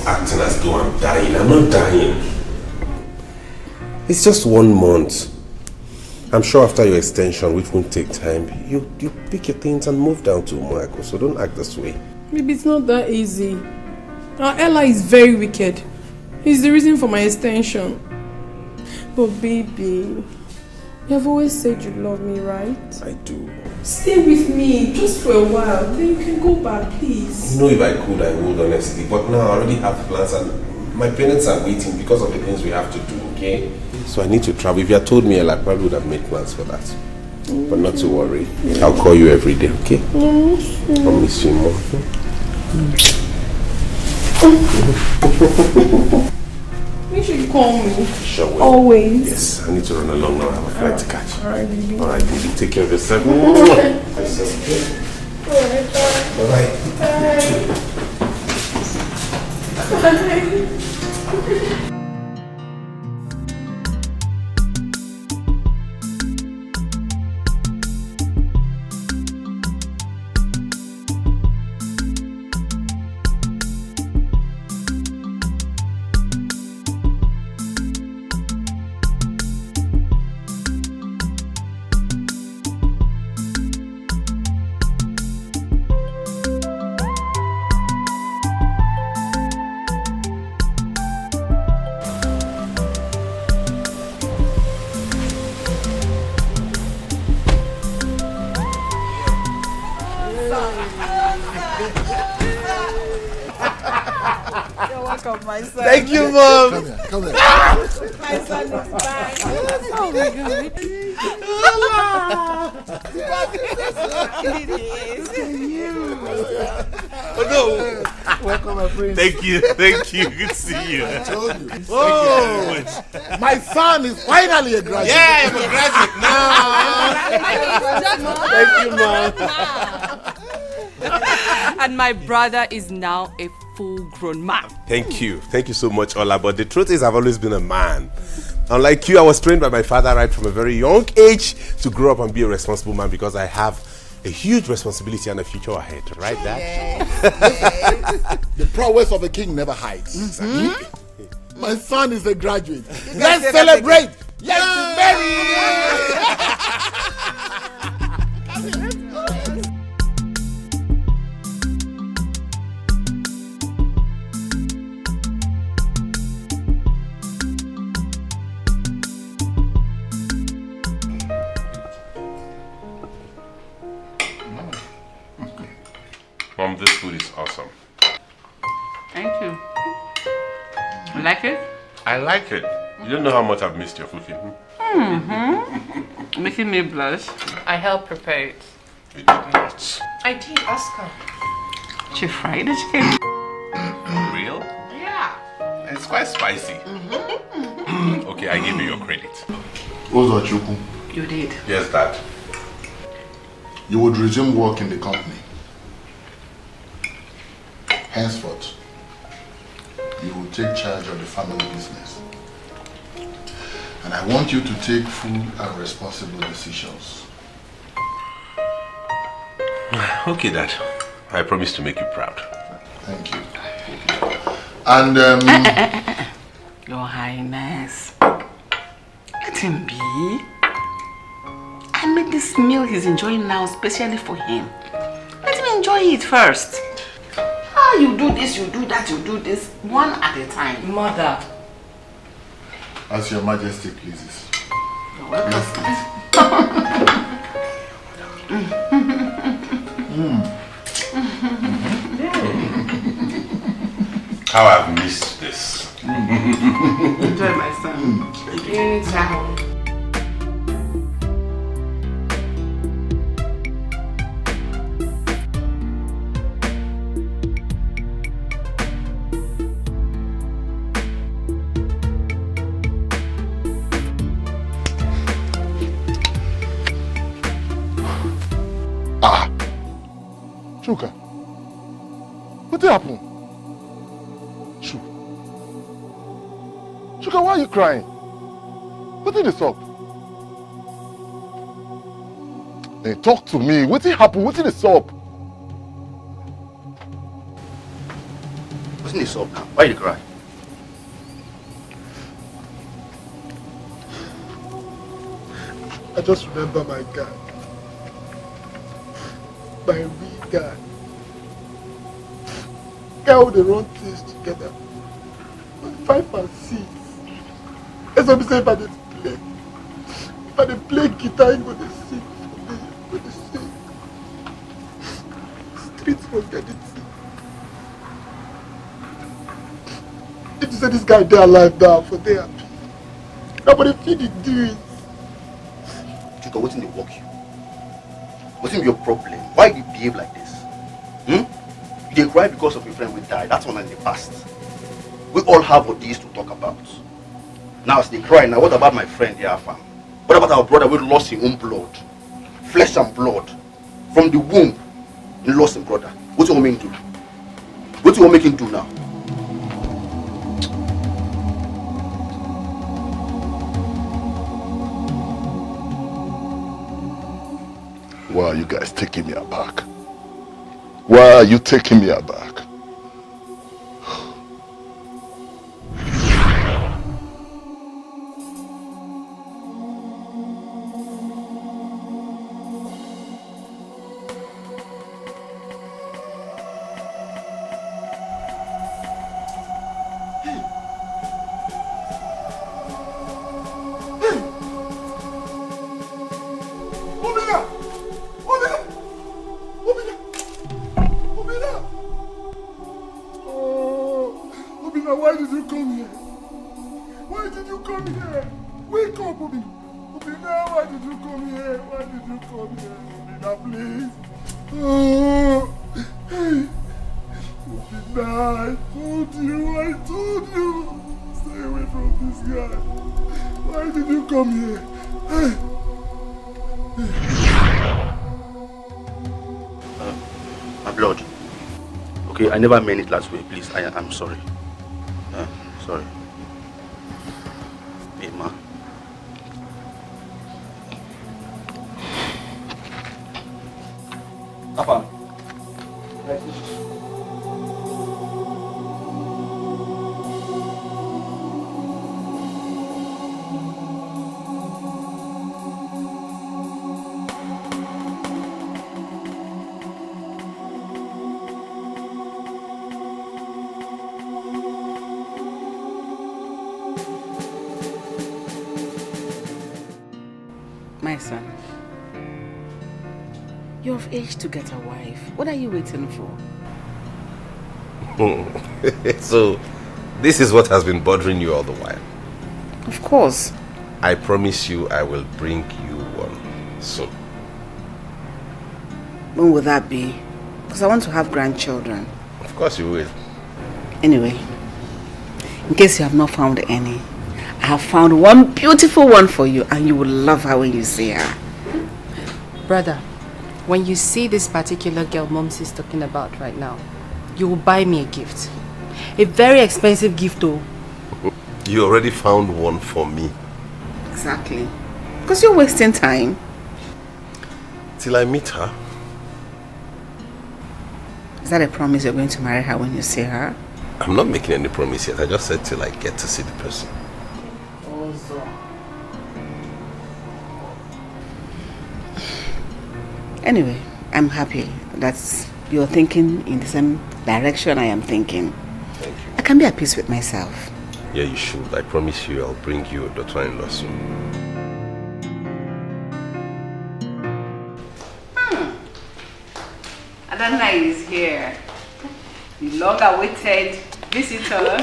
acting as though I'm dying. I'm not dying. It's just 1 month. I'm sure after your extension, which won't take time, you pick your things and move down to Umuako. So don't act this way. Maybe it's not that easy. Our ally is very wicked. He's the reason for my extension. But baby, you have always said you love me, right? I do. Stay with me just for a while. Then you can go back, please. You know, if I could, I would, honestly. But now I already have plans and my parents are waiting because of the things we have to do, okay? So I need to travel. If you had told me, I probably would have made plans for that. But not to worry. I'll call you every day, okay? I'll miss you more. You should call me. Sure will. Always. Yes, I need to run along now. I have a flight to catch. Alright, baby. Alright, baby. Take care of yourself. Bye-bye. Bye. Thank you, Mom. Come here. My son is back. Oh my God. Oh no. Welcome, my friend. Thank you. Good to see you. I told you. Oh, my son is finally a graduate. Yeah, I'm a graduate now. Thank you, Mom. And my brother is now a full-grown man. Thank you so much, Ola. But the truth is, I've always been a man. Unlike you, I was trained by my father right from a very young age to grow up and be a responsible man because I have a huge responsibility and a future ahead. Right, Dad? Yes. The prowess of a king never hides. Exactly. My son is a graduate. Let's celebrate. Let's be merry. Mom, this food is awesome. Thank you. You like it? I like it. You don't know how much I've missed your cooking. Making me blush. I helped prepare it. You did not. I did, Oscar. She fried the chicken. Real? Yeah. It's quite spicy. Okay, I give you your credit. Ozokwor, You did. Yes, Dad. you would resume work in the company. Henceforth, you will take charge of the family business. And I want you to take full and responsible decisions. Okay, Dad. I promise to make you proud. Thank you. And Your Highness. Let him be. I made this meal he's enjoying now especially for him. Let him enjoy it first. Ah, you do this, you do that, you do this, one at a time. Mother. as your majesty pleases. You're welcome. How I've missed this. Enjoy my son. Anytime. Chuka, what happened? Chuka, why are you crying? What did this up? Hey, talk to me. What did happen? What did this up? What's this up now? Why you cry? I just remember my guy. My real guy. How they run things together. 5 and 6. That's what I'm saying about the play. If I play guitar, you go to sing. Go to sing. Streets forget it. If you say this guy they alive now for they happy. Nobody feel the doing. Chico, what's in the work you? What's in your problem? Why do you behave like this? You cry because of your friend will die. That's one in the past. We all have what these to talk about. Now as they cry, now what about my friend Ejiofor? What about our brother who lost his own blood? Flesh and blood. From the womb, he lost his brother. What do you want me to do? What do you want me to do now? Why are you guys taking me aback? Why are you taking me aback? I never meant it last way, please. I'm sorry. Sorry. Hey, ma. Papa. My son, you're of age to get a wife. What are you waiting for? So, this is what has been bothering you all the while? Of course. I promise you I will bring you one soon. When will that be? Because I want to have grandchildren. Of course you will. Anyway, in case you have not found any, I have found one beautiful one for you, and you will love her when you see her. Brother, when you see this particular girl Mom's is talking about right now, you will buy me a gift. A very expensive gift though. You already found one for me. Exactly. Because you're wasting time. Till I meet her. Is that a promise you're going to marry her when you see her? I'm not making any promise yet. I just said till I get to see the person. Anyway, I'm happy that you're thinking in the same direction I am thinking. Thank you. I can be at peace with myself. Yeah, you should. I promise you I'll bring you a daughter-in-law soon. Adana is here. The long-awaited visitor.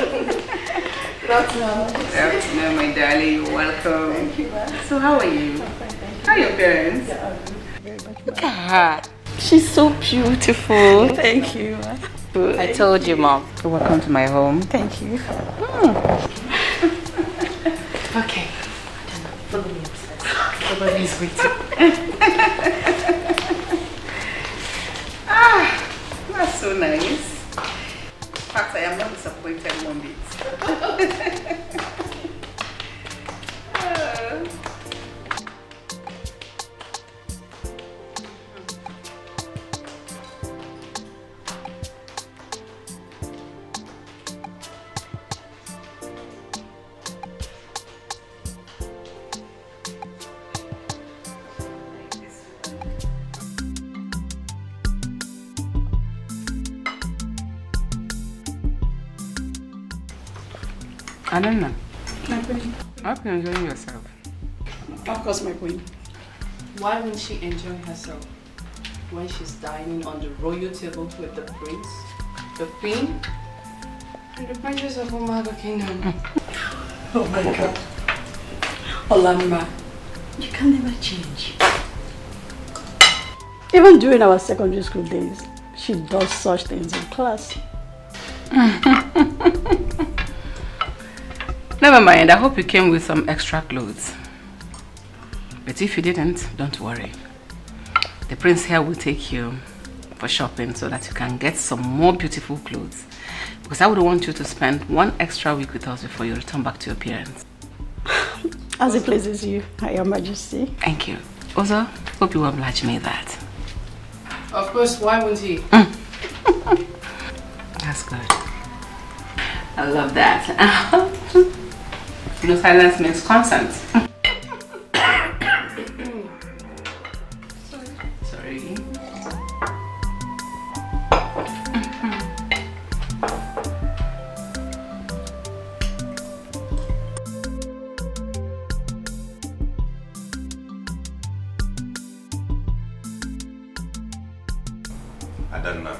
Good afternoon. Good afternoon, my darling. You're welcome. Thank you, ma'am. So how are you? I'm fine, thank you. How are your parents? Yeah, very much. Look at her. She's so beautiful. Thank you, ma'am. I told you, Mom. Welcome to my home. Thank you. Okay. Follow me upstairs. Everybody's waiting. That's so nice. In fact, I am not disappointed one bit. I don't know. My queen. I hope you're enjoying yourself. Of course, my queen. Why won't she enjoy herself when she's dining on the royal table with the prince, the queen, and the princess of Umaga Kingdom? Oh my God. Olamba, you can never change. Even during our secondary school days, she does such things in class. Never mind, I hope you came with some extra clothes. But if you didn't, don't worry. The prince here will take you for shopping so that you can get some more beautiful clothes. Because I would want you to spend 1 extra week with us before you return back to your parents. As it pleases you, Your Majesty. Thank you. Also, hope you will oblige me that. Of course, why won't he? That's good. I love that. No silence means consent. Sorry. Adanna.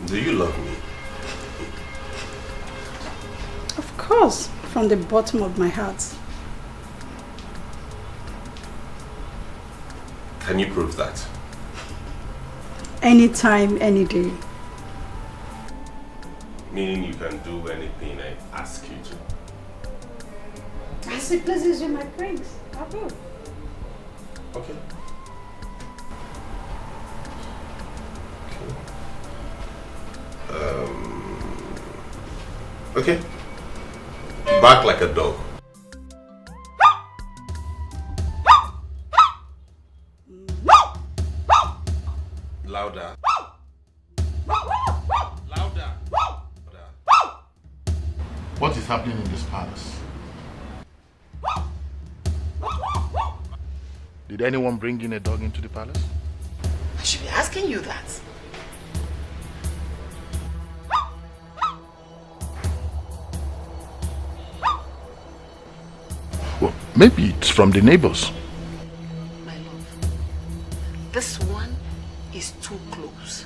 Do you love me? Of course, from the bottom of my heart. Can you prove that? Anytime, any day. Meaning you can do anything I ask you to. As it pleases you, my prince. I will. Okay. Okay. Bark like a dog. Louder. Louder. What is happening in this palace? Did anyone bring in a dog into the palace? I should be asking you that. Well, maybe it's from the neighbors. My love, this one is too close.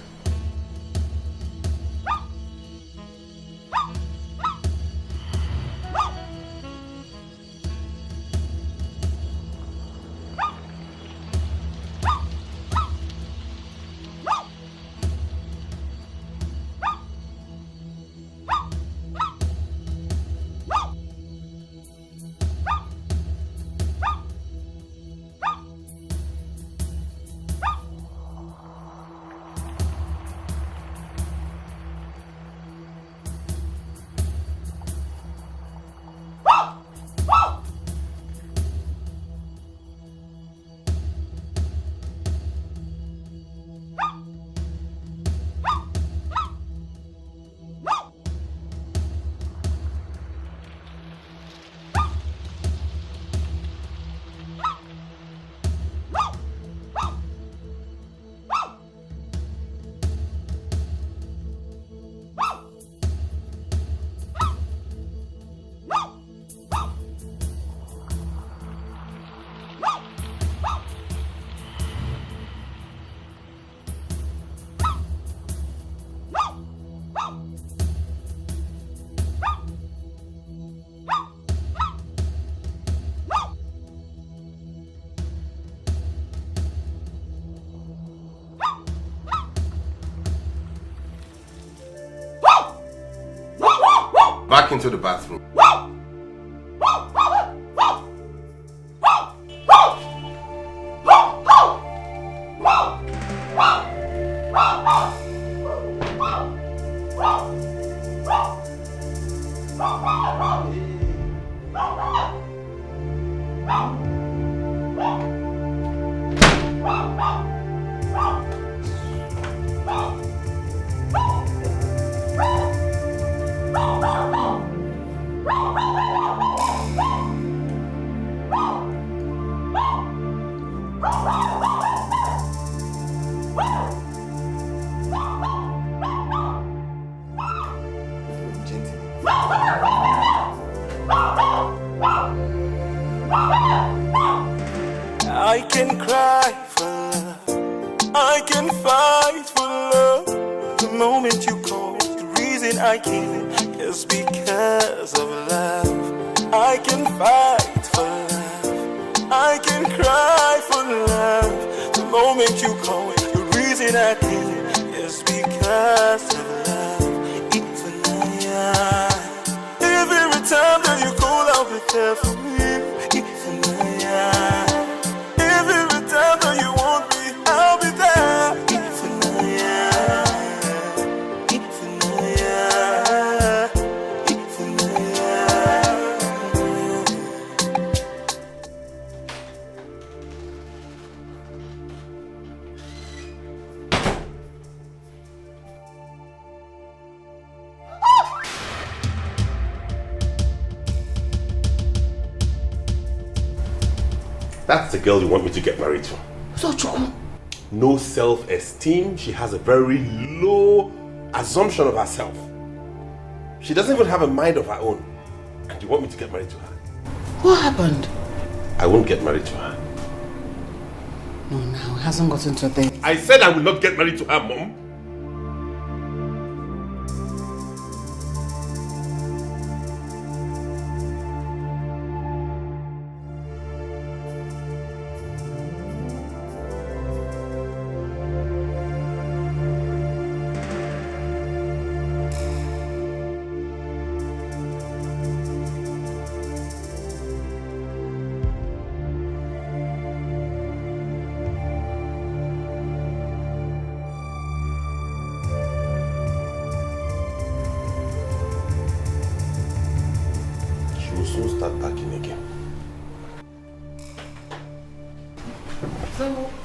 Back into the bathroom. can cry for love, I can fight for love. The moment you call, the reason I came is because of love. I can fight for love, I can cry for love. The moment you call, the reason I came is because of love. Every time that you call, I'll be there for you. Every time that you want me, I'll be there. That's the girl you want me to get married to. So Chuma. No self-esteem. She has a very low assumption of herself. She doesn't even have a mind of her own. And you want me to get married to her? What happened? I won't get married to her. No, now it hasn't gotten to there. I said I will not get married to her, Mom.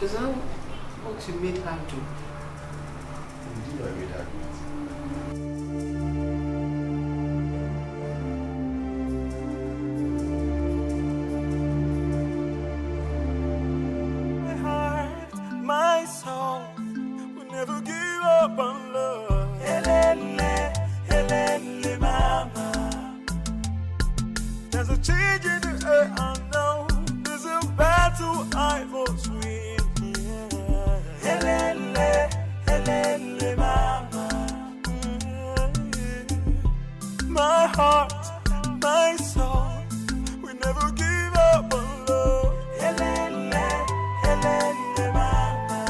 Is that what you made her do? Indeed, I made her do it. My heart, my soul will never give up on love. Helele, helele, mama. There's a change in the air, I know. There's a battle I must win. Helele, helele, mama. My heart, my soul will never give up on love. Helele, helele, mama.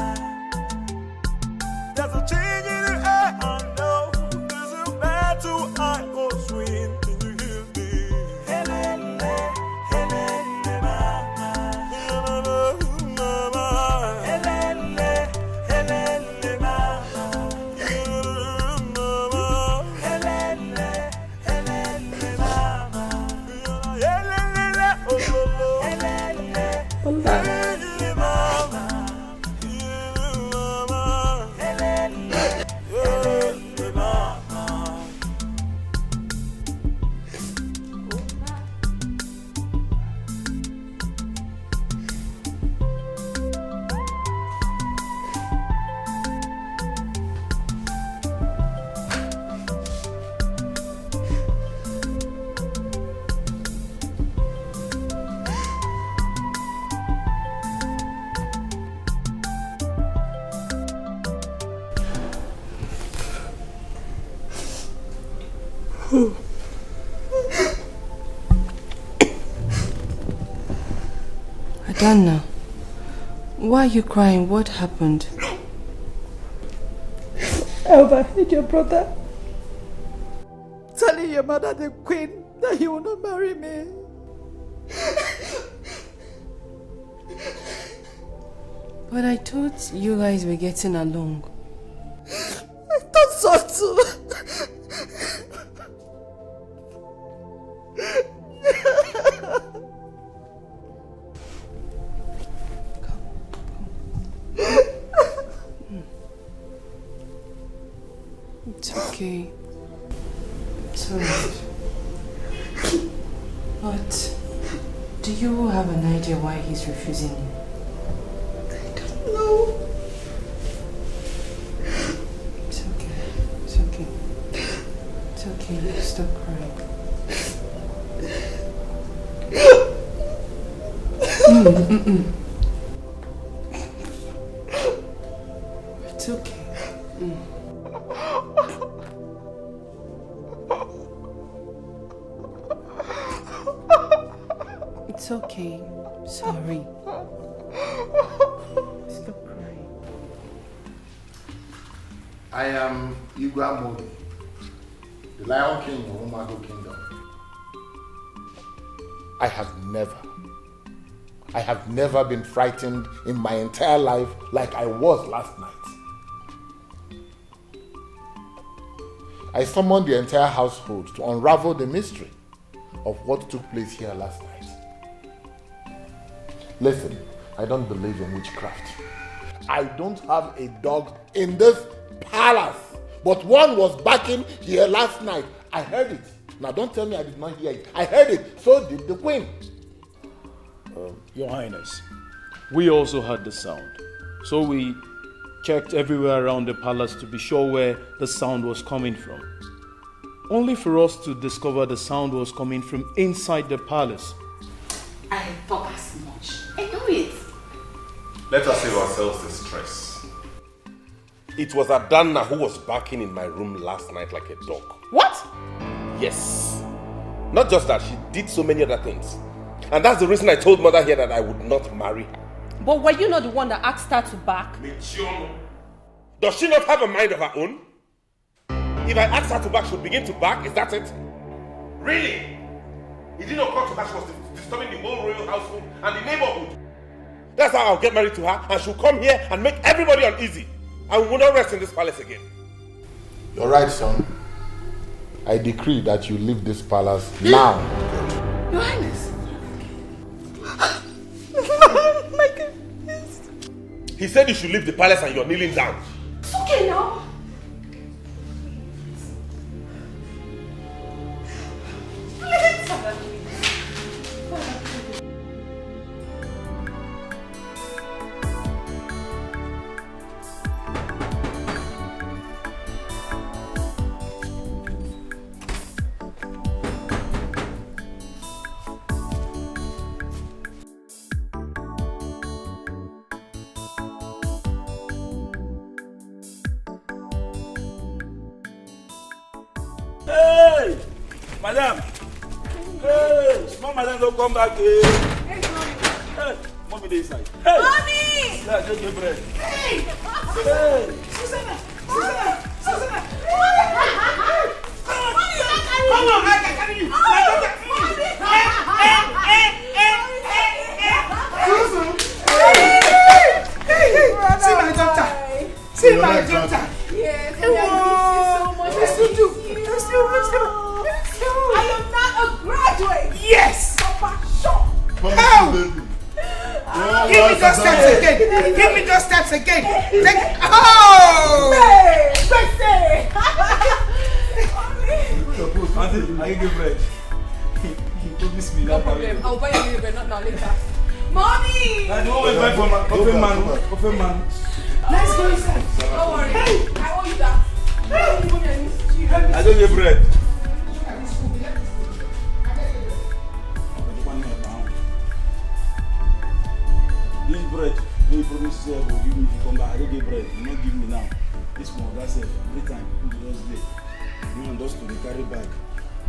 There's a change in the air, I know. There's a battle I must win. Can you hear me? Helele, helele, mama. Mama. Helele, helele, mama. Mama. Helele, helele, mama. Helele, oh, oh, oh. Helele, helele, mama. Helele, helele, mama. Adana, why are you crying? What happened? I overheard your brother telling your mother, the queen, that he will not marry me. But I thought you guys were getting along. I thought so too. It's okay. It's alright. But do you have an idea why he's refusing you? No. It's okay. It's okay. It's okay. Stop crying. It's okay. Sorry. Stop crying. I am Igwe, the Lion King of Umago Kingdom. I have never been frightened in my entire life like I was last night. I summoned the entire household to unravel the mystery of what took place here last night. Listen, I don't believe in witchcraft. I don't have a dog in this palace, but one was barking here last night. I heard it. Now don't tell me I did not hear it. I heard it. So did the queen. Your Highness, we also heard the sound. So we checked everywhere around the palace to be sure where the sound was coming from. Only for us to discover the sound was coming from inside the palace. I thought as much. I knew it. Let us save ourselves the stress. It was Adana who was barking in my room last night like a dog. What? Yes. Not just that, she did so many other things. And that's the reason I told mother here that I would not marry her. But were you not the one that asked her to back? Does she not have a mind of her own? If I ask her to back, she'll begin to back. Is that it? Really? It didn't occur to her she was disturbing the whole royal household and the neighborhood. That's how I'll get married to her, and she'll come here and make everybody uneasy. And we will not rest in this palace again. You're right, son. I decree that you leave this palace now. Your Highness. My goodness. He said you should leave the palace and you're kneeling down. It's okay now. Hey, madam. Hey, small madam, don't come back here. Hey, mommy. Hey, mommy, they inside. Hey, mommy. Yeah, take your bread. Hey, hey, Susanna. Mommy, come on, I can carry you. See my daughter. See my daughter. Yes, I miss you so much. Yes, you do. I am not a graduate. Yes. Papa, sure. How? Give me those steps again. Give me those steps again. Oh! Auntie, I can give bread. You promised me No that. problem. I'll buy you bread, not now, later. Mommy! I don't always buy for my coffee man. Let's go inside. Don't worry. I owe you that. I don't get bread. This bread, when you promise yourself will give me if you come back, I don't get bread. You not give me now. This one, that's it. Every time, you just day. You want just to carry bag,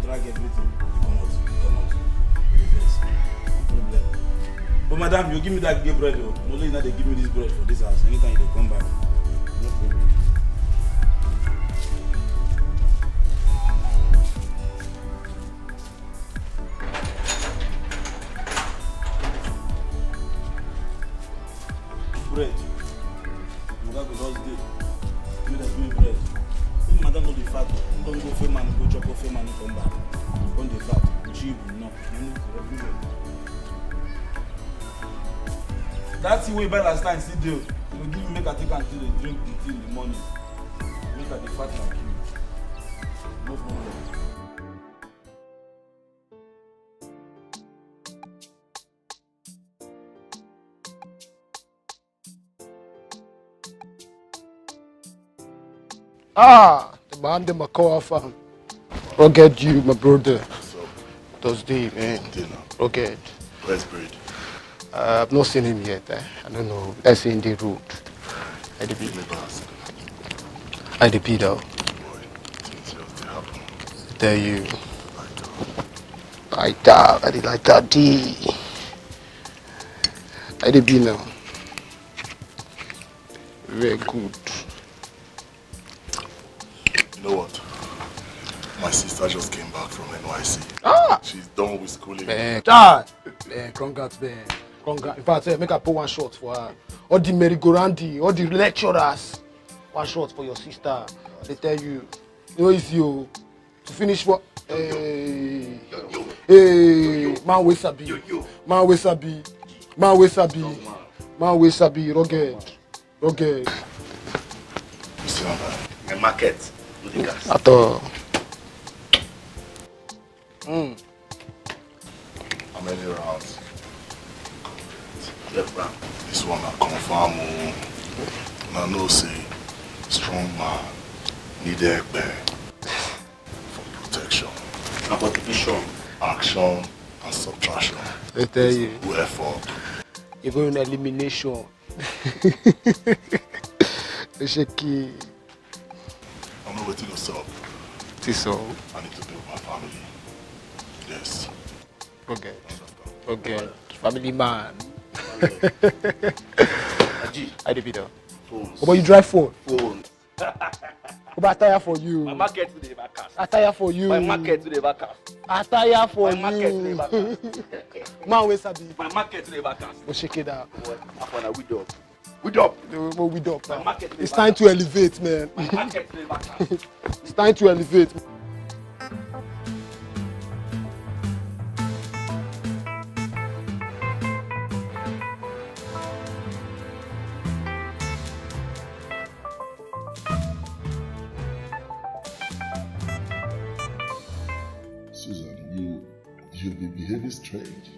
drag everything, you come out. Reverse. No problem. But madam, you give me that get bread, though. Only now they give me this bread for this house. Anytime they come back, no problem. Bread. Madam go just dey. You dey do bread. If madam no dey fat, don't go fair man, go chop fair man, come back. Don't dey fat. Cheap, no. Everywhere. That thing we buy last time still dey. You go give me make I take am till they drink the tea in the morning. Make I dey fat like you. No problem. The man, the Macaulay fan. Rugged you, my brother. Thursday, man. Rugged. Where's Bird? I've not seen him yet. I don't know. Let's say in the road. IDP though. I tell you. Like that, I did like that D. How they be now? Very good. You know what? My sister just came back from NYC. Ah! She's done with schooling. Man, Dad! Man, congrats, man. Congrats. In fact, make her put one shot for her. All the merry-go-roundy, all the lecturers. One shot for your sister. They tell you, you know it's you. To finish what? Hey, man we sabi. Man we sabi. Man we sabi. Man we sabi. Rugged. Rugged. My market. At all. How many rounds? 12 rounds. This one I confirm. And I know say strong man need Ekpe for protection. And for division. Action and subtraction. I tell you. Good effort. Even in elimination. Shaky. I'm not waiting to stop. So. I need to build my family. Yes. Okay. Okay. Family man. I did be there. Phones. How about you drive phone? Phones. What attire for you? My market to the back. Attire for you. My market to the back. Attire for my market to the you. back. Man, where's Sabi? My market to the back. We'll shake it out. I'm gonna weed up. Weed up. Weed up. My market to the It's back. time to elevate, man. My market to the back. It's time to elevate. Susan, you've been behaving strange.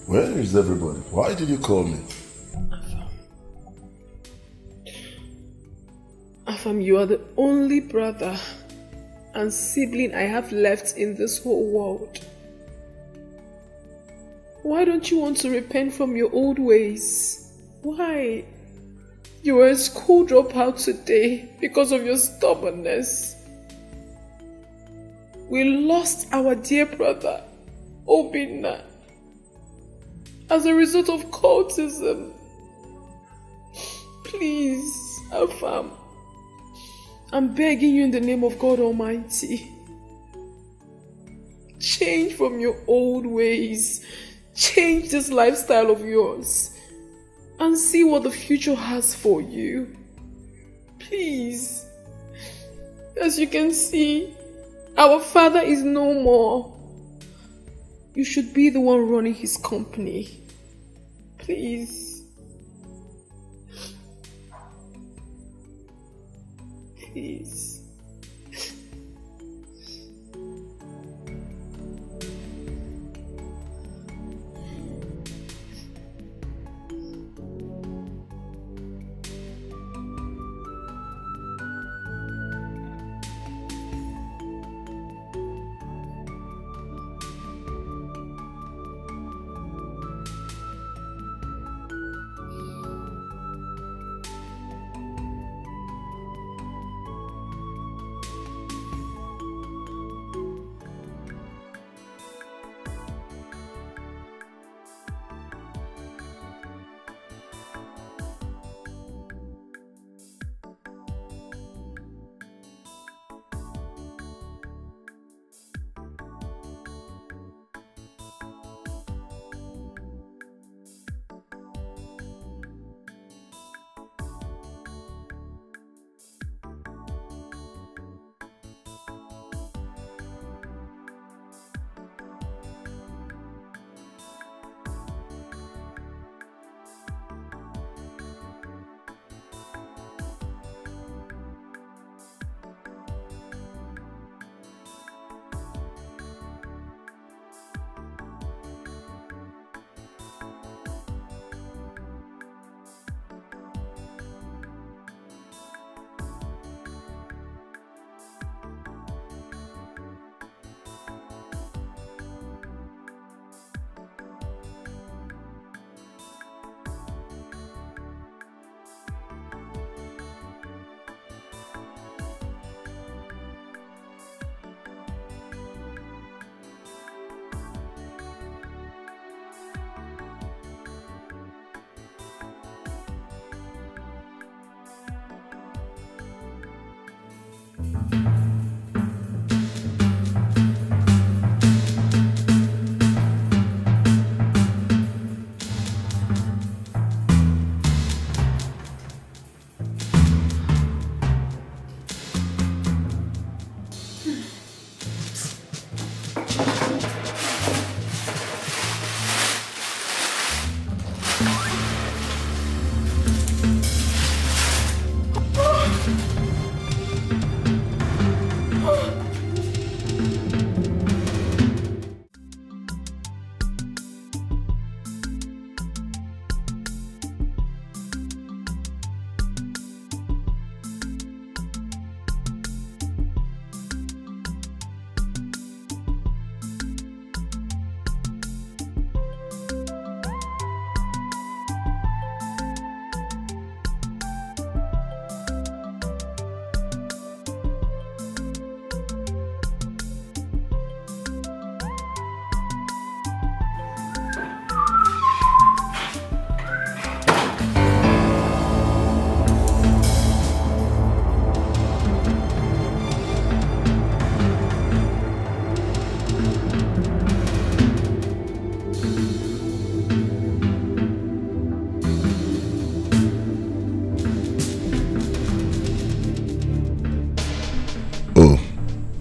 Where is everybody? Why did you call me? Afam, you are the only brother and sibling I have left in this whole world. Why don't you want to repent from your old ways? Why? You were a school dropout today because of your stubbornness. We lost our dear brother, Obinna, as a result of cultism. Please, Afam, I'm begging you in the name of God Almighty. Change from your old ways. Change this lifestyle of yours and see what the future has for you. Please. As you can see, our father is no more. You should be the one running his company. Please. Please.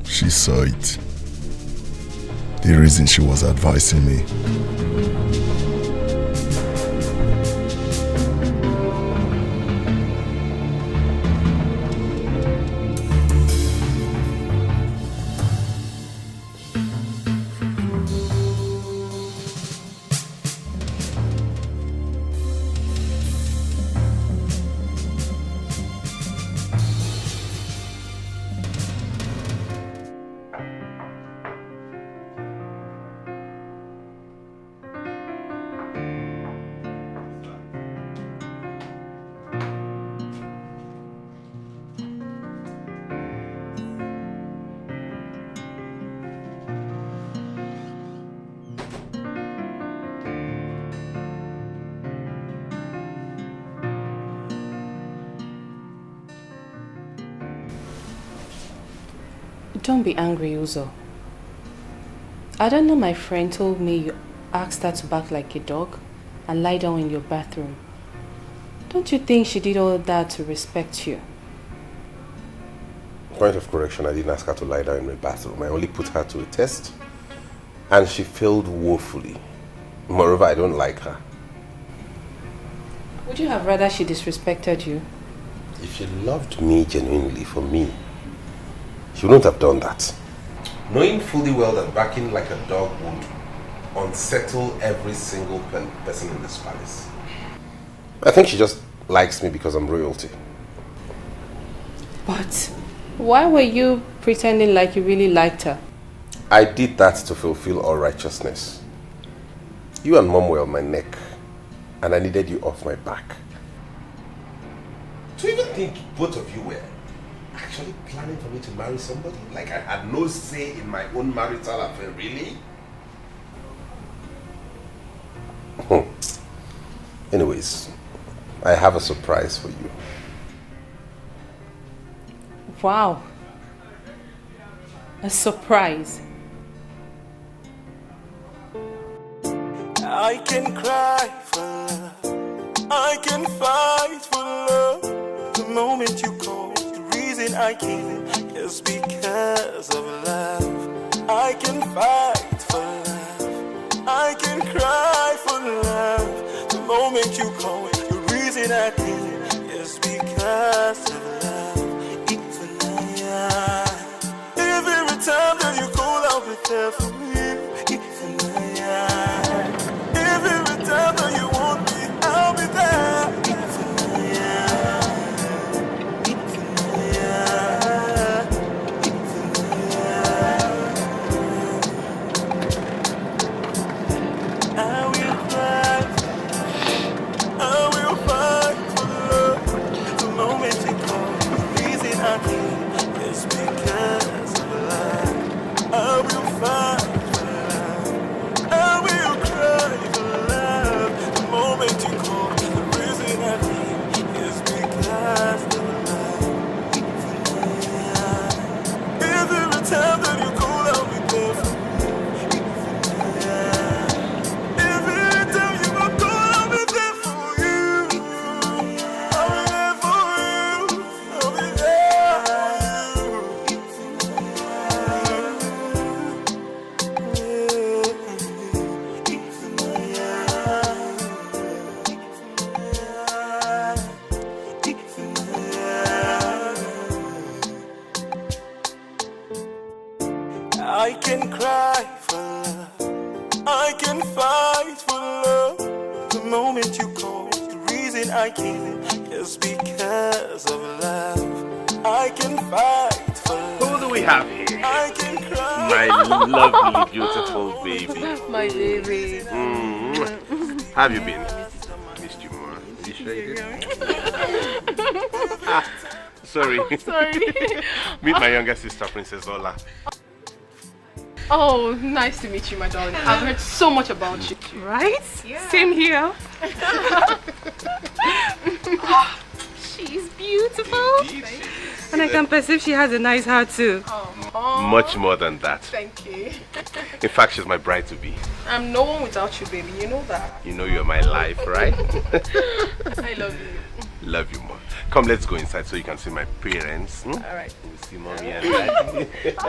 She saw it. The reason she was advising me. Don't be angry, Uzo. I don't know, my friend told me you asked her to bark like a dog and lie down in your bathroom. Don't you think she did all that to respect you? Point of correction, I didn't ask her to lie down in my bathroom. I only put her to a test and she failed woefully. Moreover, I don't like her. Would you have rather she disrespected you? If she loved me genuinely for me, she wouldn't have done that. Knowing fully well that barking like a dog would unsettle every single person in this palace. I think she just likes me because I'm royalty. But why were you pretending like you really liked her? I did that to fulfill all righteousness. You and Mom were on my neck, and I needed you off my back. To even think both of you were actually planning for me to marry somebody? Like I had no say in my own marital affair, really? Anyways, I have a surprise for you. Wow. A surprise. I can cry for love, I can fight for love. The moment you call, the reason I came is because of love. I can fight for love, I can cry for love. The moment you call, the reason I came is because of love. It's a lie. Every time that you call, I'll be there for you. It's a lie. Every time that you want me, I'll be there. It's a lie. It's a lie. It's a lie. I will cry. I will fight for love. The moment you call, the reason I came is because of love. I will fight for love. I will cry for love. The moment you call, the reason I came is because of love. It's a lie. time that you call, I'll be there for you. Every time you call, I'll be there for you. I'll be there for you. I'll be there I can cry for love, I can fight for love. The moment you call, the reason I came is because of love. I can fight for love. Who do we have here? I can cry. My lovely, beautiful baby. My baby. How have you been? Missed you more. You sure you did? Sorry. Sorry. Meet my younger sister, Princess Ola. Oh, nice to meet you, my darling. I've heard so much about you. Right? Yeah. Same here. She's beautiful. And I can perceive she has a nice heart too. Much more than that. Thank you. In fact, she's my bride-to-be. I'm no one without you, baby. You know that. You know you're my life, right? I love you. Love you more. Come, let's go inside so you can see my parents. All right. We'll see mommy and daddy. Okay.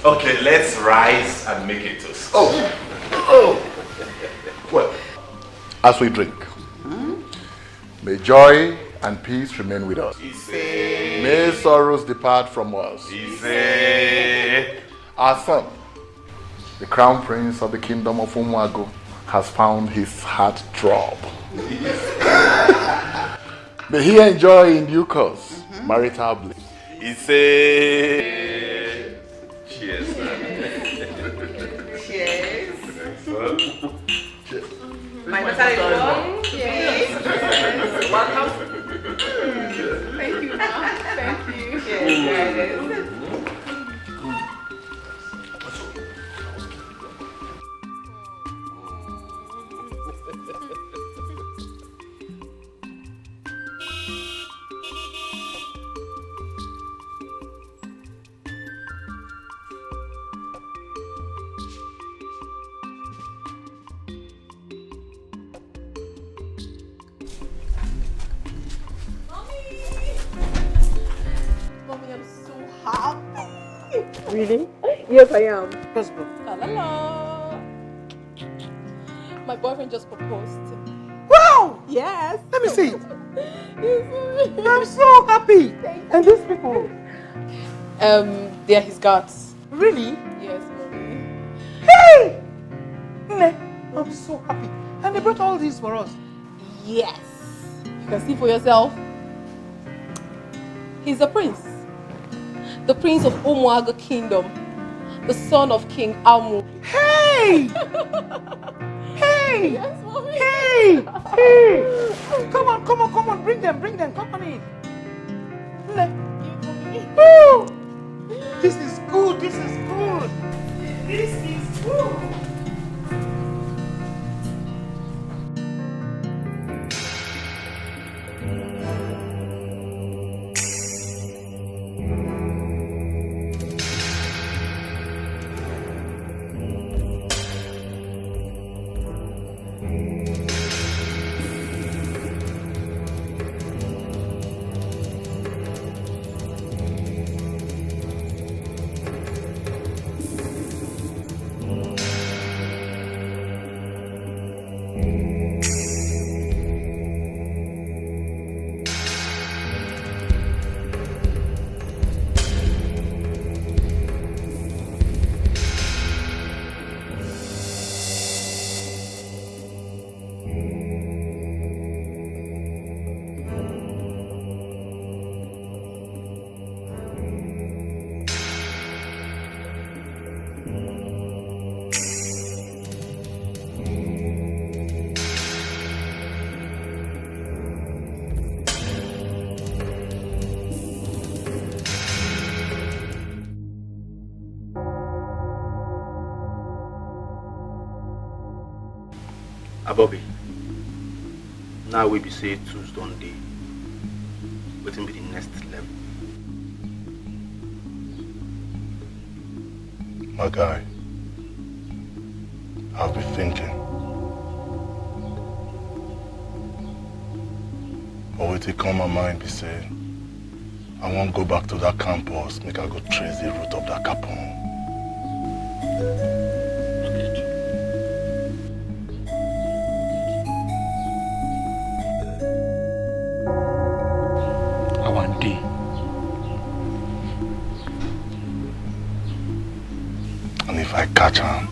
Okay, let's rise and make a toast. Well, as we drink, may joy and peace remain with us. May sorrows depart from us. Our son, the crown prince of the kingdom of Umuago, has found his heart throb. May he enjoy in due course marital bliss. Cheers. Cheers. Cheers. My daughter is born. Cheers. Welcome. Thank you, Ma. Thank you. Cheers. Mommy, I'm so happy. Really? Yes, I am. Possible. La la la. My boyfriend just proposed. Wow! Yes. Let me see. Yes. I'm so happy. And these people? They're his guards. Really? Yes, mommy. Hey! Nne, I'm so happy. And they brought all these for us. Yes. You can see for yourself. He's a prince. The prince of Umuago Kingdom. The son of King Amu. Hey! Hey! Yes, mommy. Hey! Hey! Come on. Bring them. Come on in. Nne. Woo! This is good. This is good. Bobby, now we be say twos don't day. Waiting be the next level. My guy, I've been thinking. But what it come my mind be say, I won't go back to that campus, make I go trace the root of that capone. One day. And if I catch him,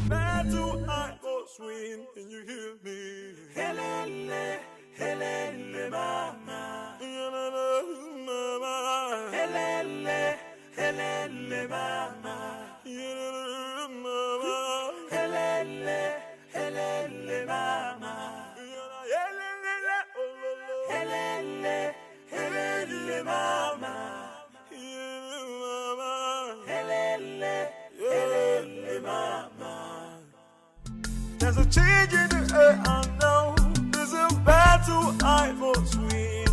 There's a change in the air, I know. There's a battle I must win.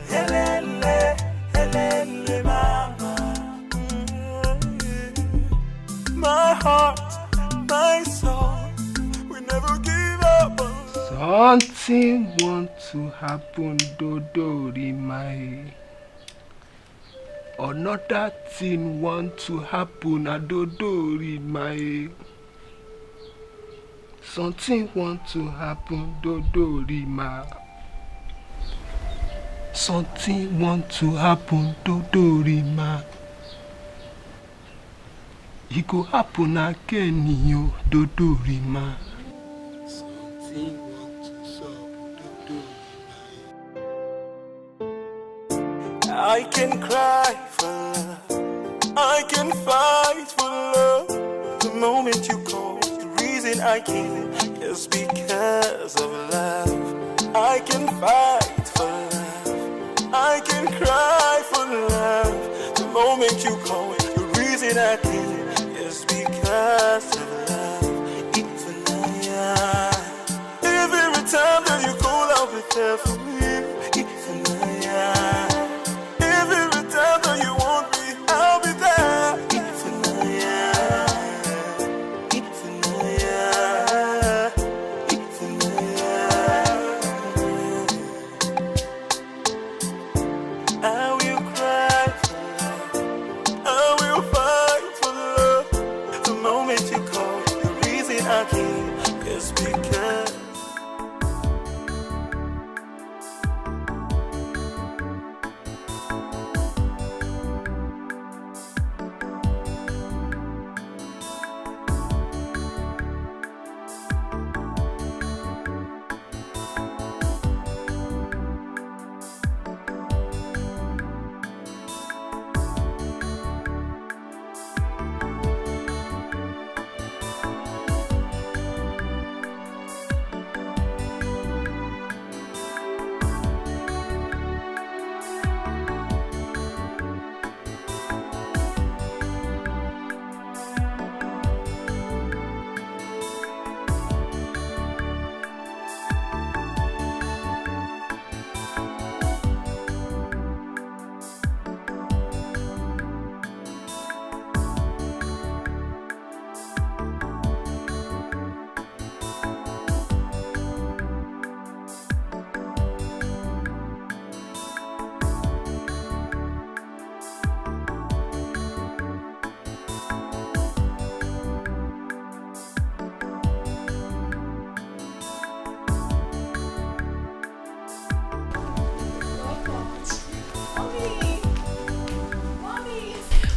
Helele, helele, mama. My heart, my soul, we never give up on love. Something want to happen, Dodori my. Another thing want to happen, Dodori my. Something want to happen, Dodori ma. Something want to happen, Dodori ma. It go happen again, yo, Dodori ma. Something want to solve, Dodori ma. I can cry for love, I can fight for love. The moment you call, the reason I came is because of love. I can fight for love, I can cry for love. The moment you call, the reason I came is because of love. Every time that you call, I'll be there for you. Every time that you want me, I'll be there.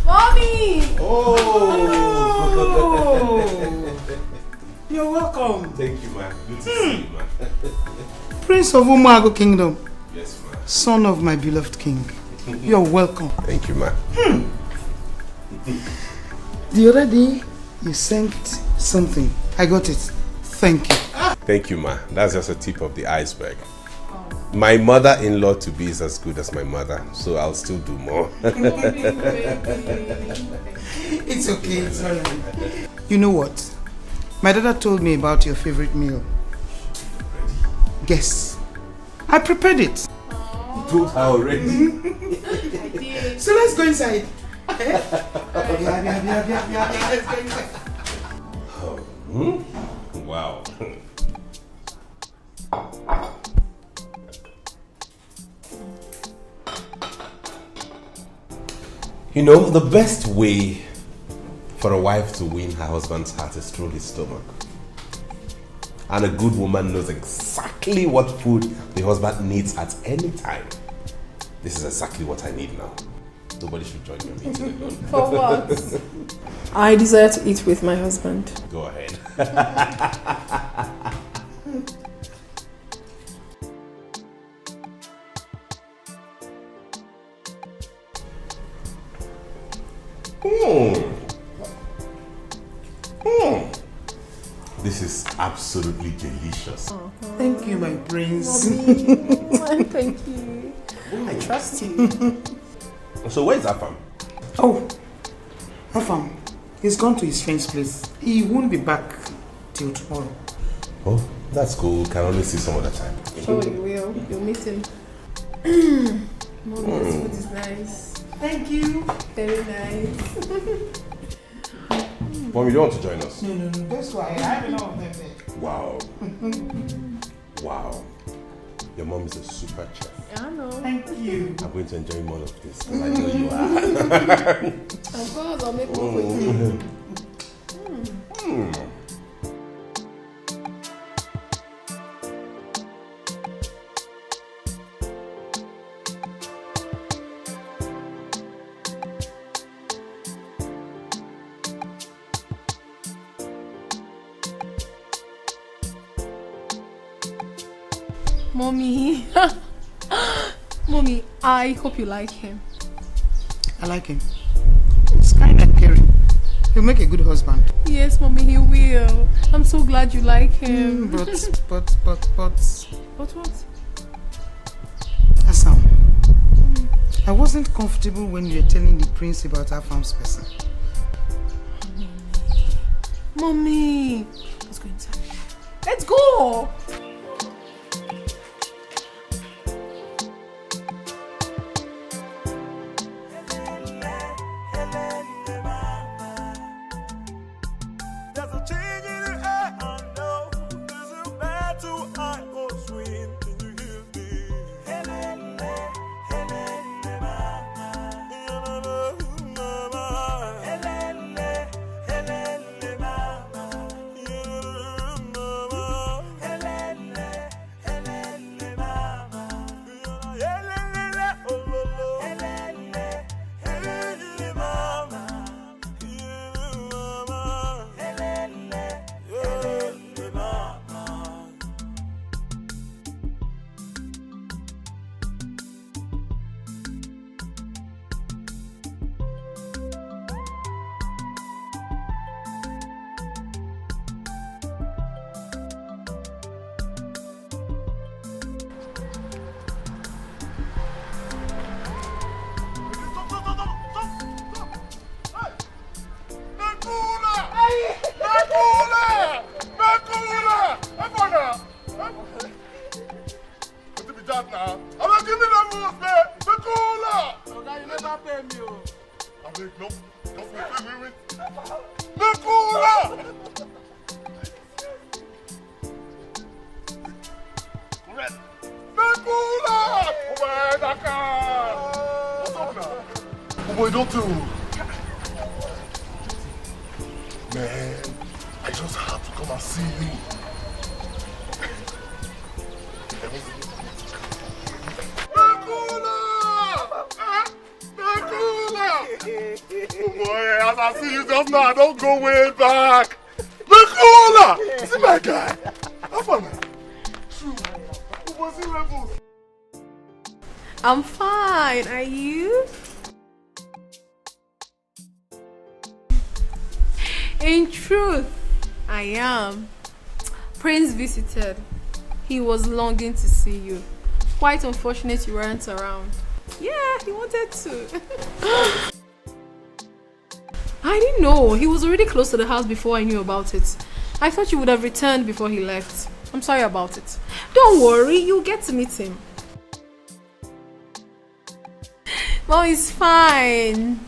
Mommy! Oh! You're welcome. Thank you, man. Good to see you, man. Prince of Umago Kingdom. Yes, man. Son of my beloved king. You're welcome. Thank you, man. The other day, you sent something. I got it. Thank you. Thank you, ma. That's just a tip of the iceberg. My mother-in-law to be is as good as my mother, so I'll still do more. It's okay, it's alright. You know what? My daughter told me about your favorite meal. Guess. I prepared it. You told her already? I did. So let's go inside. Let's go inside. Wow. You know, the best way for a wife to win her husband's heart is through his stomach. And a good woman knows exactly what food the husband needs at any time. This is exactly what I need now. Nobody should join me on eating alone. For what? I desire to eat with my husband. Go ahead. This is absolutely delicious. Thank you, my prince. Thank you. I trust you. So where's Afam? Oh, Afam. He's gone to his friend's place. He won't be back till tomorrow. Oh, that's cool. We can only see some other time. Sure you will. You'll meet him. Mommy's food is nice. Thank you. Very nice. Mom, you don't want to join us? No. That's why I have enough of them there. Wow. Wow. Your mom is a super chef. I know. Thank you. I'm going to enjoy more of this because I know you are. Of course, I'll make more for you. Mommy. Mommy, I hope you like him. I like him. He's kind and caring. He'll make a good husband. Yes, Mommy, he will. I'm so glad you like him. But. But what? Assam, I wasn't comfortable when you were telling the prince about our farm's person. Mommy. Let's go inside. Let's go! Man, I just have to come and see you. Oh boy, as I see you just now, I don't go way back. Nicola! See my guy. How far now? True. Who was he rebels? I'm fine. Are you? In truth, I am. Prince visited. He was longing to see you. Quite unfortunate you weren't around. Yeah, he wanted to. I didn't know. He was already close to the house before I knew about it. I thought you would have returned before he left. I'm sorry about it. Don't worry, you'll get to meet him. Well, it's fine.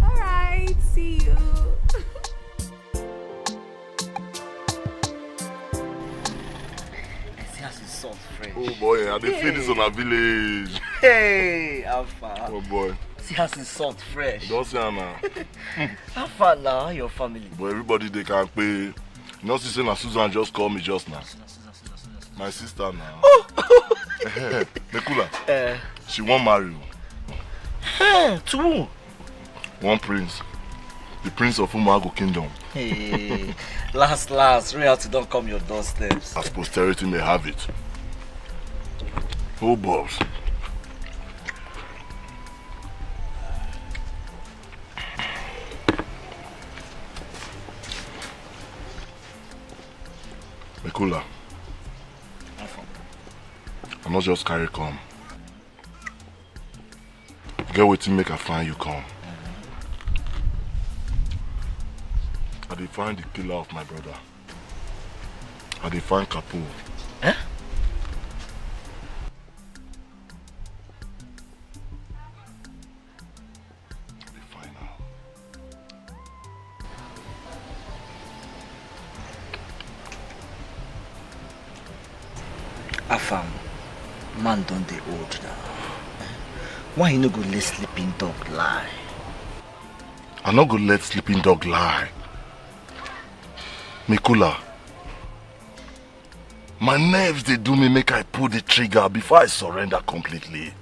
Alright, see you. Oh boy, I dey feel this on a village. Hey, how far? Oh boy. See how it's salt fresh. Don't say now. How far now? Your family? But everybody they can pay. You know, Sister Susan just called me just now. My sister now. Mekula. She won't marry you. Hey, to who? One prince. The prince of Umago Kingdom. Hey, last, royalty don't come your doorsteps. As posterity may have it. Oh, boss. Mekula. I'm not just carry come. Get waiting make I find you come. I dey find the killer of my brother. I dey find Kapu. Eh? I dey find now. Afam, man don't dey old now. Why you no go let sleeping dog lie? I no go let sleeping dog lie. Mekula, my nerves they do me make I pull the trigger before I surrender completely.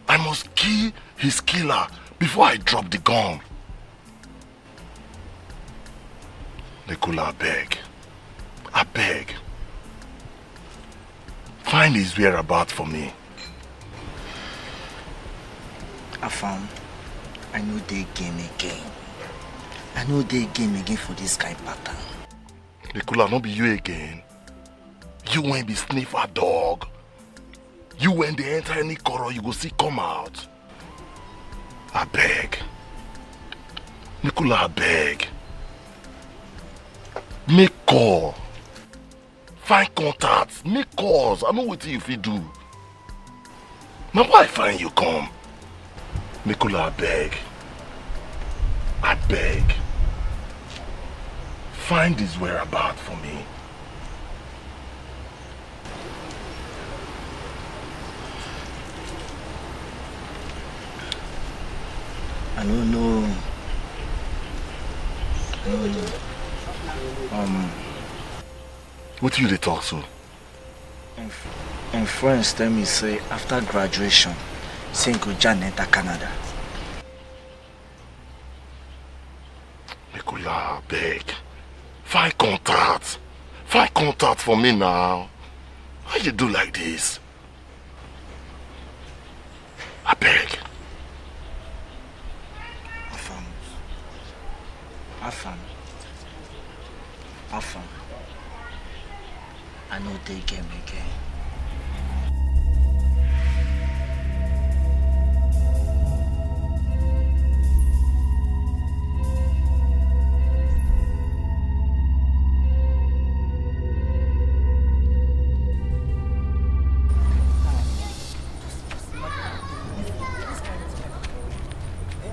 I must kill his killer before I drop the gun. Mekula, I beg. Find his whereabouts for me. Afam, I know they game again. I know they game again for this guy pattern. Mekula, not be you again. You won't be sniffer dog. You when they enter any corral, you go see come out. I beg. Mekula, I beg. Make call. Find contacts. Make calls. I know what you fit do. Now why find you come? Mekula, I beg. I beg. Find his whereabouts for me. I don't know. What you they talk so? And friends tell me say after graduation, say go join enter Canada. Mekula, beg. Find contact. Find contact for me now. Why you do like this? I beg. Afam. I know they game again.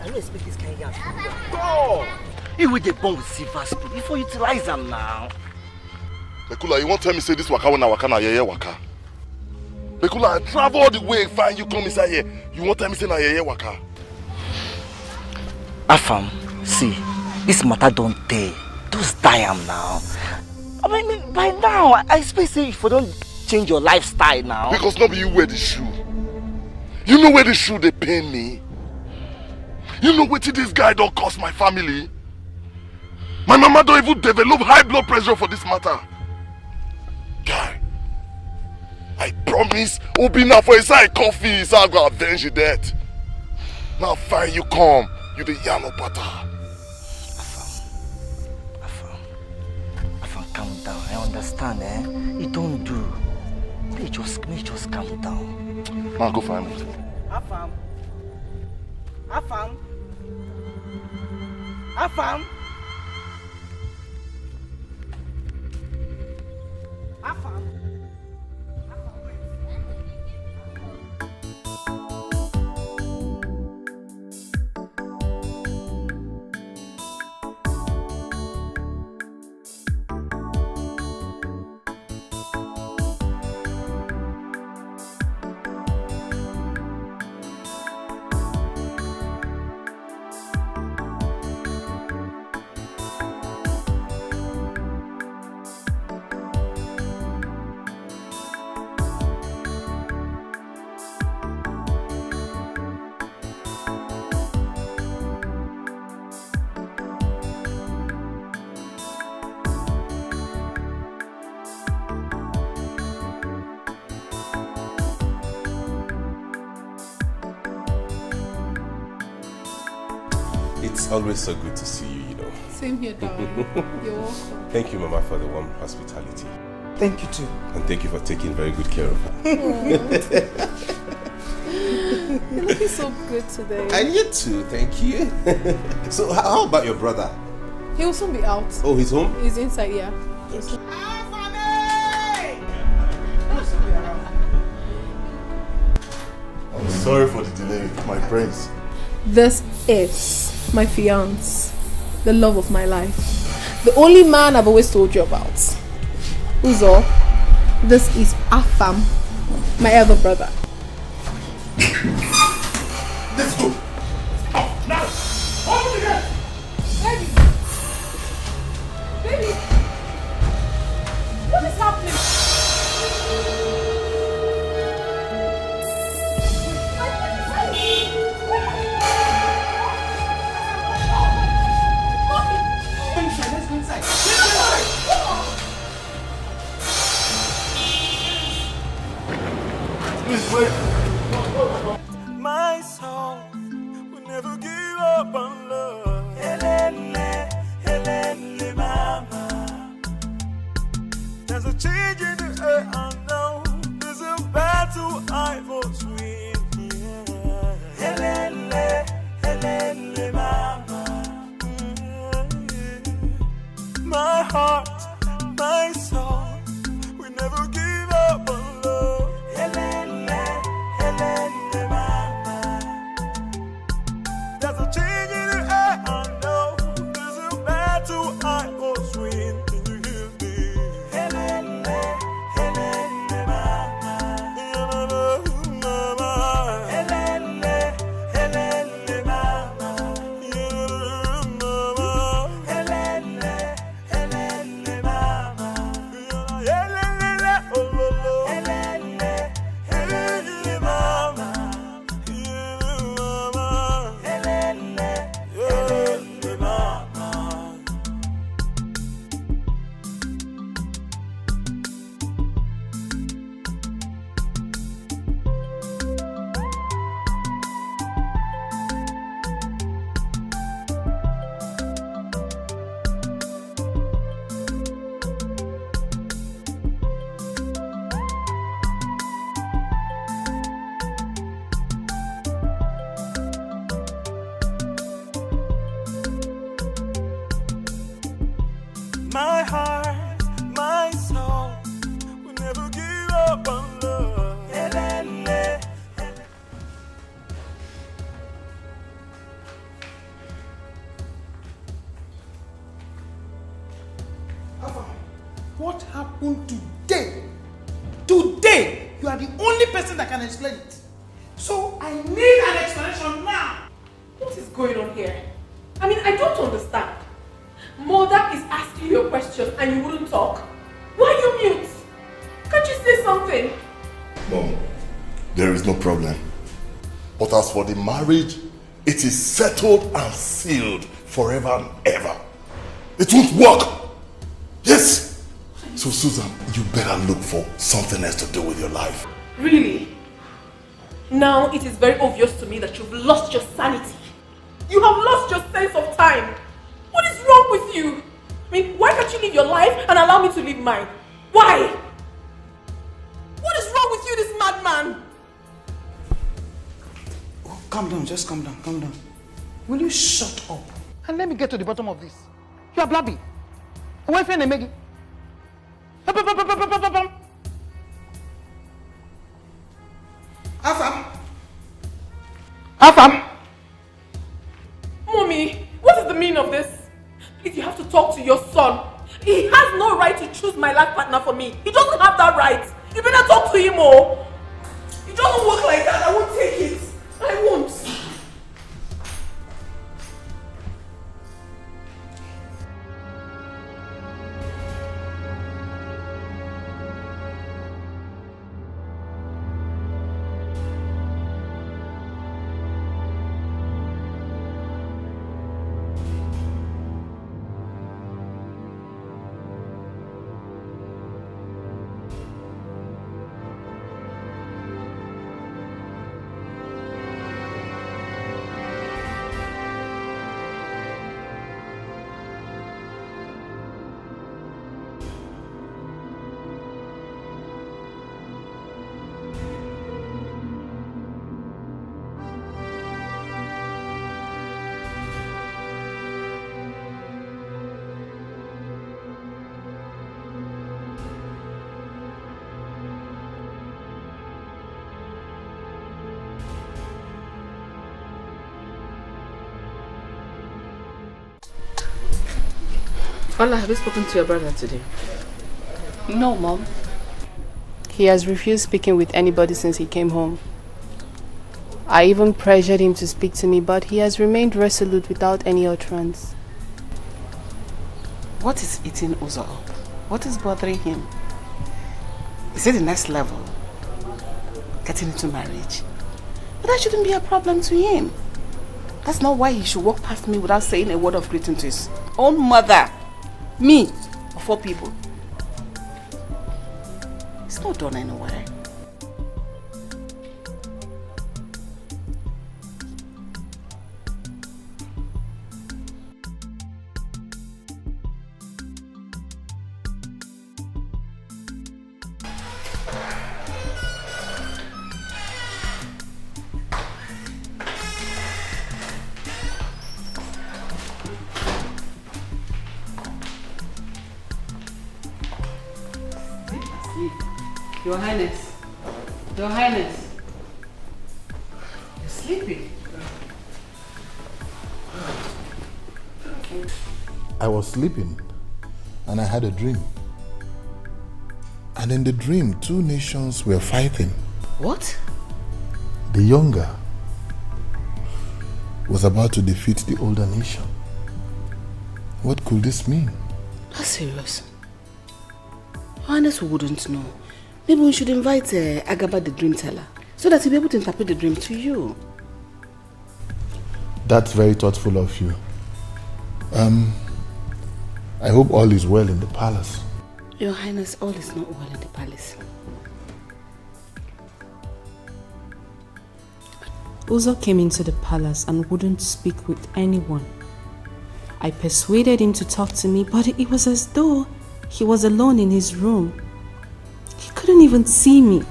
I don't expect this kind of yash from you. Go! You will get born with silver spoon before you utilize them now. Mekula, you won't tell me say this waka when I waka na yeye waka. Mekula, I travel all the way, find you come inside here. You won't tell me say na yeye waka. Afam, see, this matter don't tell. Just die am now. I mean, by now, I expect say if you don't change your lifestyle now. Because nobody you wear the shoe. You know where the shoe they pain me. You know what this guy don't cost my family. My mama don't even develop high blood pressure for this matter. Guy, I promise Obina for his side coffee so I go avenge your death. Now fine you come, you the yano pata. Afam, calm down. I understand, eh? You don't do. May just calm down. Now go find me. Afam. Afam. Afam. It's always so good to see you, you know. Same here, darling. You're welcome. Thank you, Mama, for the warm hospitality. Thank you too. And thank you for taking very good care of her. You're looking so good today. And you too, thank you. So, how about your brother? He'll soon be out. Oh, he's home? He's inside, yeah. I'm sorry for the delay, my prince. This is my fiance, the love of my life. The only man I've always told you about. Uzo, this is Afam, my elder brother. Let's go. Now, open the gate. Baby! Baby! What is happening? Let's go inside. Please wait. My soul will never give up on love. Helele, helele, mama. There's a change in the air, I know. There's a battle I must win. Yeah. Helele, helele, mama. My heart, my soul will never give up on love. Helele, helele, mama. There's a change in the air, I know. There's a battle I must win. Can you hear me? Helele, helele, mama. Mama. Helele, helele, mama. Mama. Helele, helele, mama. Helele, oh, oh, oh. Helele, helele, mama. My heart, my soul will never give up on love. Helele. What happened today? Today! You are the only person that can explain it. So I need an explanation now. What is going on here? I mean, I don't understand. Mother is asking you a question and you wouldn't talk. Why are you mute? Can't you say something? Mom, there is no problem. But as for the marriage, it is settled and sealed forever and ever. It won't work. Yes. So Susan, you better look for something else to do with your life. Really? Now it is very obvious to me that you've lost your sanity. You have lost your sense of time. What is wrong with you? I mean, why can't you live your life and allow me to live mine? Why? What is wrong with you, this madman? Oh, calm down, just calm down, calm down. Will you shut up? And let me get to the bottom of this. You are blabby. Away from Emeka. Afam. Afam. Mommy, what is the meaning of this? Please, you have to talk to your son. He has no right to choose my life partner for me. He doesn't have that right. You better talk to him more. It doesn't work like that. I won't take it. I won't. Ola, have you spoken to your brother today? No, Mom. He has refused speaking with anybody since he came home. I even pressured him to speak to me, but he has remained resolute without any utterance. What is eating Uzo up? What is bothering him? Is it the next level? Getting into marriage? But that shouldn't be a problem to him. That's not why he should walk past me without saying a word of greeting to his own mother. Me, of 4 people. It's not done anywhere. Your Highness. Your Highness. You're sleeping. I was sleeping and I had a dream. And in the dream, 2 nations were fighting. What? The younger was about to defeat the older nation. What could this mean? That's serious. Your Highness wouldn't know. Maybe we should invite Agaba the dream teller so that he'll be able to interpret the dream to you. That's very thoughtful of you. I hope all is well in the palace. Your Highness, all is not well in the palace. Uzo came into the palace and wouldn't speak with anyone. I persuaded him to talk to me, but it was as though he was alone in his room. He couldn't even see me.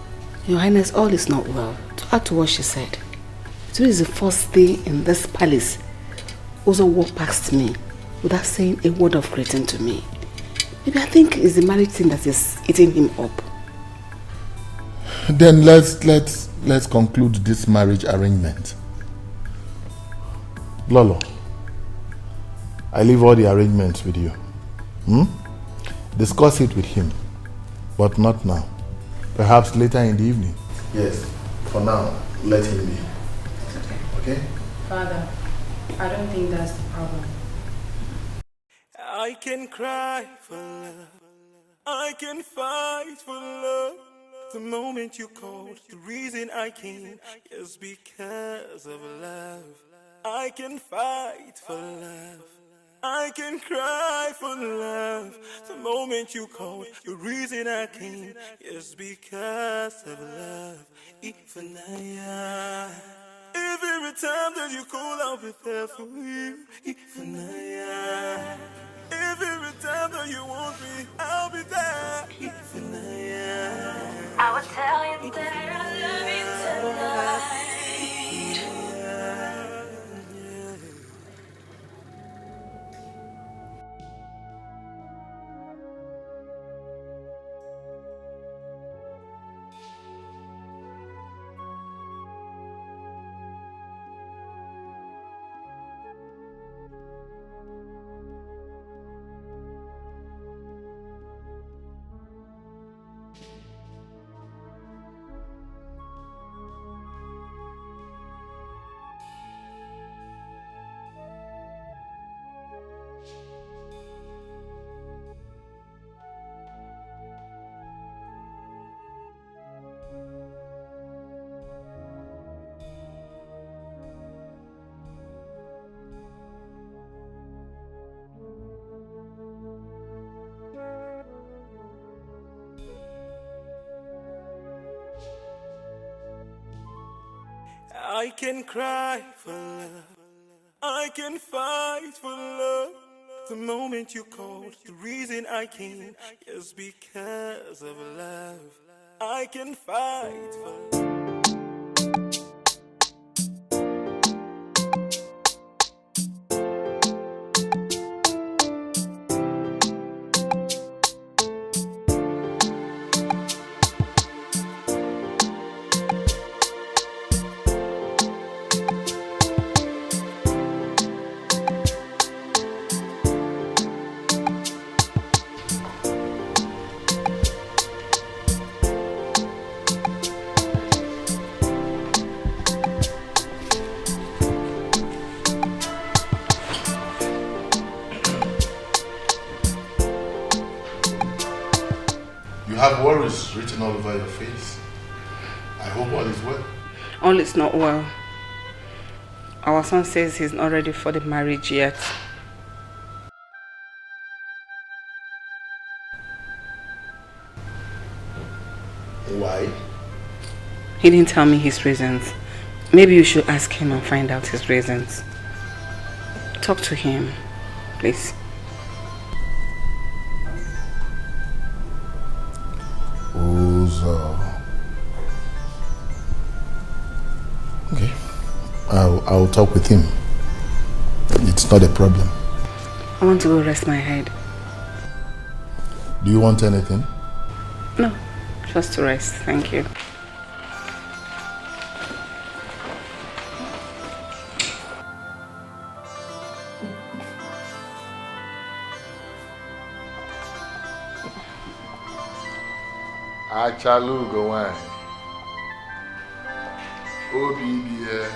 Your Highness, all is not well. To add to what she said, today is the first day in this palace Uzo walked past me without saying a word of greeting to me. Maybe I think it's the marriage thing that is eating him up. Then let's conclude this marriage arrangement. Lolo, I leave all the arrangements with you. Discuss it with him, but not now. Perhaps later in the evening. Yes, for now, let him be. Okay? Father, I don't think that's the problem. I can cry for love. I can fight for love. The moment you called, the reason I came is because of love. I can fight for love. I can cry for love. The moment you called, the reason I came is because of love. Ifanaya. Every time that you call, I'll be there for you. Ifanaya. Every time that you want me, I'll be there. Ifanaya. I would tell you that I love you tonight. I can cry for love. I can fight for love. The moment you called, the reason I came is because of love. I can fight for love. have worries written all over your face. I hope all is well. All is not well. Our son says he's not ready for the marriage yet. Why? He didn't tell me his reasons. Maybe you should ask him and find out his reasons. Talk to him, please. Okay. I'll talk with him. It's not a problem. I want to go rest my head. Do you want anything? No, just to rest. Thank you. Achalu go wine. OBBA.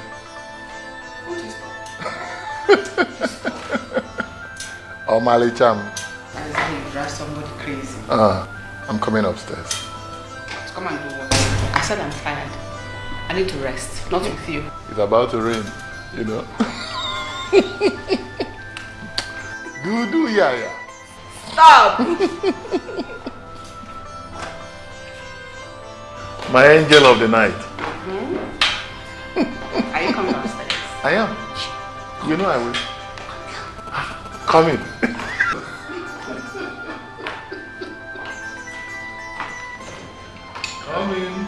Oh, Mali Cham. I say you drive somebody crazy. I'm coming upstairs. Come and do what? I said I'm tired. I need to rest, not with you. It's about to rain, you know. Do, yeah. Stop! My angel of the night. Are you coming upstairs? I am. You know I will. Come in. Come in.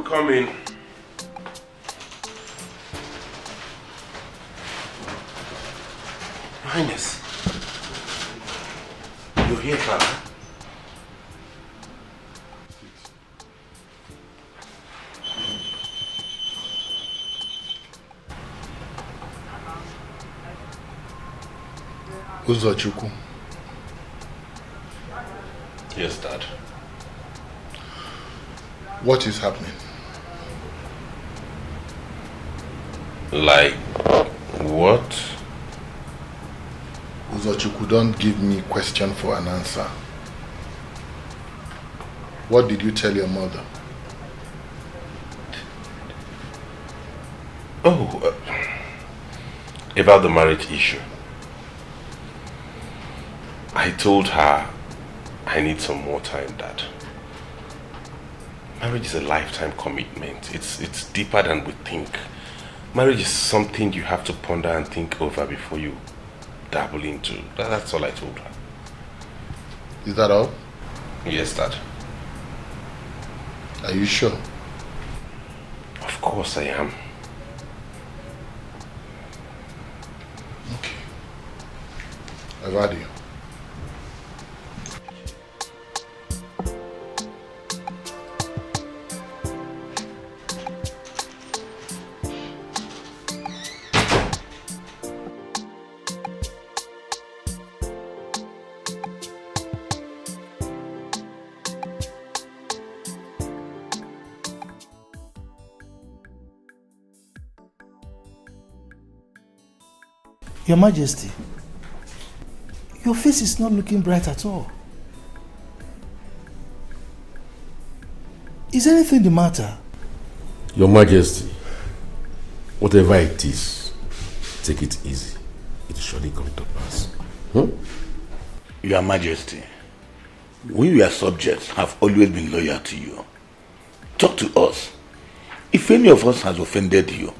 Come in. Highness, you're here, Father. Uzochukwu. Yes, Dad. What is happening? Like what? Uzochukwu, don't give me question for an answer. What did you tell your mother? Oh, about the marriage issue. I told her I need some more time, Dad. Marriage is a lifetime commitment. It's deeper than we think. Marriage is something you have to ponder and think over before you dabble into. That's all I told her. Is that all? Yes, Dad. Are you sure? Of course I am. Okay. I've had you. Your Majesty, your face is not looking bright at all. Is anything the matter? Your Majesty, whatever it is, take it easy. It will surely come to pass. Your Majesty, we your subjects have always been loyal to you. Talk to us. If any of us has offended you,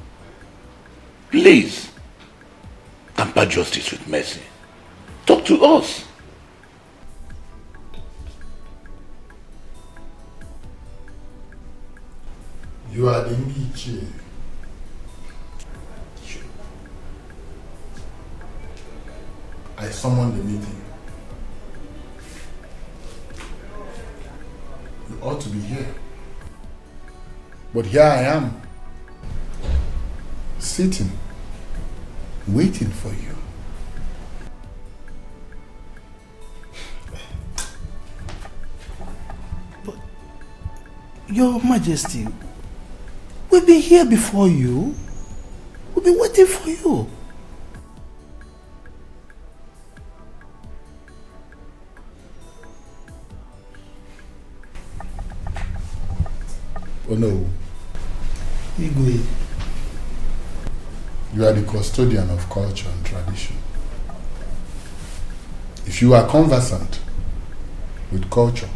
please temper justice with mercy. Talk to us. You are the Iyke. I summoned the meeting. You ought to be here. But here I am, sitting, waiting for you. But, Your Majesty, we've been here before you. We'll be waiting for you. Oh no. Igwe, you are the custodian of culture and tradition. If you are conversant with culture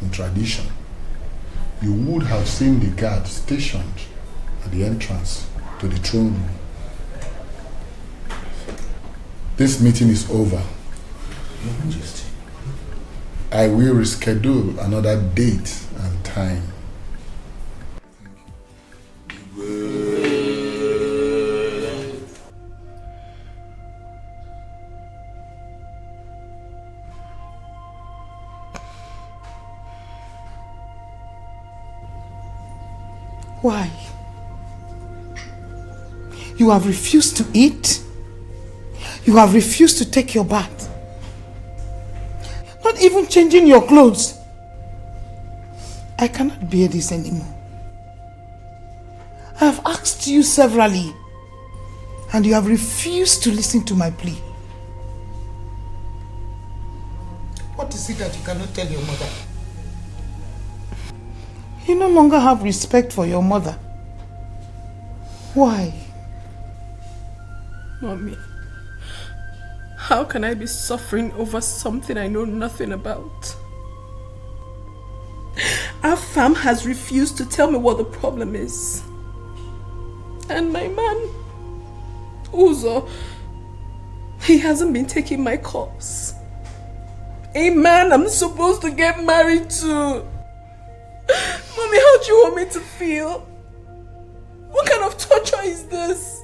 and tradition, you would have seen the guard stationed at the entrance to the throne room. This meeting is over. Your Majesty. I will reschedule another date and time. Why? You have refused to eat. You have refused to take your bath. Not even changing your clothes. I cannot bear this anymore. I have asked you severally, and you have refused to listen to my plea. What is it that you cannot tell your mother? You no longer have respect for your mother. Why? Mommy, how can I be suffering over something I know nothing about? Our farm has refused to tell me what the problem is. And my man, Uzo, he hasn't been taking my calls. A man I'm supposed to get married to. Mommy, how do you want me to feel? What kind of torture is this?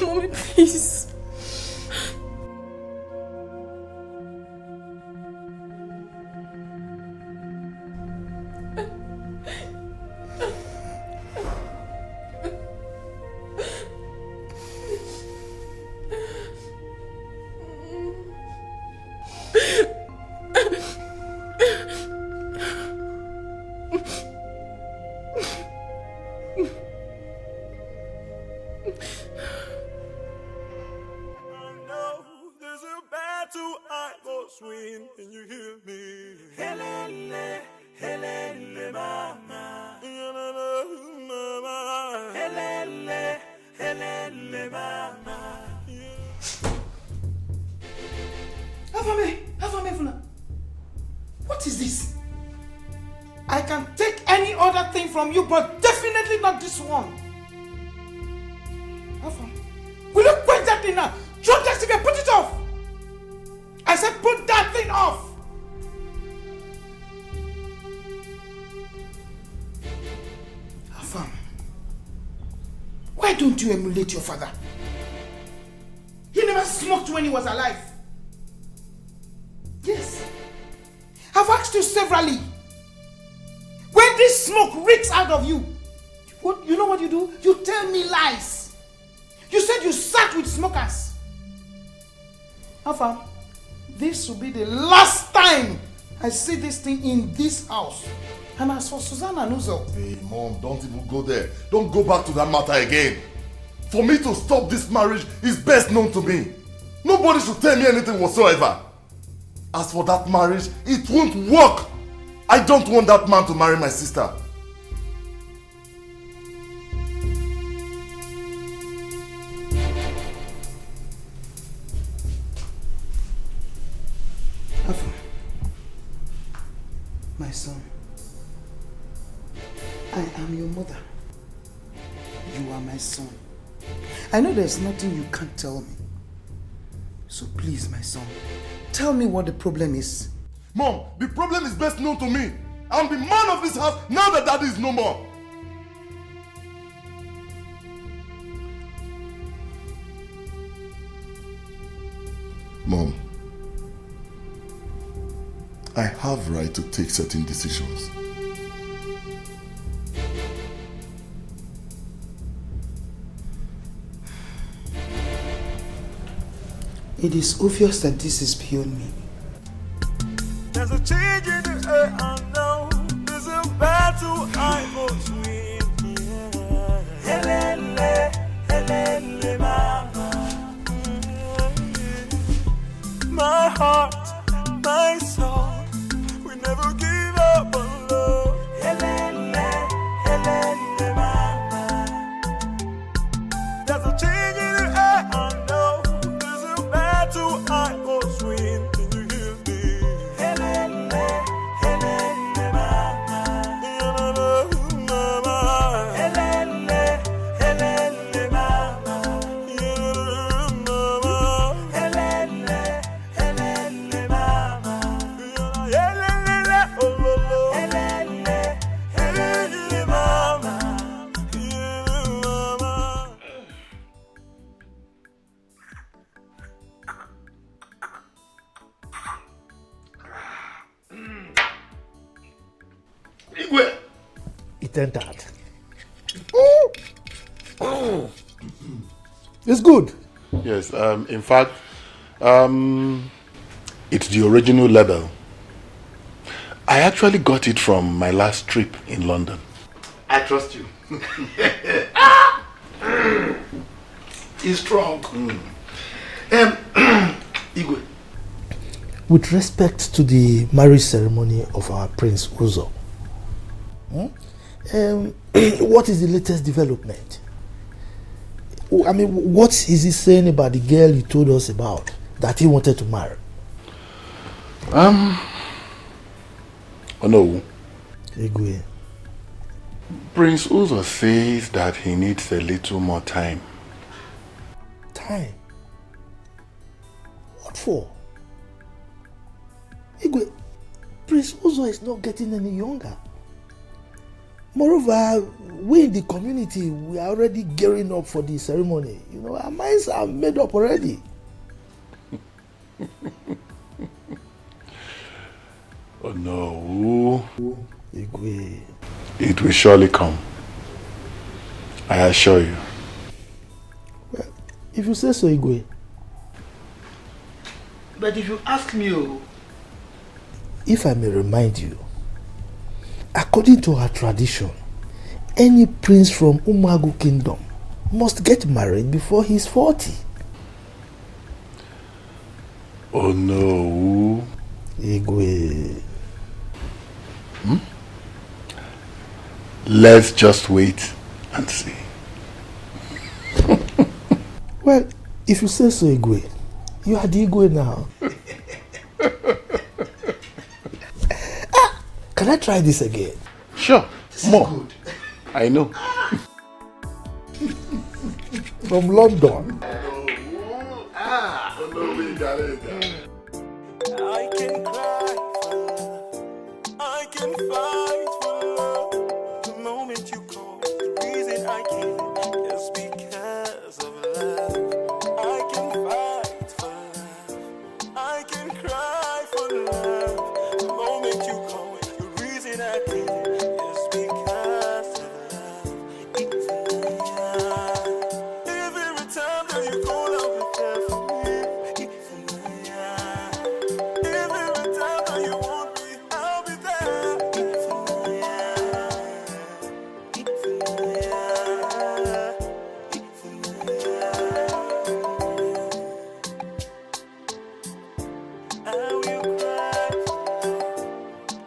Mommy, please. What is this? I can take any other thing from you, but definitely not this one. Alpha, will you quit that thing now? Drop that cigarette, put it off! I said put that thing off! Alpha, why don't you emulate your father? He never smoked when he was alive. Yes. I've asked you severally. When this smoke reeks out of you, you know what you do? You tell me lies. You said you sat with smokers. Alpha, this will be the last time I see this thing in this house. And as for Susanna and Uzo... Hey, Mom, don't even go there. Don't go back to that matter again. For me to stop this marriage is best known to me. Nobody should tell me anything whatsoever. As for that marriage, it won't work. I don't want that man to marry my sister. Alpha, my son, I am your mother. You are my son. I know there's nothing you can't tell me. So please, my son, tell me what the problem is. Mom, the problem is best known to me. I'm the man of this house now that Daddy is no more. Mom, I have right to take certain decisions. It is obvious that this is beyond me. There's a change in the air, I know. There's a battle I must win. Yeah. heart, my soul. We never give up on love. Helele, helele, mama. There's a change in the air, I know. There's a battle I must win. Can you hear me? Helele, helele, mama. Mama. Helele, helele, mama. Mama. Helele, helele, mama. Helele, oh, oh, oh. Helele, helele, mama. It entered. It's good. Yes, in fact, it's the original label. I actually got it from my last trip in London. I trust you. He's strong. Igwe. With respect to the marriage ceremony of our Prince Uzo, what is the latest development? I mean, what is he saying about the girl you told us about that he wanted to marry? Oh no. Igwe. Prince Uzo says that he needs a little more time. Time? What for? Igwe, Prince Uzo is not getting any younger. Moreover, we in the community, we are already gearing up for the ceremony. You know, our minds are made up already. Oh no. Igwe. It will surely come. I assure you. Well, if you say so, Igwe. But if you ask me, If I may remind you, according to our tradition, any prince from Umagu kingdom must get married before he's 40. Oh no. Igwe. Let's just wait and see. Well, if you say so, Igwe, you are the Igwe now. Can I try this again? Sure. This More. is good. I know. From London. Oh no, we got it. I can cry for love. I can fight for love. The moment you call, the reason I came is because of love. I can fight for love. I can cry for love. The moment you call, the reason I came is because of love. Every time that you call, I'll be there for you. Every time that you want me, I'll be there. I will cry for love.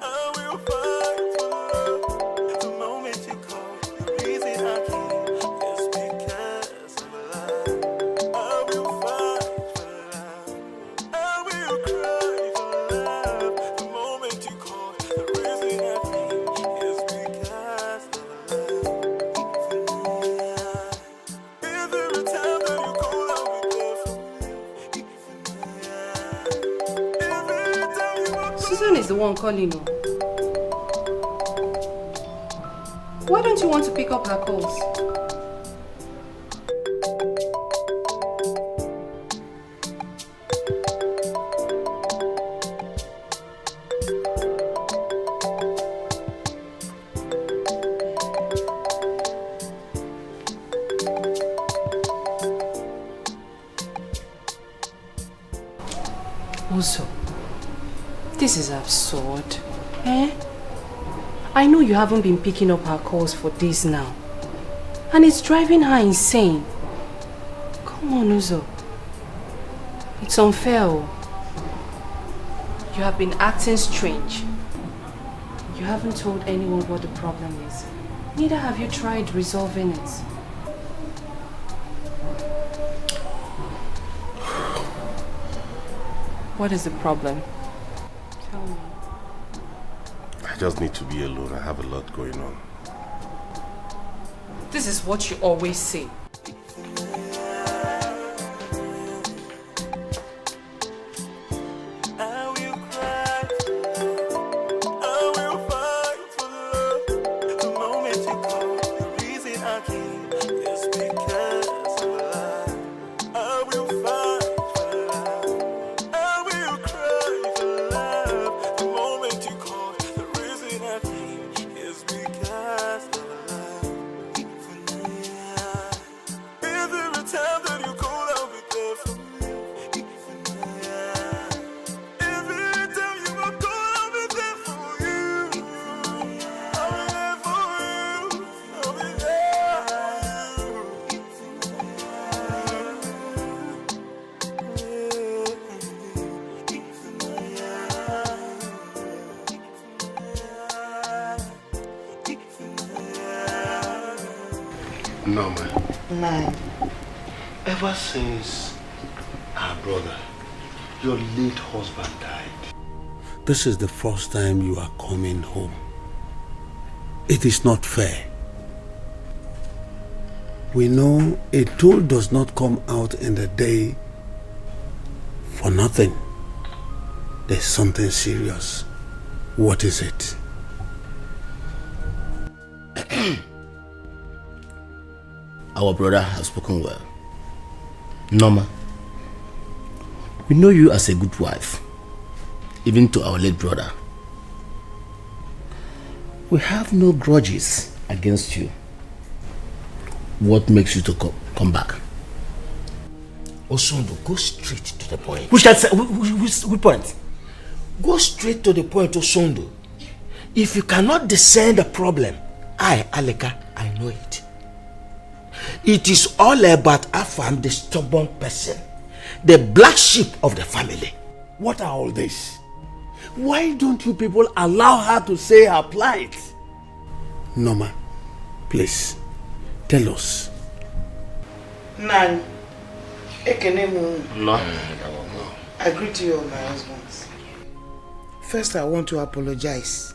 I will fight for love. The moment you call, the reason I came is because of love. I will fight for love. I will cry for love. The moment you call, the reason I came is because of love. Every time that you call, I'll be there for you. Every time you want Susan is the one calling you. Why don't you want to pick up her calls? Also, this is absurd. Eh? I know you haven't been picking up her calls for days now. And it's driving her insane. Come on, Uzo. It's unfair. You have been acting strange. You haven't told anyone what the problem is. Neither have you tried resolving it. What is the problem? Tell me. I just need to be alone. I have a lot going on. This is what you always say. No, man. Nine. Ever since our brother, your late husband, died, this is the first time you are coming home. It is not fair. We know a tool does not come out in the day for nothing. There's something serious. What is it? Our brother has spoken well. Norma, we know you as a good wife, even to our late brother. We have no grudges against you. What makes you to come back? Osondo, go straight to the point. Which point? Go straight to the point, Osondo. If you cannot discern the problem, Aleka, I know it. It is all about Afam, the stubborn person, the black sheep of the family. What are all this? Why don't you people allow her to say her plight? Norma, please, tell us. Nan, Ekenemu. No. I greet you all, my husbands. First, I want to apologize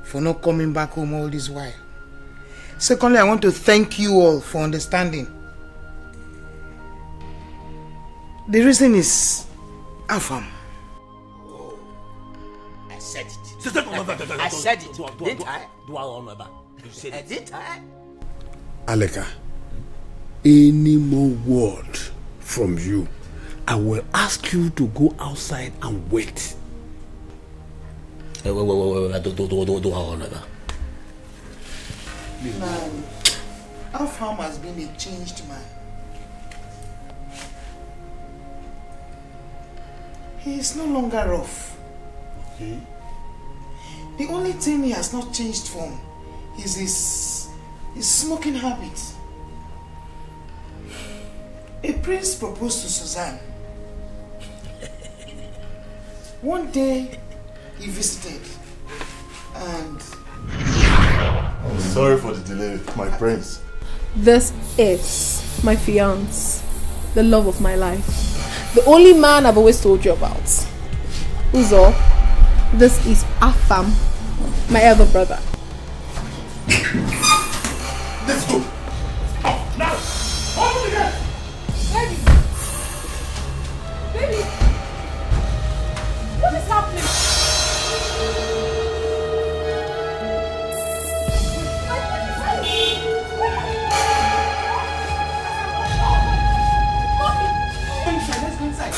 for not coming back home all this while. Secondly, I want to thank you all for understanding. The reason is Afam. I said it. I said it. Didn't I? You said it. Didn't I? Aleka, any more word from you, I will ask you to go outside and wait. Man, Afam has been a changed man. He is no longer rough. Okay. The only thing he has not changed from is his smoking habit. A prince proposed to Suzanne. One day he visited and... Sorry for the delay, my prince. This is my fiance, the love of my life. The only man I've always told you about. Uzo, this is Afam, my elder brother. Let's go. Oh, now. Open the gate. Baby, what is happening? Let's go inside.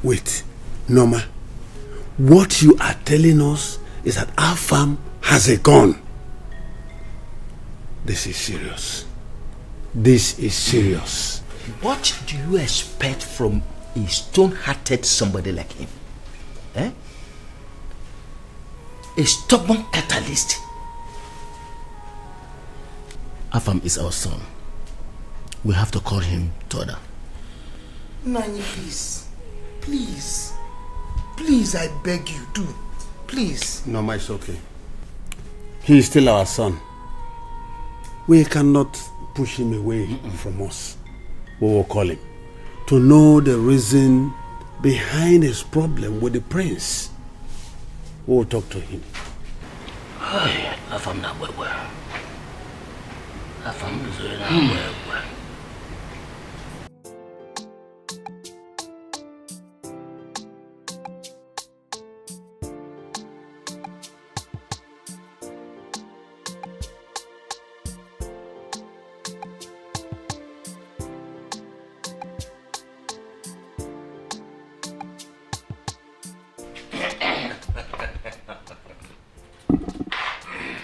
Wait. Norma, what you are telling us is that our farm has a gun. This is serious. This is serious. What do you expect from a stone-hearted somebody like him? Eh? A stubborn catalyst. Afam is our son. We have to call him to order. Nani, please. Please. Please, I beg you, do. Please. No, ma, it's okay. He is still our son. We cannot push him away from us. We will call him to know the reason behind his problem with the prince. We will talk to him. Afam na wewe. Afam mzuri na wewe.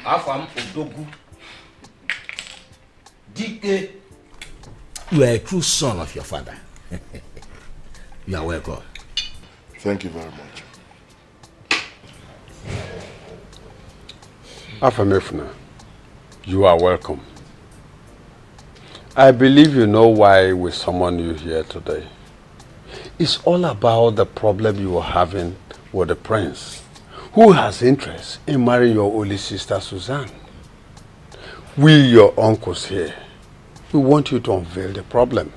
Afam Odogu. Iyke. You are a true son of your father. You are welcome. Thank you very much. Afamefuna, you are welcome. I believe you know why we summoned you here today. It's all about the problem you are having with the prince, who has interest in marrying your only sister Suzanne. We, your uncles here, we want you to unveil the problem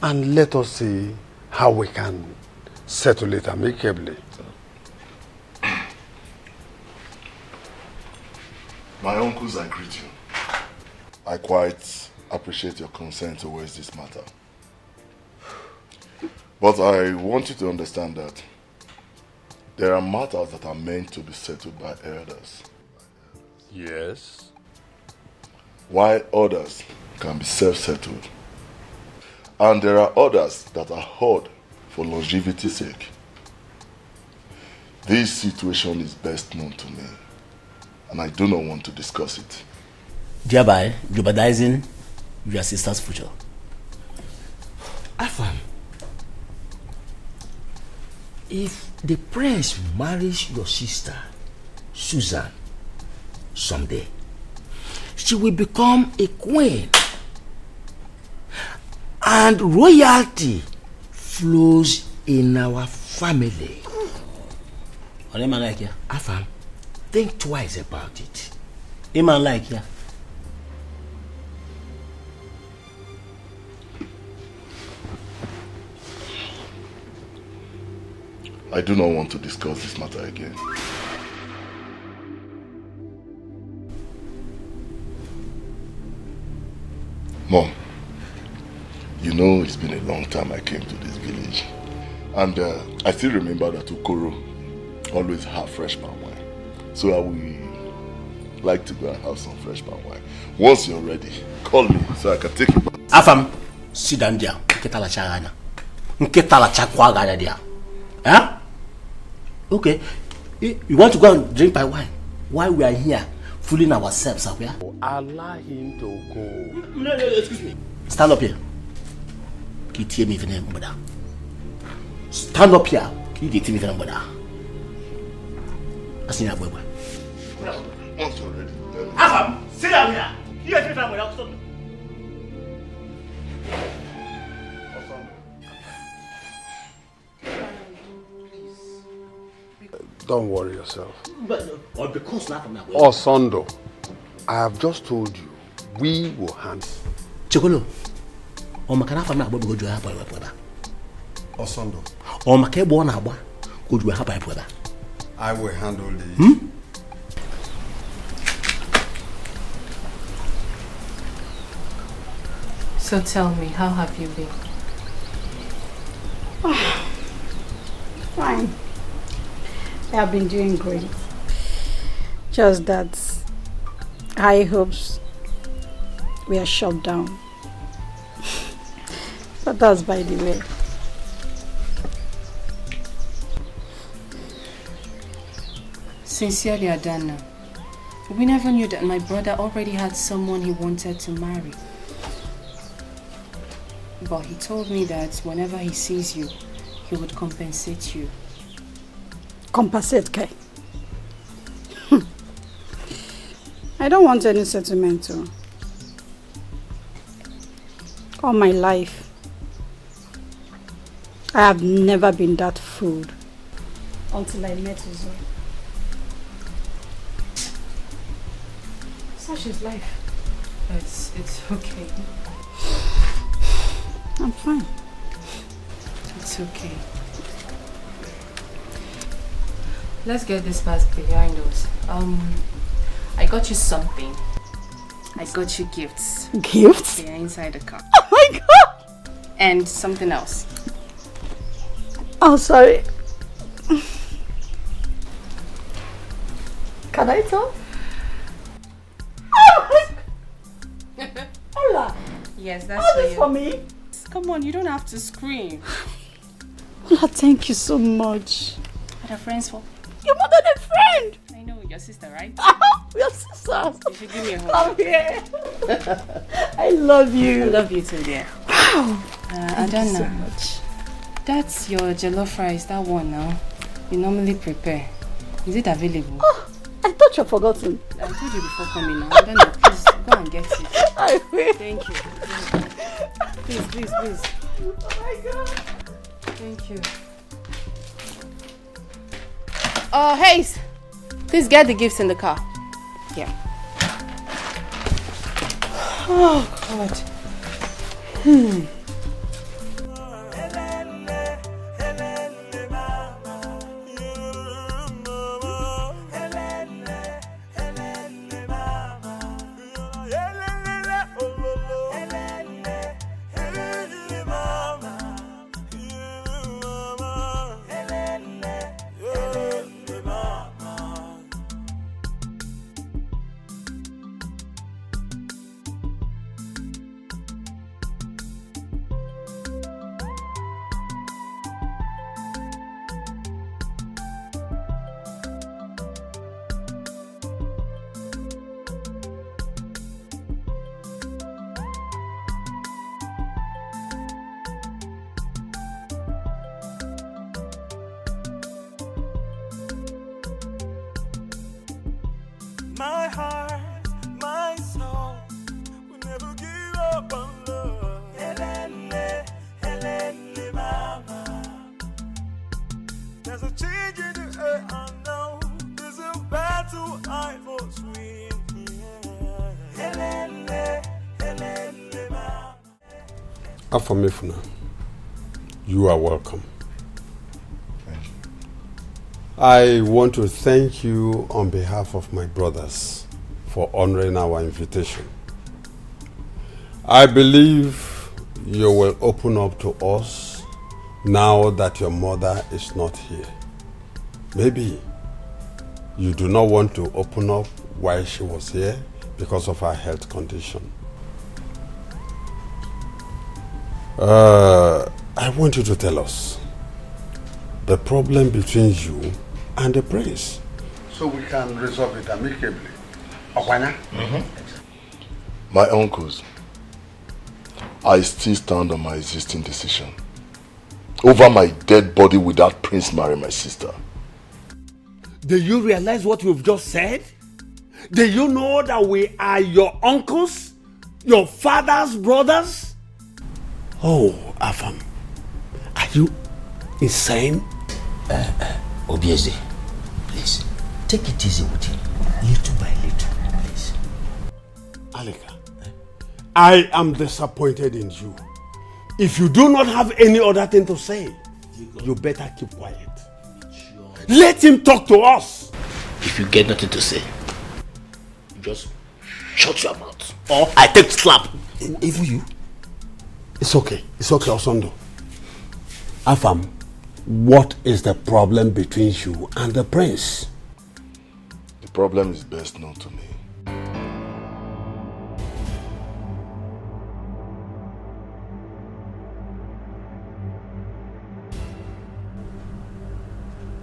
and let us see how we can settle it amicably. My uncles, I greet you. I quite appreciate your concern towards this matter. But I want you to understand that there are matters that are meant to be settled by elders. Yes. While others can be self-settled. And there are others that are held for longevity's sake. This situation is best known to me, and I do not want to discuss it. Thereby jeopardizing your sister's future. Afam, if the prince marries your sister, Suzanne, someday, she will become a queen. And royalty flows in our family. Afam, think twice about it. I do not want to discuss this matter again. Mom, you know it's been a long time I came to this village. And I still remember that Okoro always have fresh palm wine. So I would like to go and have some fresh palm wine. Once you're ready, call me so I can take you back. Afam, sit down there. Nketala chagana. Nketala chakwa gada there. Huh? Okay. You want to go and drink my wine while we are here fooling ourselves up here? Allow him to go. No, excuse me. Stand up here. Stand up here. Once you're ready. Afam, sit down here. Stop. Don't worry yourself. Or because now from now. Osondo, I have just told you, we will handle. Chikolo, or Makana from now, go to happen. Osondo, or Makebo na ba, go to happen. I will handle this. So tell me, how have you been? Fine. I have been doing great. Just that high hopes were shut down. But that's by the way. Sincerely, Adana, we never knew that my brother already had someone he wanted to marry. But he told me that whenever he sees you, he would compensate you. Compensate, Kai? I don't want any sentimental. All my life, I have never been that fooled until I met Uzo. Such is life. It's okay. I'm fine. It's okay. Let's get this past behind us. I got you something. I got you gifts. Gifts? They are inside the car. Oh my god! And something else. Oh, sorry. Can I talk? Hola! Yes, that's All for this you. for me? Come on, you don't have to scream. Hola, thank you so much. What are friends for? You're more than a friend! I know, your sister, right? We're sisters. You should give me a hug. Come here. I love you. I love you too, dear. Wow. I don't know. So much. That's your jollof rice, that one now. You normally prepare. Is it available? Oh, I thought you'd forgotten. I told you before coming now. I don't know. Please go and get it. I will. Thank you. Please. Oh my god. Thank you. Hayes, please get the gifts in the car. Yeah. Oh God. My heart, my soul will never give up on love. Helele, mama. There's a change in the air, I know. There's a battle I must win. Helele, mama. Afamefuna, you are welcome. I want to thank you on behalf of my brothers for honoring our invitation. I believe you will open up to us now that your mother is not here. Maybe you do not want to open up while she was here because of her health condition. I want you to tell us the problem between you and the prince, so we can resolve it amicably. Okwanya? My uncles, I still stand on my existing decision. Over my dead body with that prince marrying my sister. Do you realize what you've just said? Do you know that we are your uncles? Your father's brothers? Oh, Afam, are you insane? Ugezu, please, take it easy with him, little by little, please. Alika, I am disappointed in you. If you do not have any other thing to say, you better keep quiet. Let him talk to us. If you get nothing to say, just shut your mouth, or I take slap. Even you? It's okay, Osondo. Afam, what is the problem between you and the prince? The problem is best known to me.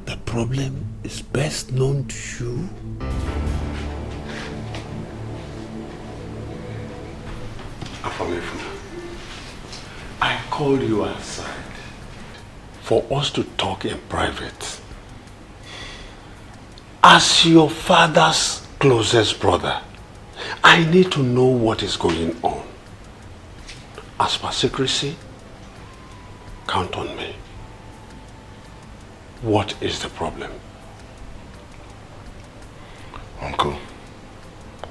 The problem is best known to you? I called you aside for us to talk in private. As your father's closest brother, I need to know what is going on. As per secrecy, count on me. What is the problem? Uncle,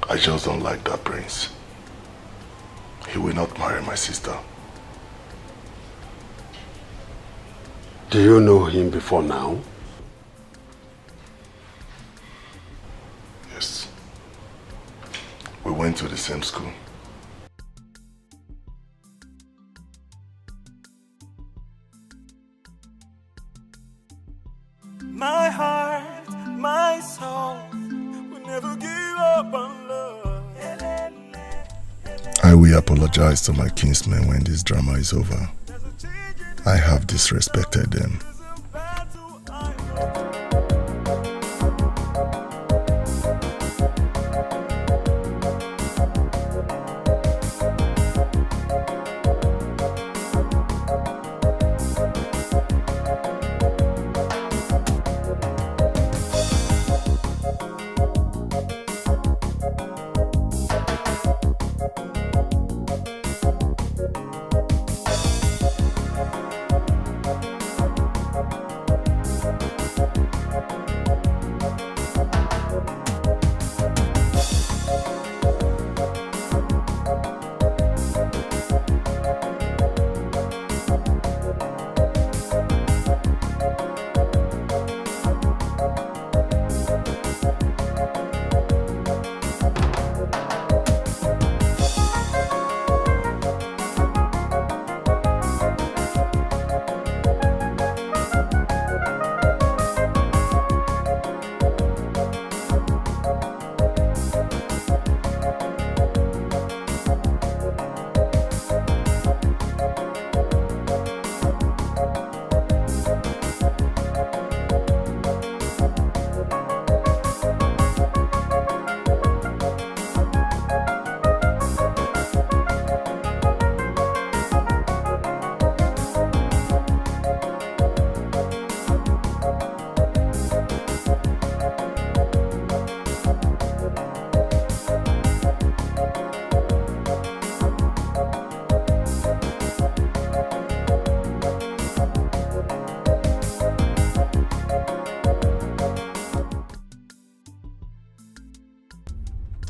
I just don't like that prince. He will not marry my sister. Do you know him before now? Yes. We went to the same school. My heart, my soul will never give up on love. I will apologize to my kinsmen when this drama is over. I have disrespected them.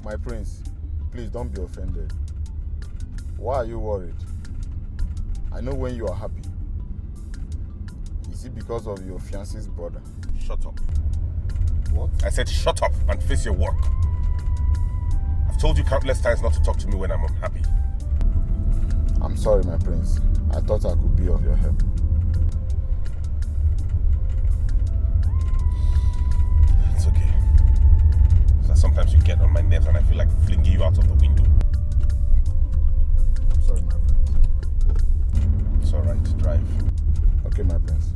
My prince, please don't be offended. Why are you worried? I know when you are happy. Is it because of your fiancé's brother? Shut up. What? I said shut up and face your work. I've told you countless times not to talk to me when I'm unhappy. I'm sorry, my prince. I thought I could be of your help. It's okay. So sometimes you get on my nerves and I feel like flinging you out of the window. I'm sorry, my prince. It's alright, drive. Okay, my prince.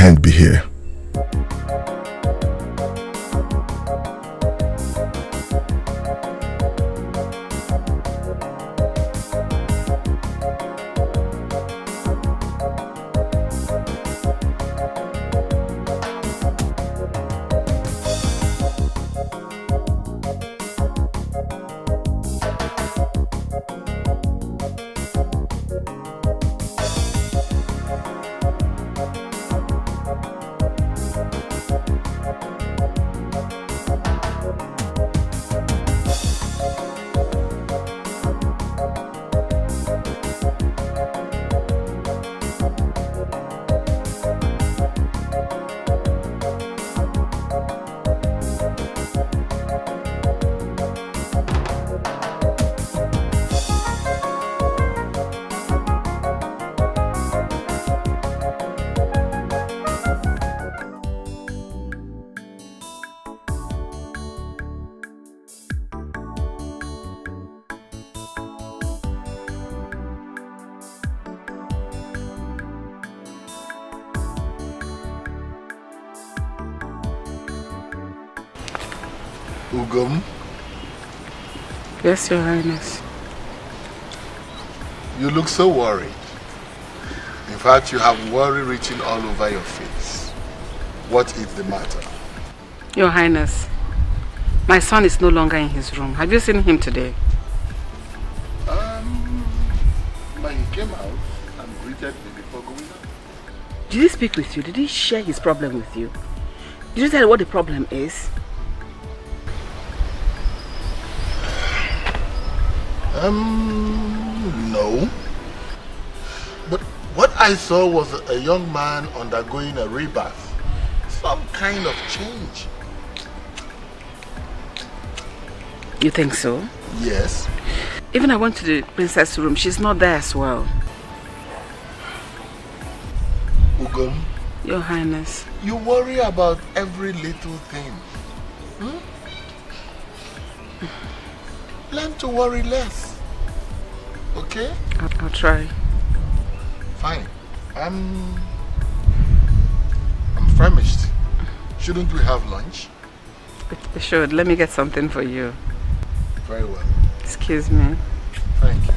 can't be here. Ugum? Yes, Your Highness. You look so worried. In fact, you have worry reaching all over your face. What is the matter? Your Highness, my son is no longer in his room. Have you seen him today? But he came out and greeted me before going out. Did he speak with you? Did he share his problem with you? Did you tell him what the problem is? No. But what I saw was a young man undergoing a rebirth. Some kind of change. You think so? Yes. Even I went to the princess' room. She's not there as well. Ugum, Your Highness. you worry about every little thing. Learn to worry less. Okay? I'll try. Fine. I'm famished. Shouldn't we have lunch? We should. Let me get something for you. Very well. Excuse me. Thank you.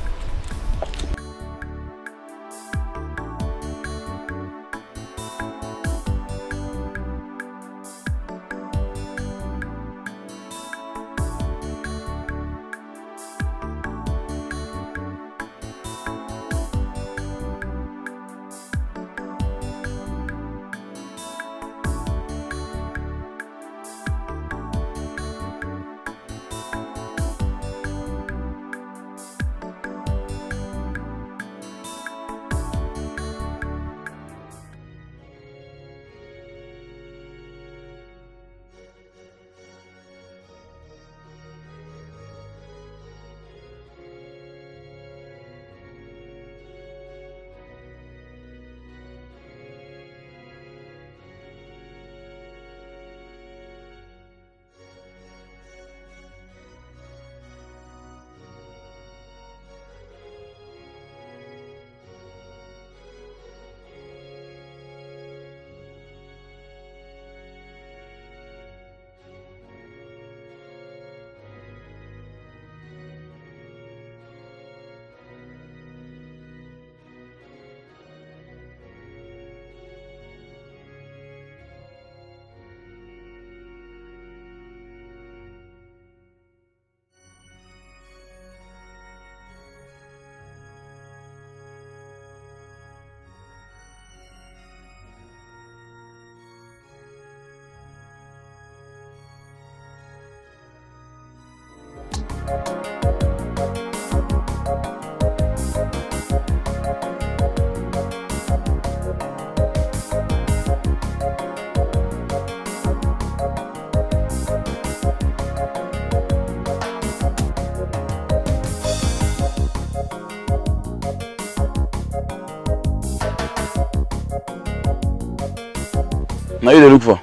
Now you look for?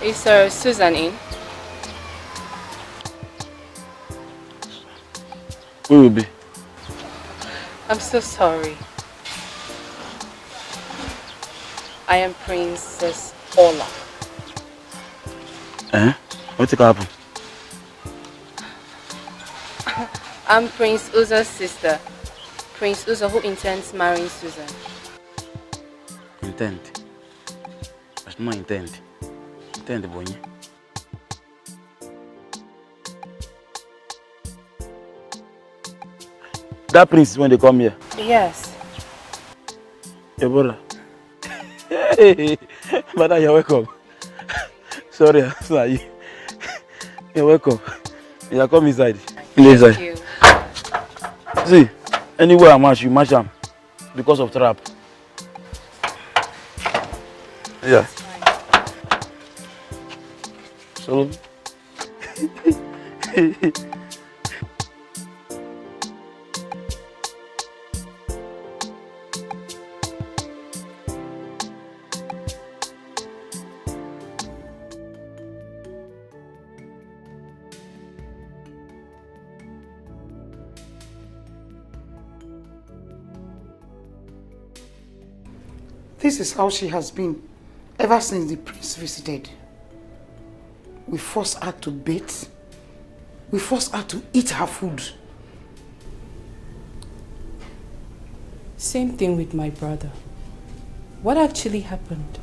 Is Susan in? Who will be? I'm so sorry. I am Princess Ola. What's it happen? I'm Prince Uzo's sister. Prince Uzo, who intends marrying Susan. Intent? That's not intent. Intent, Bonnie. That prince when they come here? Yes. Your brother? Hey, brother, you're welcome. Sorry, sorry. You're welcome. You come inside. Thank you. See, anywhere I match, you match them because of trap. Yeah. So. This is how she has been ever since the prince visited. We forced her to bathe. We forced her to eat her food. Same thing with my brother. What actually happened?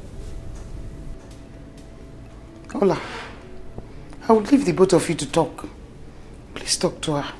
Ola, I will leave the both of you to talk. Please talk to her.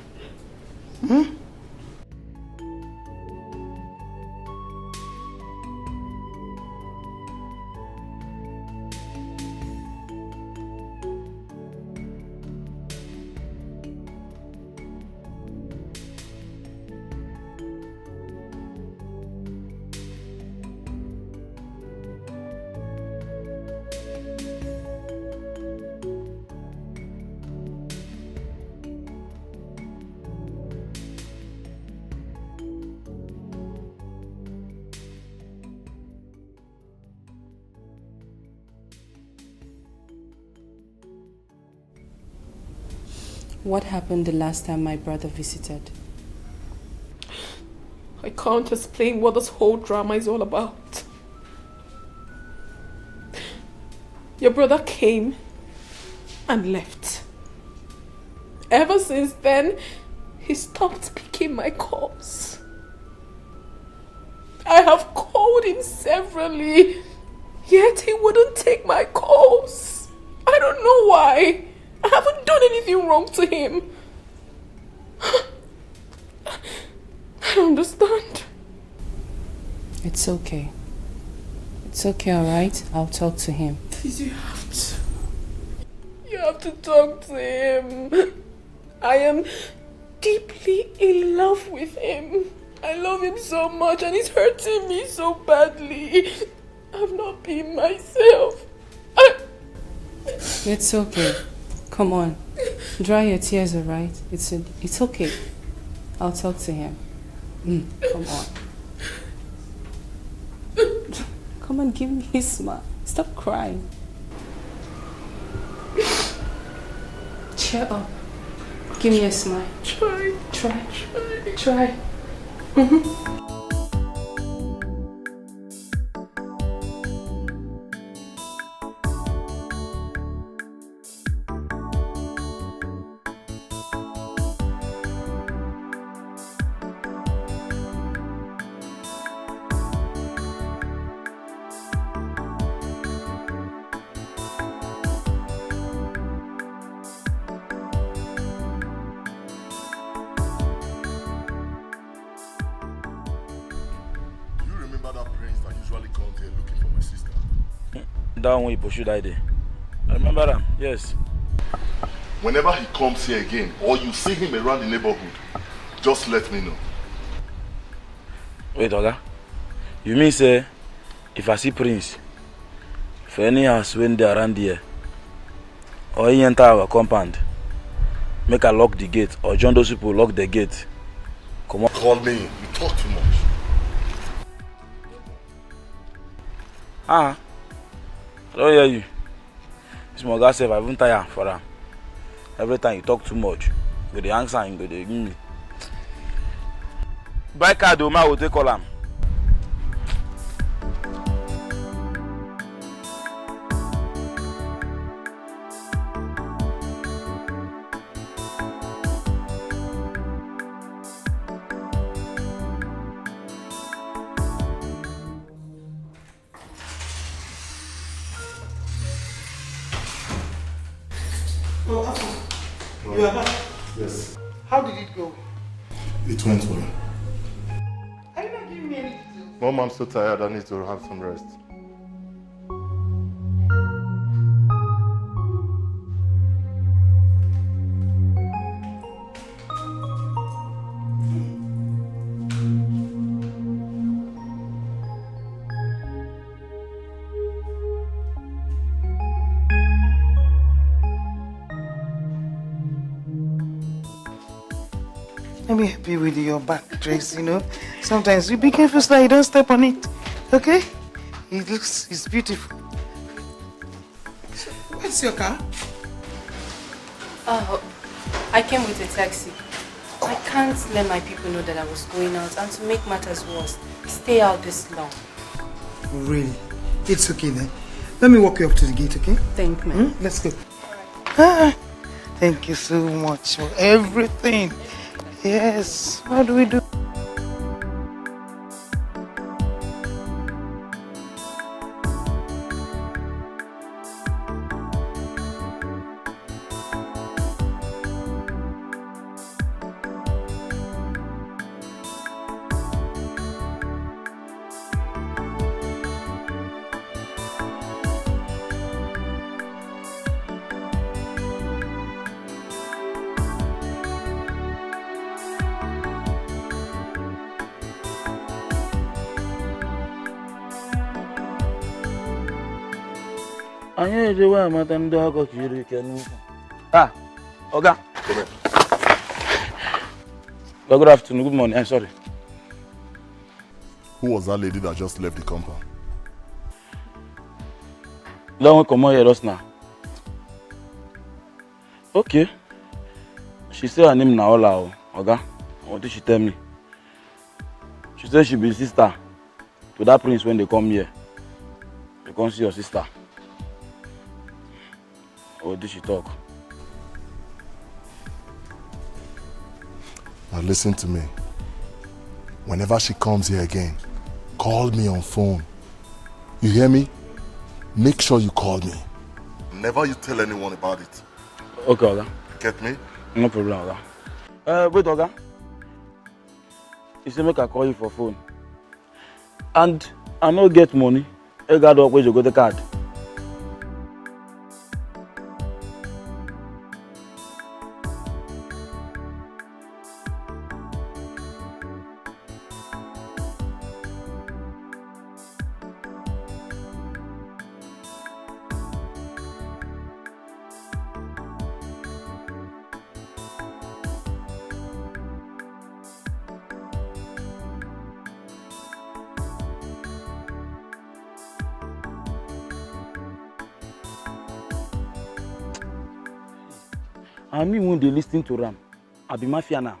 What happened the last time my brother visited? I can't explain what this whole drama is all about. Your brother came and left. Ever since then, he stopped picking my calls. I have called him severally, yet he wouldn't take my calls. I don't know why. I haven't done anything wrong to him. I don't understand. It's okay. It's okay, alright? I'll talk to him. Please, you have to. You have to talk to him. I am deeply in love with him. I love him so much and he's hurting me so badly. I've not been myself. It's okay. Come on. Dry your tears, alright? It's okay. I'll talk to him. Come on. Come on, give me a smile. Stop crying. Cheer up. Give me a smile. Try. That one you pursue that day. I remember him, yes. Whenever he comes here again, or you see him around the neighborhood, just let me know. Wait, Oga. You mean say, if I see Prince, for any house when they around here, or he enter our compound, make I lock the gate, or join those people lock the gate. Come on. Call me. You talk too much. I don't hear you. This my guy said I won't tire for that. Every time you talk too much, go the answer and go the give me. Buy card, my will take call him. Oh, Afu, you are back. Yes. How did it go? It went well. Are you not giving me any details? Mom, I'm so tired. I need to have some rest. Let me help you with your back, Trace, you know. Sometimes you be careful so you don't step on it. Okay? It's beautiful. What's your car? Oh, I came with a taxi. I can't let my people know that I was going out, and to make matters worse, stay out this long. Really? It's okay then. Let me walk you up to the gate, okay? Thank you. Let's go. Ah, thank you so much for everything. Yes. What do we do? Anya ejewa amata ndị ọgọ ka iri ike n'ukwu. Ah, Oga. Good afternoon, good morning. I'm sorry. Who was that lady that just left the compound? Don't come here just now. Okay. She said her name na Ola, Oga. What did she tell me? She said she be sister to that prince when they come here. They come see your sister. What did she talk? Now listen to me. Whenever she comes here again, call me on phone. You hear me? Make sure you call me. Never you tell anyone about it. Okay, Oga. Get me? No problem, Oga. Wait, Oga. He said make I call you for phone. And I no get money. I got up where you got the card. And me when they listen to Ram, I be mafia now.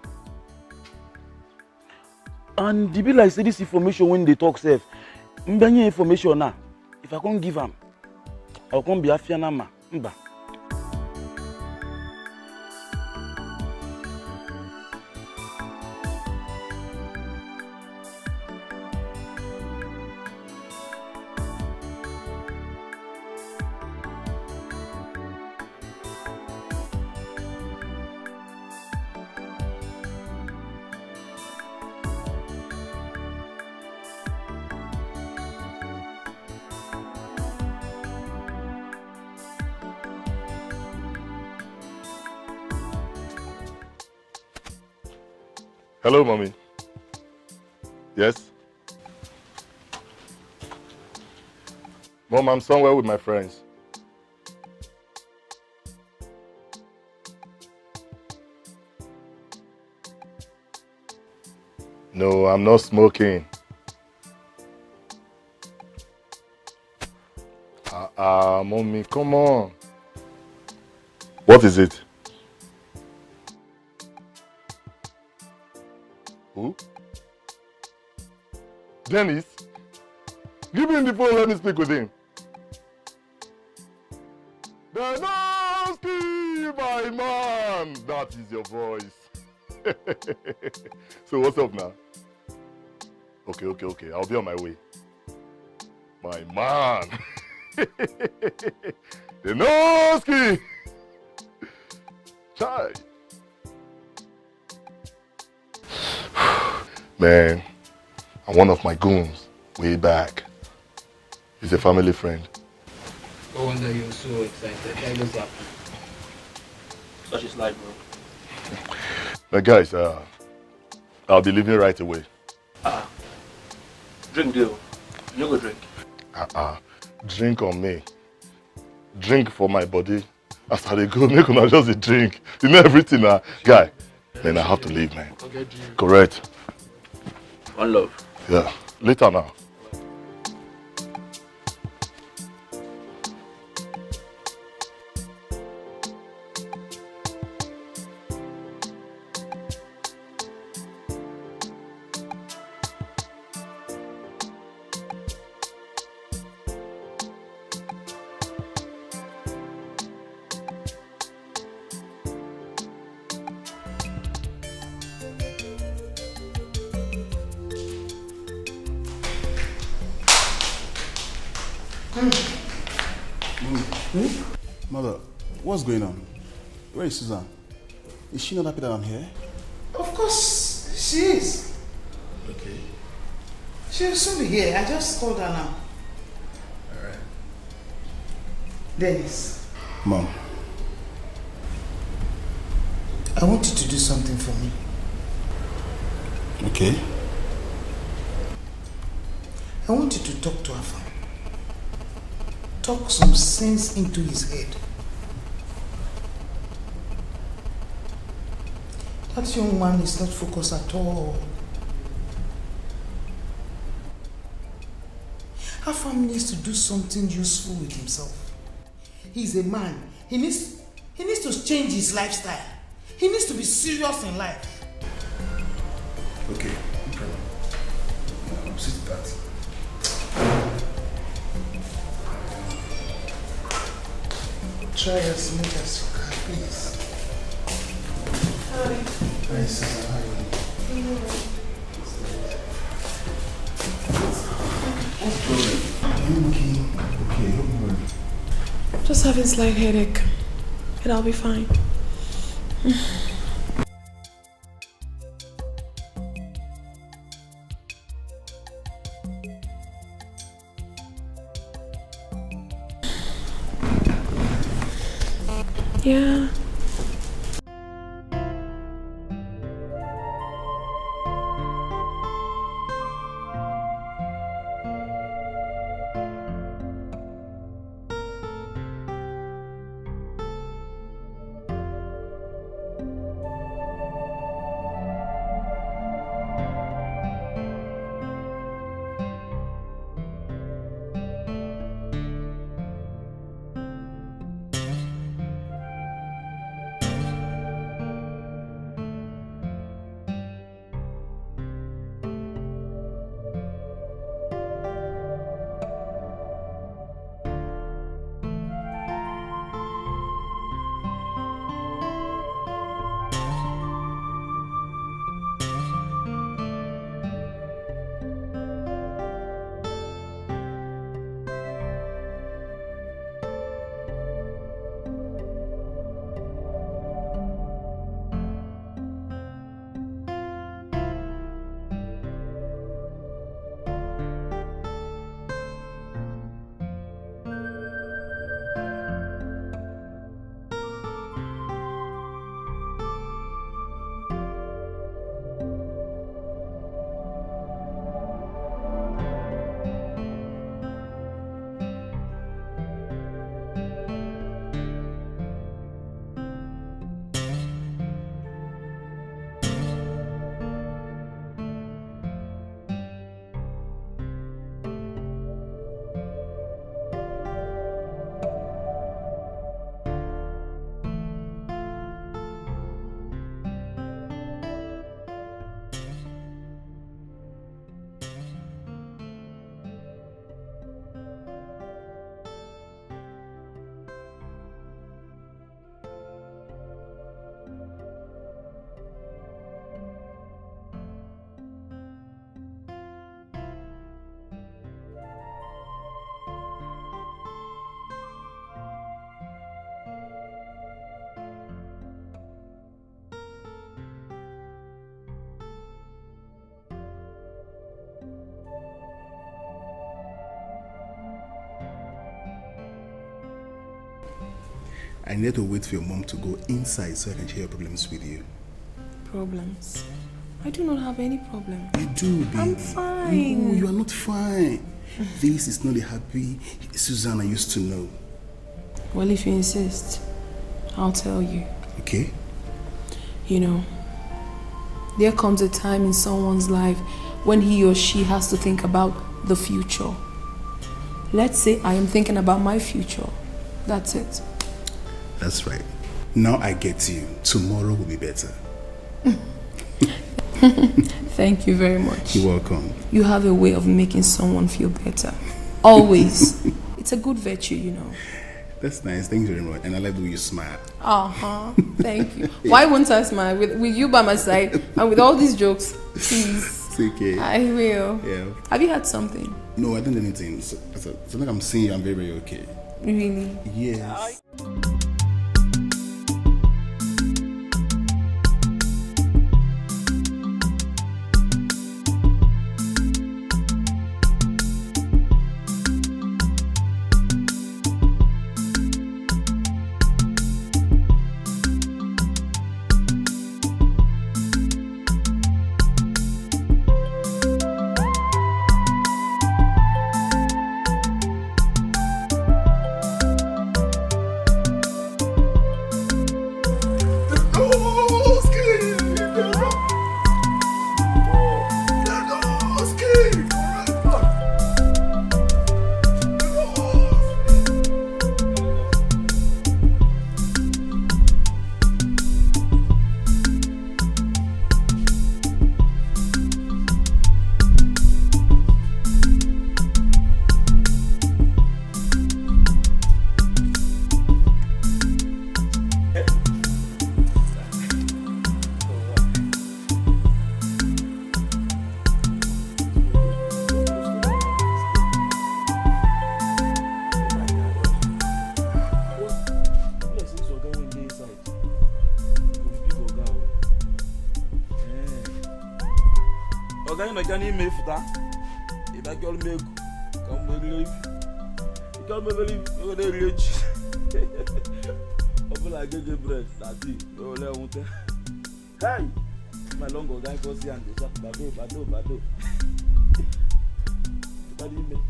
And the be like say this information when they talk safe. Mbanya information now. If I can't give them, I'll come be mafia now, ma. Mba. Hello, mommy. Yes? Mom, I'm somewhere with my friends. No, I'm not smoking. Mommy, come on. What is it? Who? Dennis? Give him the phone, let me speak with him. Denoski, my man! That is your voice. So what's up now? Okay. I'll be on my way. My man! Denoski! Chai. Man, and one of my goons way back. He's a family friend. No wonder you're so excited. Tell us that. Such is life, bro. Now guys, I'll be leaving right away. Drink deal. You go drink. Drink on me. Drink for my body. After they go, make una just a drink. You know everything, guy. Then I have to leave, man. Correct. One love. Yeah. Later now. Mother, what's going on? Where is Susan? Is she not happy that I'm here? Of course, she is. Okay. She'll soon be here. I just called her now. Alright. Dennis. Mom. I want you to do something for me. Okay. I want you to talk to Afam. Talk some sense into his head. That young man is not focused at all. Afam needs to do something useful with himself. He's a man. He needs to change his lifestyle. He needs to be serious in life. Okay, no problem. I'll see to that. Try as much as you can, please. Hi, Susan. How are you? What's the problem? Are you okay? Okay, don't worry. Just having a slight headache, but I'll be fine. Yeah. I need to wait for your mom to go inside so I can share your problems with you. Problems? I do not have any problem. You do, baby. I'm fine. No, you are not fine. This is not the happy Susanna used to know. Well, if you insist, I'll tell you. Okay? You know, there comes a time in someone's life when he or she has to think about the future. Let's say I am thinking about my future. That's it. That's right. Now I get you. Tomorrow will be better. Thank you very much. You're welcome. You have a way of making someone feel better. Always. It's a good virtue, you know. That's nice. Thank you very much. And I like the way you smile. Uh-huh. Thank you. Why won't I smile with you by my side and with all these jokes? Please. It's okay. I will. Yeah. Have you had something? No, I didn't do anything. So like I'm seeing you, I'm very, very okay. Really? Yes. Hey! My long guy goes here and they talk bado. What do you mean?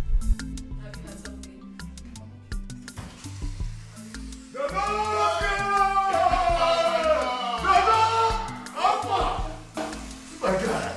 My guy,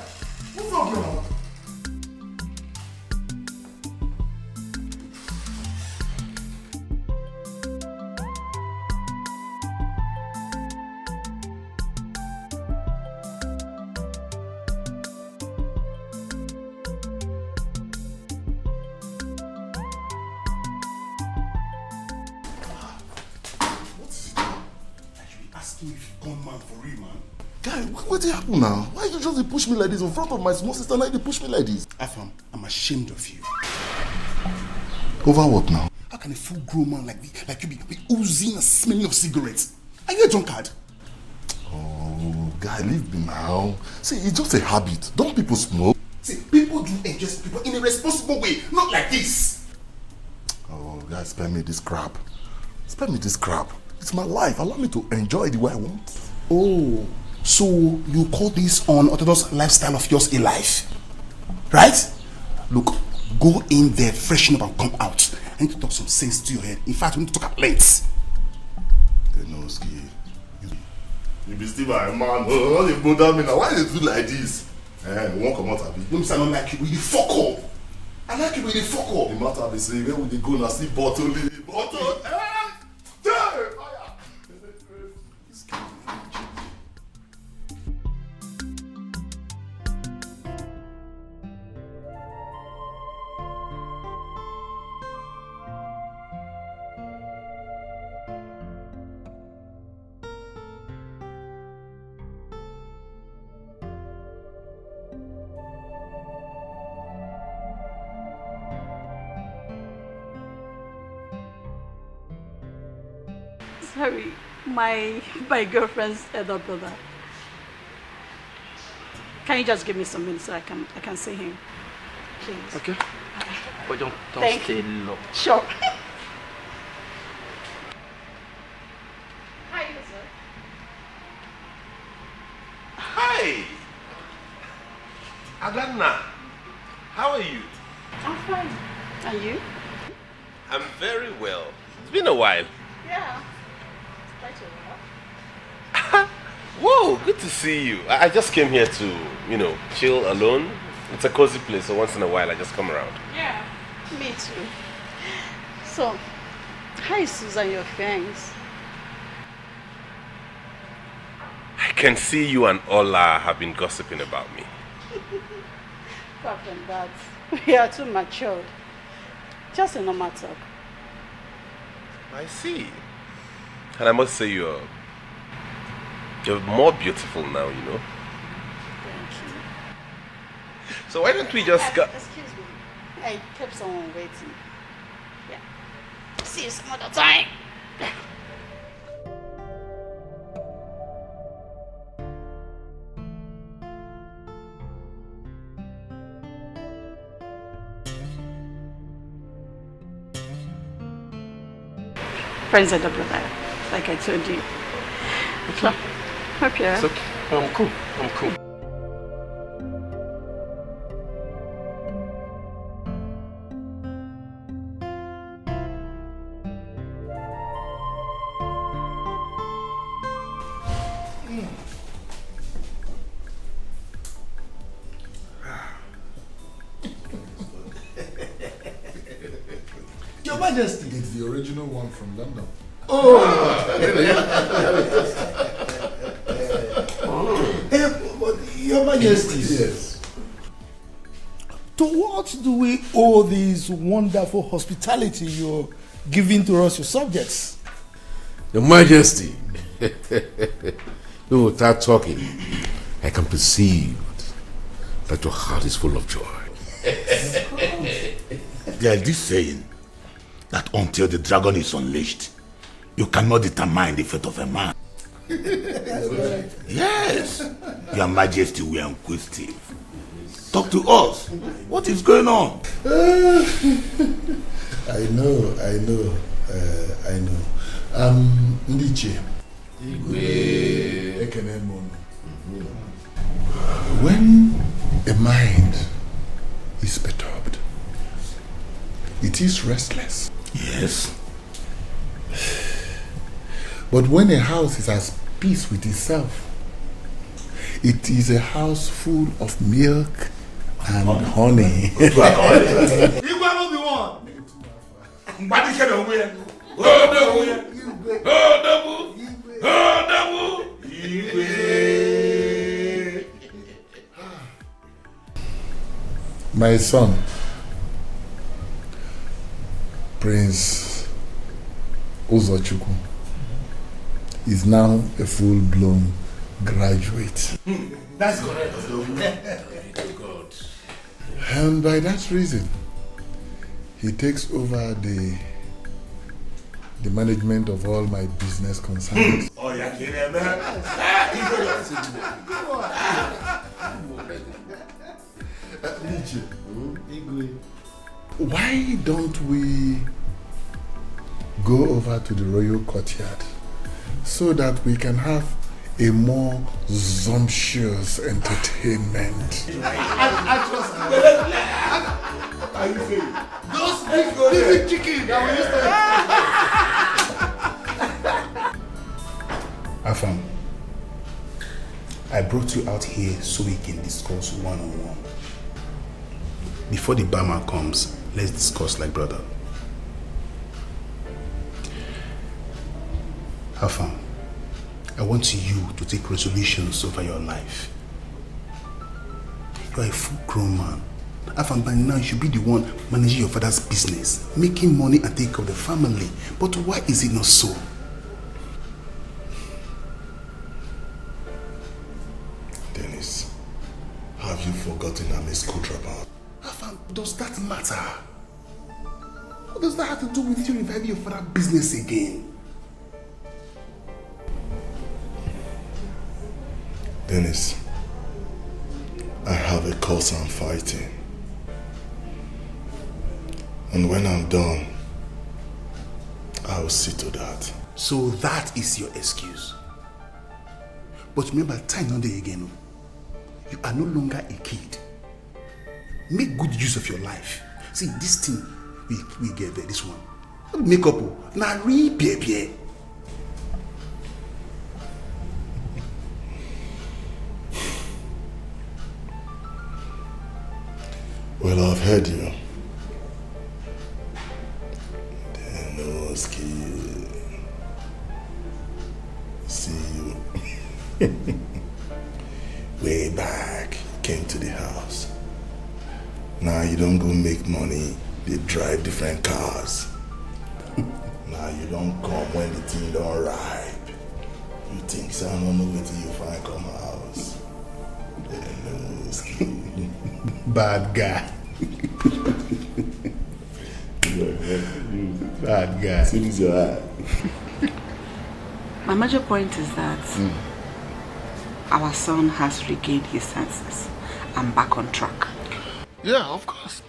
what's up now? Guy, what did happen now? Why you just push me like this in front of my small sister? Now you push me like this? Afam, I'm ashamed of you. Over what now? How can a full-grown man like you be oozing and smelling of cigarettes? Are you a drunkard? Oh, guy, leave me now. See, it's just a habit. Don't people smoke? See, people do enjoy people in a responsible way, not like this. Oh, guys, spare me this crap. Spare me this crap. It's my life. Allow me to enjoy it the way I want. Oh, so you call this unorthodox lifestyle of yours a life, right? Look, go in there, freshen up and come out. I need to talk some sense to your head. In fact, we need to talk at length. You be still my man. Oh, you bother me now. Why you do like this? You won't come out of it. No, I don't like you with the fuck up. I like you with the fuck up. The matter be say, where would they go now? See bottle. Sorry, my girlfriend's elder brother. Can you just give me some minutes so I can see him, please? Okay. But don't Thank stay you. long. Sure. Hi! Adanna, how are you? I'm fine. And you? I'm very well. It's been a while. Yeah. Quite a while. Whoa, good to see you. I just came here to, chill alone. It's a cozy place, so once in a while I just come around. Yeah. Me too. So, how is Susan, your friends? I can see you and Ola have been gossiping about me. Apart from that, we are too matured. Just a normal talk. I see. And I must say you're more beautiful now, Thank you. So why don't we just go... Excuse me. I kept someone waiting. Yeah. See you some other time. Friends are the brother, like I told you. So, hope you're... It's okay. I'm cool. Your Majesty. It's the original one from London. Your Majesty. Yes. To what do we owe this wonderful hospitality you're giving to us, your subjects? Your Majesty, you start talking. I can perceive that your heart is full of joy. There is this saying that until the dragon is unleashed, you cannot determine the fate of a man. Yes, Your Majesty, we are inquisitive. Talk to us. What is going on? I know. Ndiche. When a mind is perturbed, it is restless. Yes. But when a house is at peace with itself, it is a house full of milk and honey. My son, Prince Ozokwor, is now a full-blown graduate. That's correct. And by that reason, he takes over the management of all my business concerns. Oh, yeah, Why don't we go over to the royal courtyard so that we can have a more sumptuous entertainment? I trust you. What are you saying? Those big chicken that we used to... Afam, I brought you out here so we can discuss one-on-one. Before the barman comes, let's discuss like brother. Afam, I want you to take resolutions over your life. You are a full-grown man. Afam, by now you should be the one managing your father's business, making money and take care of the family. But why is it not so? Dennis, have you forgotten I'm a school dropout? Afam, does that matter? What does that have to do with you reviving your father's business again? Dennis, I have a cause I'm fighting. And when I'm done, I'll see to that. So that is your excuse? But remember, time not there again. You are no longer a kid. Make good use of your life. See, this thing we get there, this one. Make up. Now repair. Well, I've heard you. No skill. See you. Way back, came to the house. Now you don't go make money, they drive different cars. Now you don't come when the thing don't ripe. You think so, I don't know where you find come house. No skill. Bad guy. Bad guy. See this your eye. My major point is that our son has regained his senses and back on track. Yeah, of course.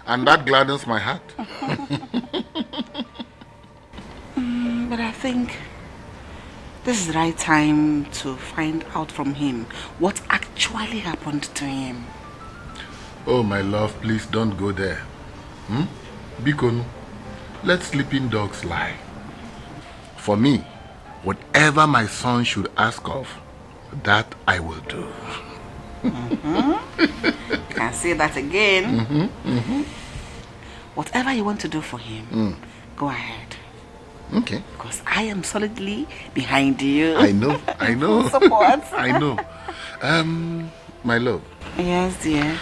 And that gladdens my heart. But I think this is the right time to find out from him what actually happened to him. Oh, my love, please don't go there. Bikonu, let sleeping dogs lie. For me, whatever my son should ask of, that I will do. Can say that again. Whatever you want to do for him, go ahead. Okay. Because I am solidly behind you. I know. Full support. I know. My love. Yes, dear.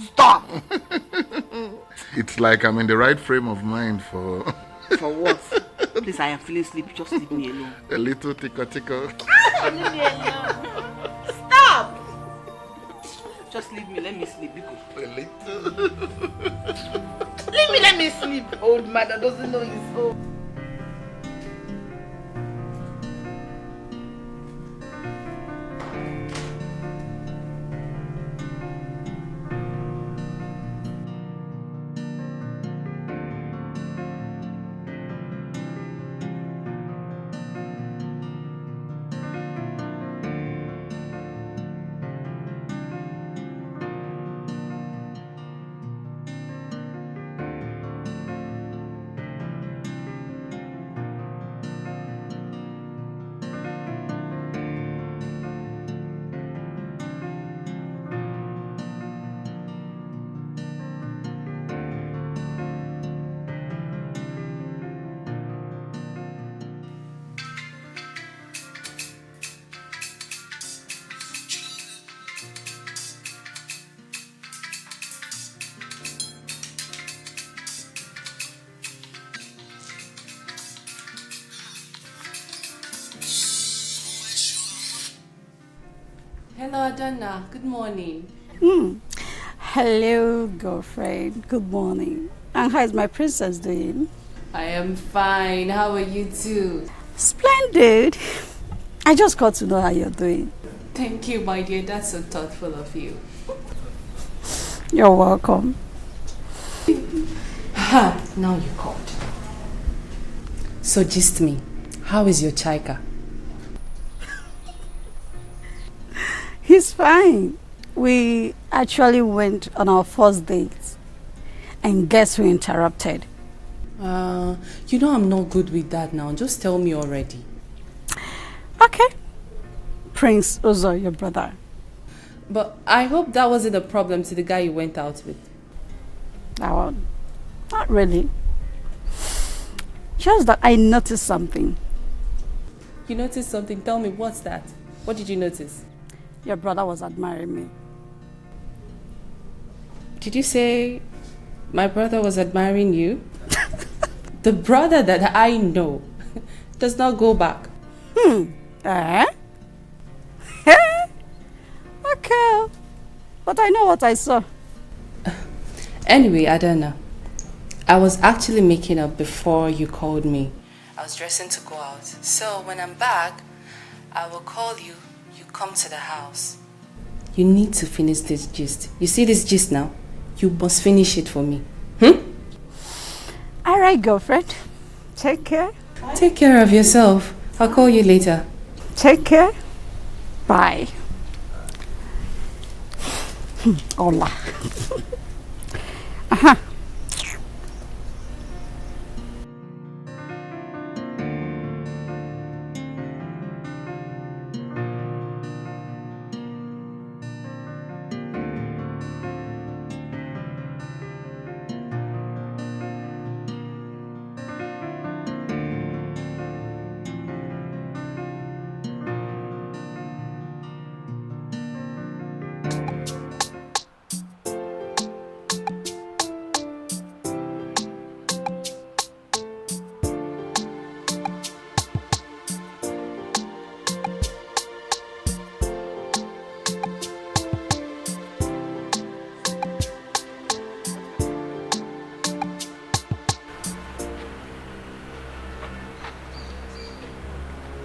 Stop! It's like I'm in the right frame of mind for... For what? Please, I am feeling sleepy. Just leave me alone. A little tickle. Leave me alone. Stop! Just leave me. Let me sleep. A little. Leave me. Let me sleep. Old man that doesn't know his old. Hello, Adonna. Good morning. Hello, girlfriend. Good morning. And how is my princess doing? I am fine. How are you too? Splendid. I just got to know how you're doing. Thank you, my dear. That's so thoughtful of you. You're welcome. Now you called. So gist me. How is your Chika? He's fine. We actually went on our first date. And guess who interrupted? You know I'm not good with that now. Just tell me already. Okay. Prince Ozo, your brother. But I hope that wasn't a problem to the guy you went out with. That one? Not really. Just that I noticed something. You noticed something? Tell me, what's that? What did you notice? Your brother was admiring me. Did you say my brother was admiring you? The brother that I know does not go back. Okay. But I know what I saw. Anyway, Adana, I was actually making up before you called me. I was dressing to go out. So when I'm back, I will call you. You come to the house. You need to finish this gist. You see this gist now? You must finish it for me. Alright, girlfriend. Take care. Take care of yourself. I'll call you later. Take care. Bye. Hola. Aha.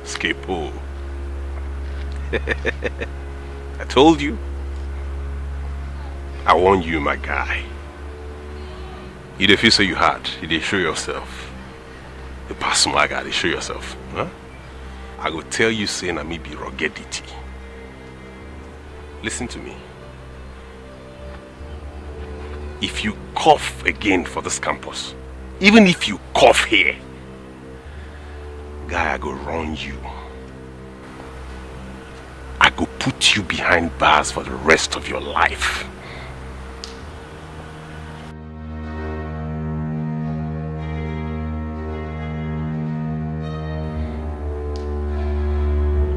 Scapo. I told you. I warned you, my guy. You the feel so you had. You did show yourself. The pass my guy, they show yourself. Huh? I go tell you saying I may be ruggedity. Listen to me. If you cough again for this campus, even if you cough here, guy, I go run you. I go put you behind bars for the rest of your life.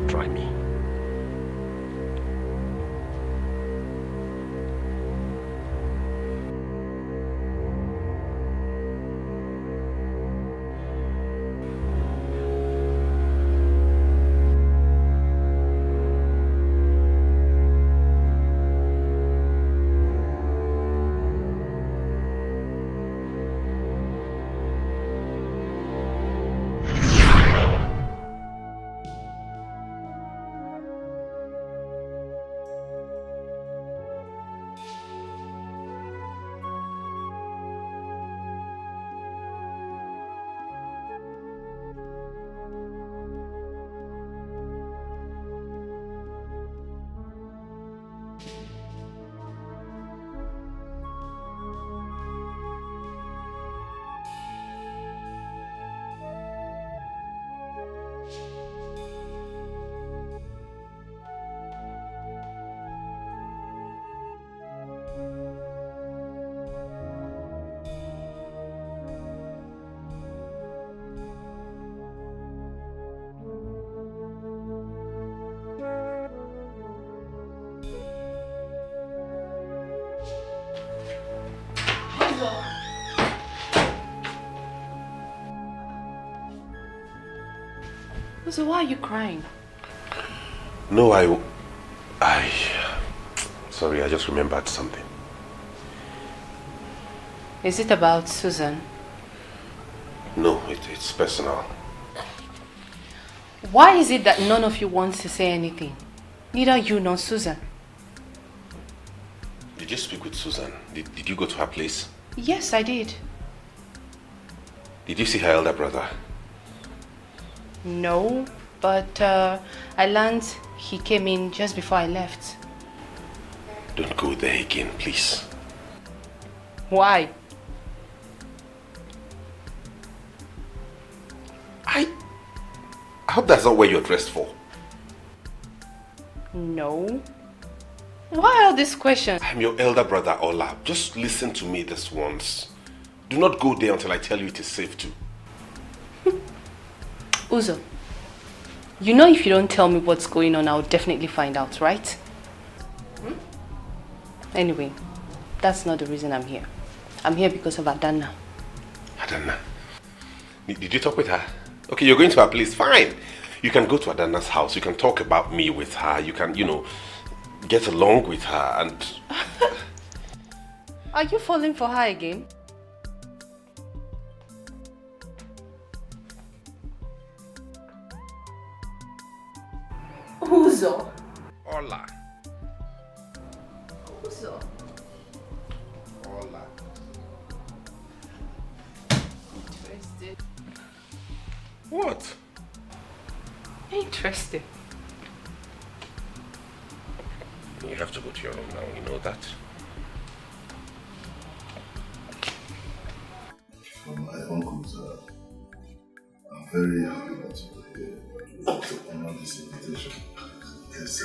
Try me. So why are you crying? No, sorry, I just remembered something. Is it about Susan? No, it's personal. Why is it that none of you wants to say anything? Neither you nor Susan. Did you speak with Susan? Did you go to her place? Yes, I did. Did you see her elder brother? No, but I learned he came in just before I left. Don't go there again, please. Why? I hope that's not what you're dressed for. No. Why all these questions? I'm your elder brother, Ola. Just listen to me this once. Do not go there until I tell you it is safe to. Uzo, you know if you don't tell me what's going on, I'll definitely find out, right? Anyway, that's not the reason I'm here. I'm here because of Adanna. Adanna? Did you talk with her? Okay, you're going to her place. Fine. You can go to Adanna's house. You can talk about me with her. You can, get along with her and... Are you falling for her again? Uzo. Hola. Uzo. Hola. Interested. What? Interesting. You have to go to your room now, you know that? My uncles, I'm very happy that you were here to honor this invitation. Because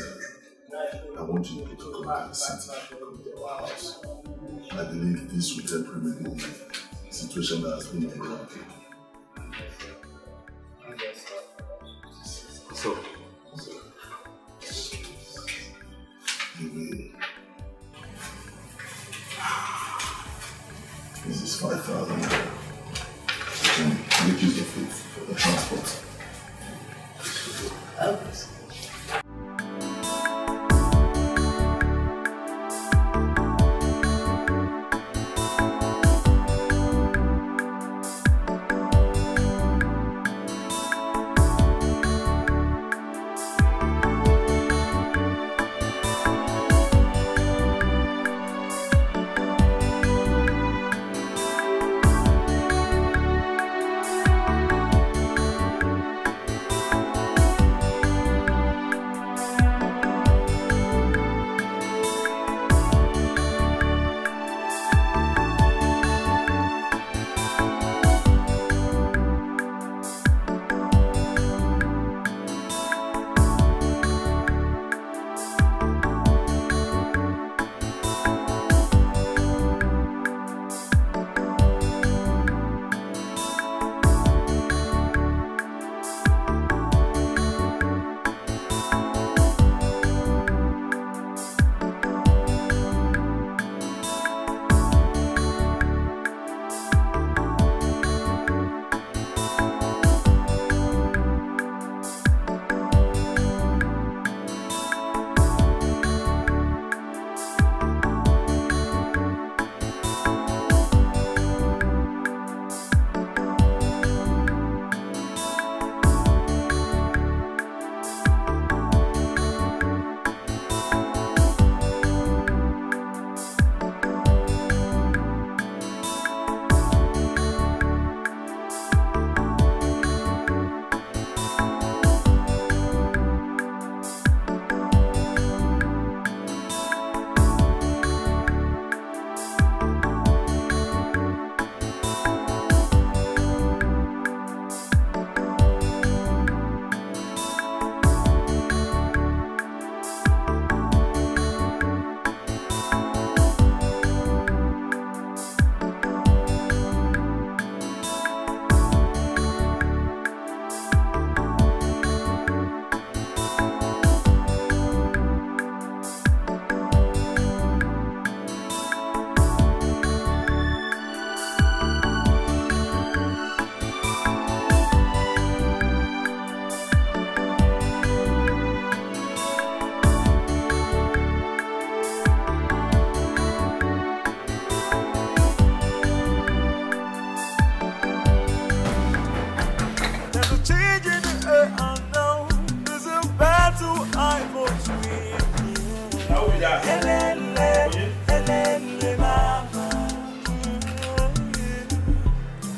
I want you to come to the city, come to our house. I believe this will help remedy the situation that has been around. So, this is 5,000. You can make use of it for the transport.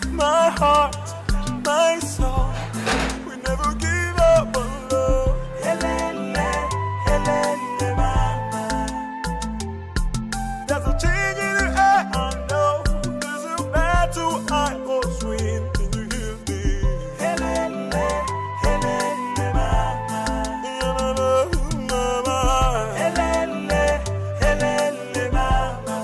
My heart, my soul, we never give up on love. Helene, Helene, mama. There's a change in the air, I know. There's a battle I must win. Can you hear me? Helene, Helene, mama. Mama. Helene, Helene, mama.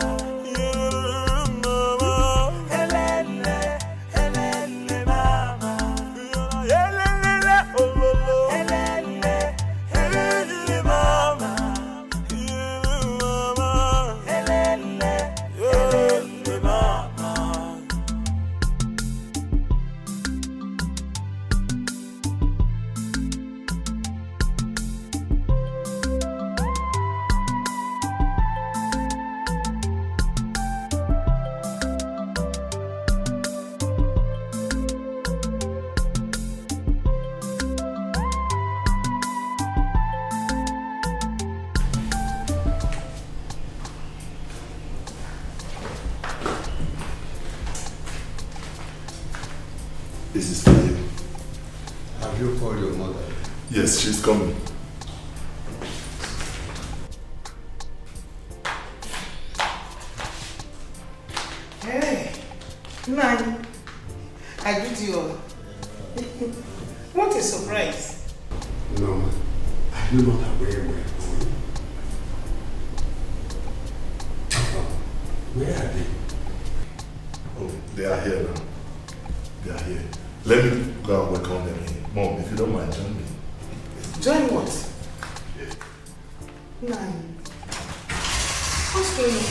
This is for you. Have you called your mother? Yes, she's coming. Hey, Nani, I greet you all. What a surprise. No, are you not aware we're going? Where are they? Oh, they are here now. They are here. Let me go and welcome them in. Mom, if you don't mind, join me. Join what? Nani, what's going on?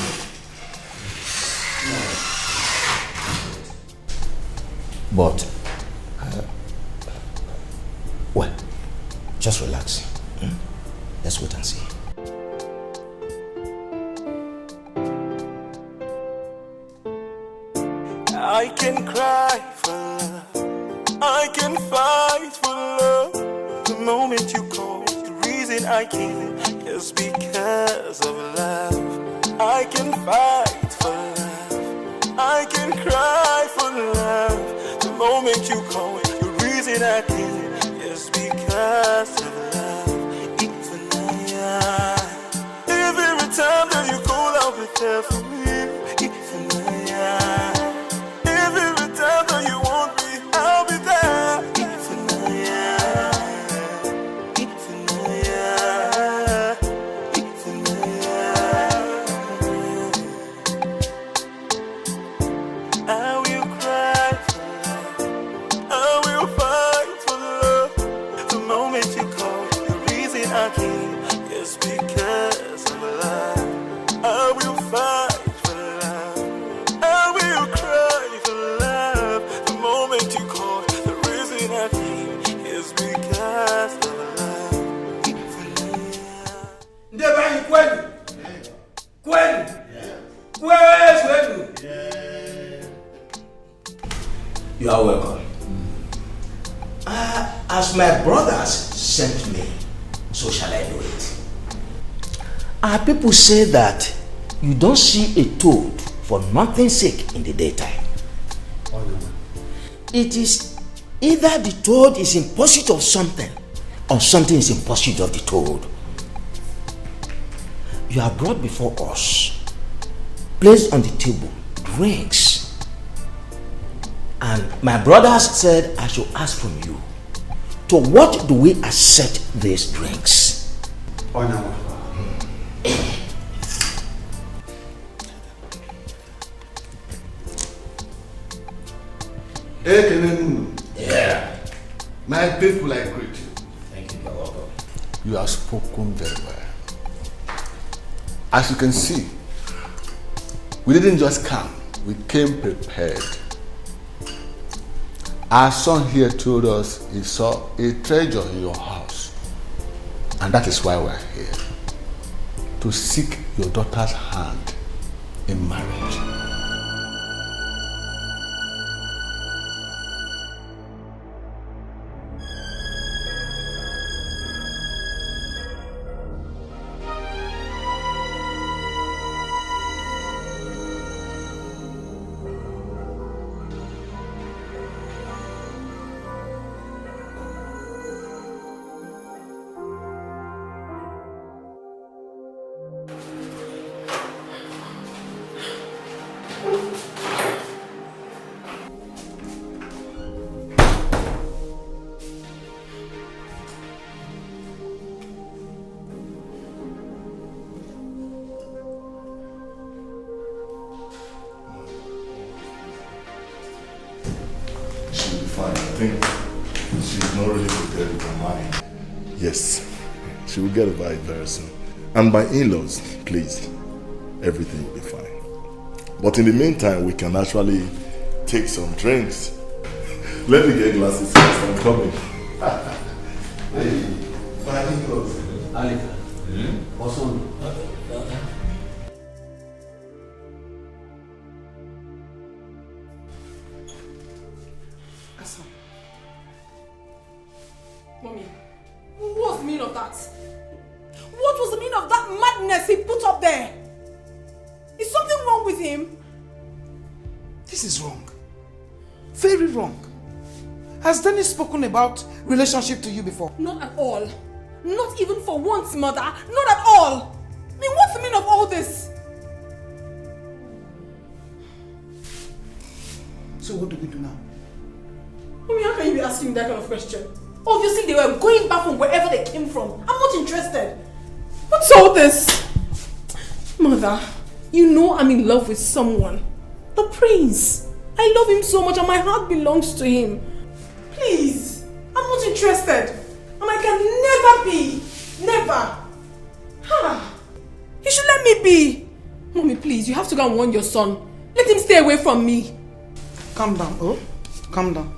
But, well, just relax. Let's wait and see. I can cry for love, I can fight for love. The moment you call, the reason I can is because of love. I can fight for love, I can cry for love. The moment you call, the reason I can is because of love. Every time that you call, I'll be there for you. Every time that you want me, I'll be there. I will cry for love, I will fight for love. The moment you call, the reason I came is because of love. I will fight for love, I will cry for love. The moment you call, the reason I came is because of love. Ndebanye kwenu. Kwenu. You are welcome. As my brothers sent me, so shall I do it. Our people say that you don't see a toad for nothing's sake in the daytime. It is either the toad is in pursuit of something or something is in pursuit of the toad. You are brought before us, placed on the table, drinks. And my brothers said I should ask from you, to what do we accept these drinks? Yeah. My people, I greet you. Thank you, you're welcome. You have spoken very well. As you can see, we didn't just come, we came prepared. Our son here told us he saw a treasure in your house. And that is why we're here. To seek your daughter's hand in marriage. Yes, she will get over it very soon. And my in-laws, please, everything will be fine. But in the meantime, we can actually take some drinks. Let me get glasses first, I'm coming. Hey, my in-laws. Alika, what's on? Mommy, what's the meaning of that? What was the meaning of that madness he put up there? Is something wrong with him? This is wrong. Very wrong. Has Dennis spoken about relationship to you before? Not at all. Not even for once, mother. Not at all. I mean, what's the meaning of all this? So what do we do now? I mean, how can you be asking me that kind of question? Obviously, they were going back from wherever they came from. I'm not interested. What's all this? Mother, you know I'm in love with someone. The prince. I love him so much and my heart belongs to him. Please, I'm not interested. And I can never be. Never. You should let me be. Mommy, please, you have to go and warn your son. Let him stay away from me. Calm down, oh? Calm down.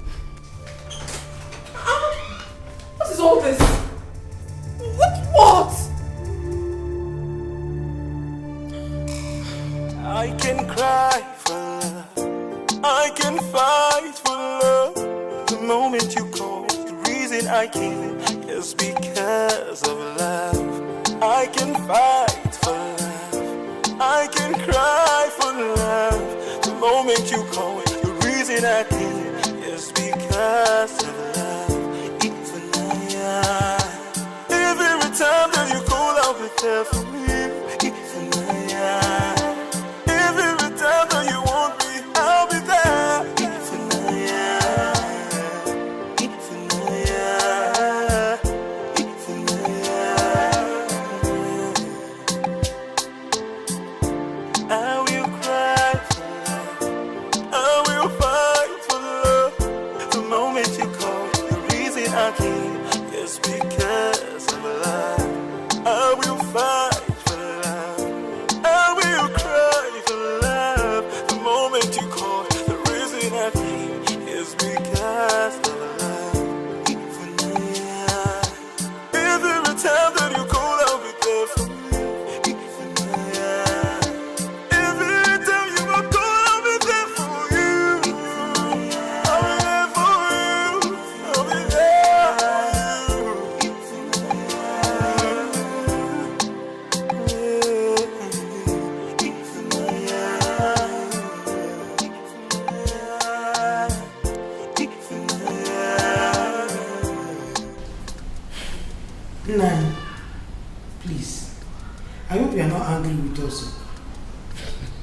What is all this? What? I can cry for love, I can fight for love. The moment you call, the reason I came is because of love. I can fight for love, I can cry for love. The moment you call, the reason I came is because of love. Every time that you call, I'll be there for me. Every time that you want me, I'll be there. I will cry for love, I will fight for love. The moment you call, the reason I came is because of love. I will fight for love, I will cry for love. The moment you call, the reason I came is because of love. Every time that you call, I'll be there for you. Every time you call, I'll be there for you. I'll be there for you. I'll be Nine, please. I hope you are not angry with us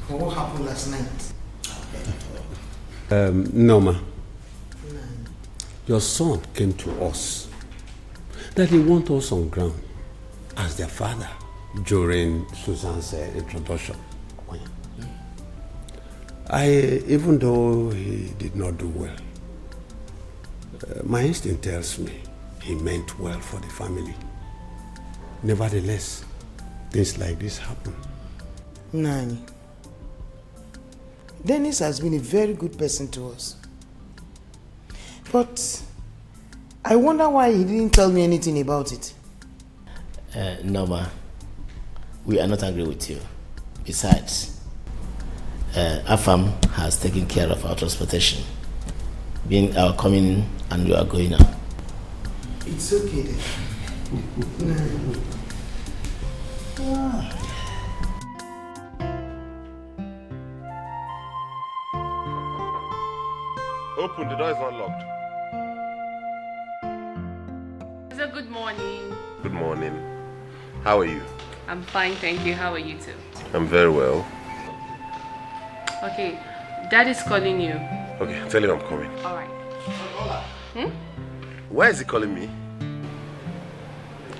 for what happened last night. Noma, your son came to us that he wants us on ground as their father during Susan's introduction. Even though he did not do well, my instinct tells me he meant well for the family. Nevertheless, things like this happen. Nani, Dennis has been a very good person to us. But I wonder why he didn't tell me anything about it. Noma, we are not angry with you. Besides, Afam has taken care of our transportation, being our coming in and you are going out. It's okay then. Open, the door is not locked. So good morning. Good morning. How are you? I'm fine, thank you. How are you two? I'm very well. Okay, Daddy's calling you. Okay, tell him I'm coming. All right. Why is he calling me?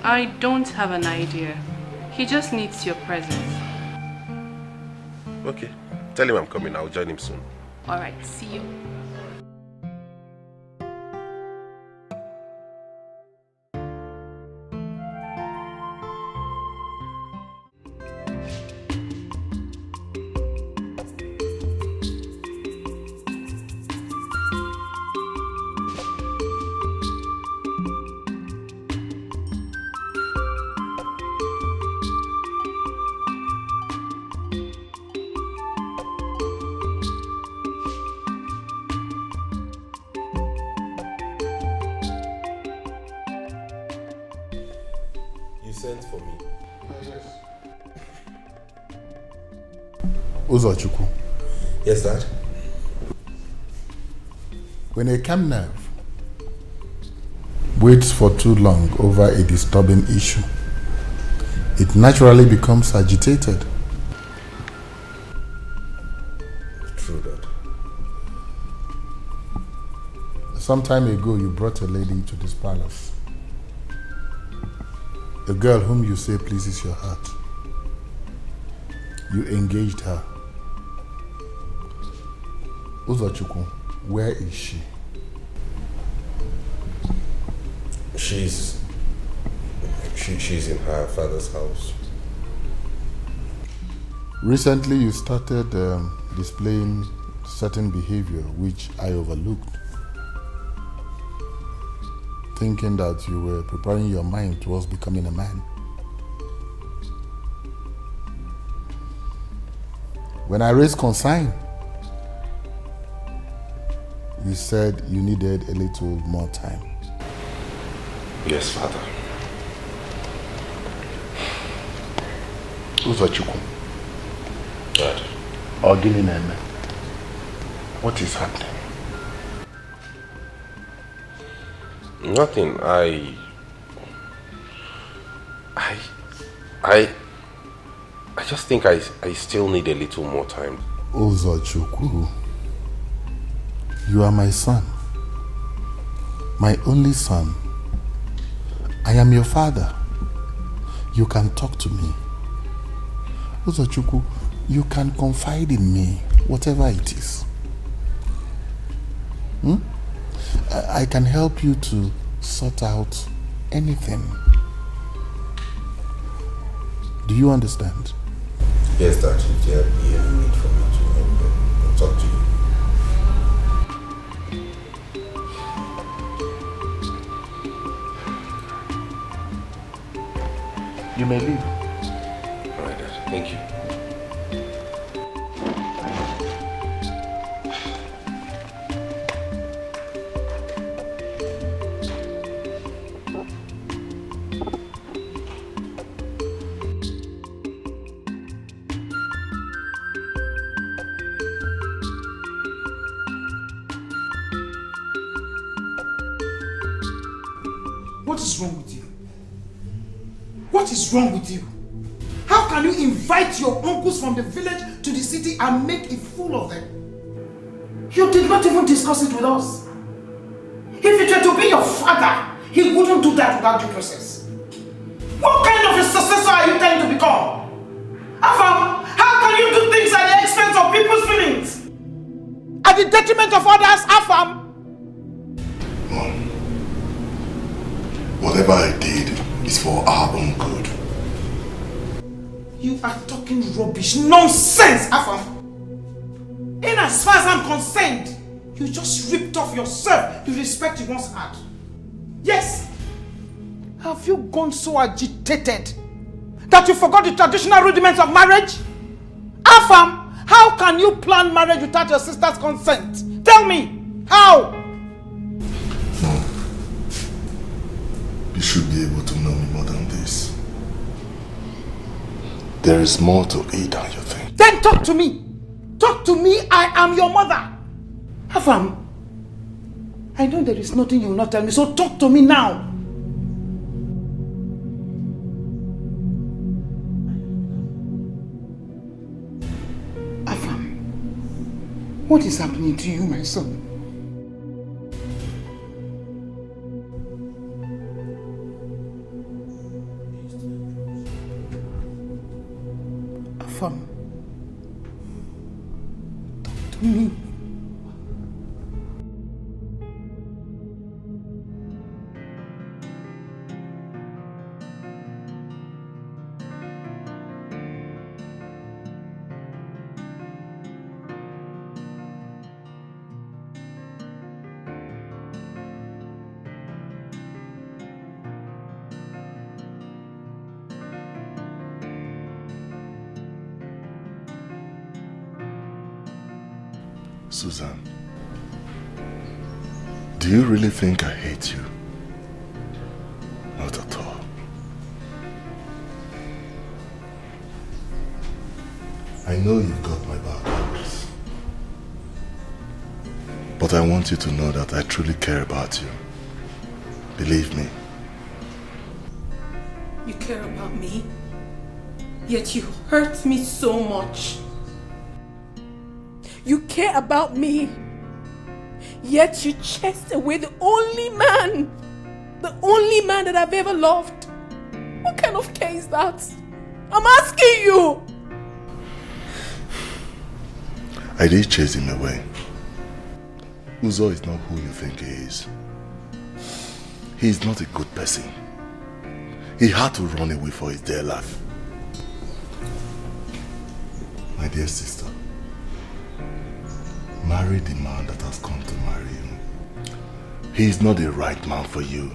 I don't have an idea. He just needs your presence. Okay, tell him I'm coming. I'll join him soon. All right, see you. Sent for me. Ozokwor. Yes, Dad. When I came now, waits for too long over a disturbing issue, it naturally becomes agitated. True that. Some time ago, you brought a lady to this palace. A girl whom you say pleases your heart. You engaged her. Uzochukwu, where is she? She's in her father's house. Recently, you started displaying certain behavior which I overlooked, thinking that you were preparing your mind towards becoming a man. When I raised concern, you said you needed a little more time. Yes, Father. Uzochukwu. Dad. Oginine. What is happening? Nothing. I just think I still need a little more time. Uzochukwu, you are my son. My only son. I am your father. You can talk to me. Uzochukwu, you can confide in me, whatever it is. I can help you to sort out anything. Do you understand? Yes, Dad. If there be any need for me to talk to you. You may leave. All right, Dad. Thank you. What is wrong with you? What is wrong with you? How can you invite your uncles from the village to the city and make a fool of them? You did not even discuss it with us. If it were to be your father, he wouldn't do that without due process. What kind of a successor are you trying to become? Afam, how can you do things at the expense of people's feelings? At the detriment of others, Afam? Mom, whatever I did is for our own good. You are talking rubbish, nonsense, Afam. In as far as I'm concerned, you just ripped off yourself the respect you once had. Yes. Have you gone so agitated that you forgot the traditional rudiments of marriage? Afam, how can you plan marriage without your sister's consent? Tell me, how? No. You should be able to know me more than this. There is more to it than you think. Then talk to me. Talk to me, I am your mother. Afam, I know there is nothing you will not tell me, so talk to me now. Afam, what is happening to you, my son? Afam, talk to me. Susan, do you really think I hate you? Not at all. I know you've got my back always. But I want you to know that I truly care about you. Believe me. You care about me, yet you hurt me so much. You care about me, yet you chased away the only man that I've ever loved. What kind of care is that? I'm asking you! I did chase him away. Uzo is not who you think he is. He is not a good person. He had to run away for his dear life. My dear sister, marry the man that has come to marry you. He is not the right man for you.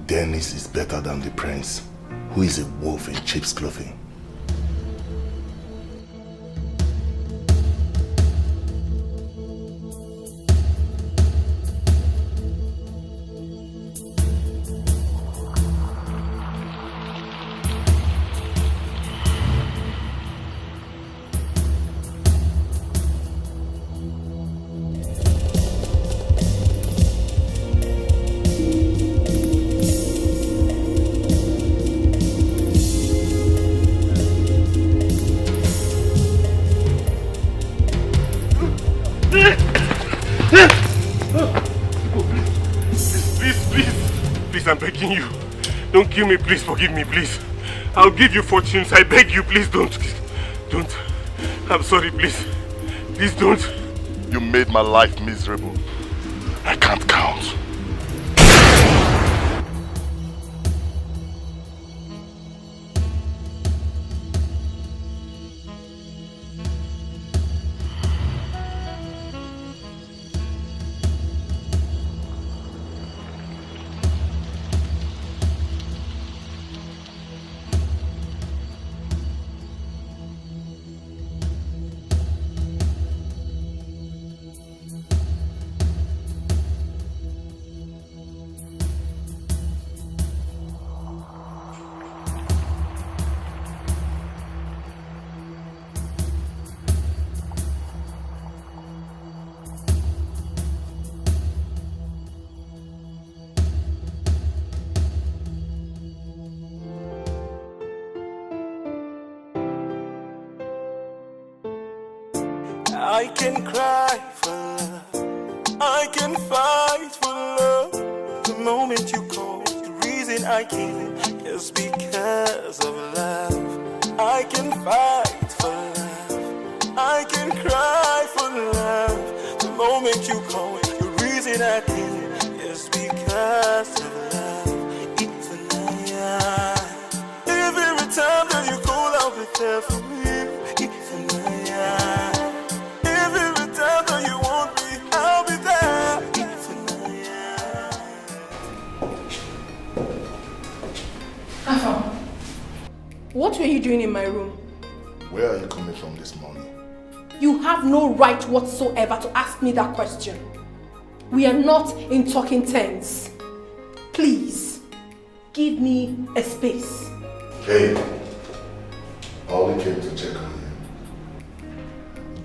Dennis is better than the prince, who is a wolf in sheep's clothing. I'm begging you. Don't kill me, please. Forgive me, please. I'll give you fortunes. I beg you, please don't. Don't. I'm sorry, please. Please don't. You made my life miserable. I can't count. I can cry for love, I can fight for love. The moment you call, the reason I came is because of love. I can fight for love, I can cry for love. The moment you call, the reason I came is because of love. It's every time that you call, I'll be there for you. What were you doing in my room? Where are you coming from this morning? You have no right whatsoever to ask me that question. We are not in talking terms. Please, give me a space. Hey, I only came to check on you.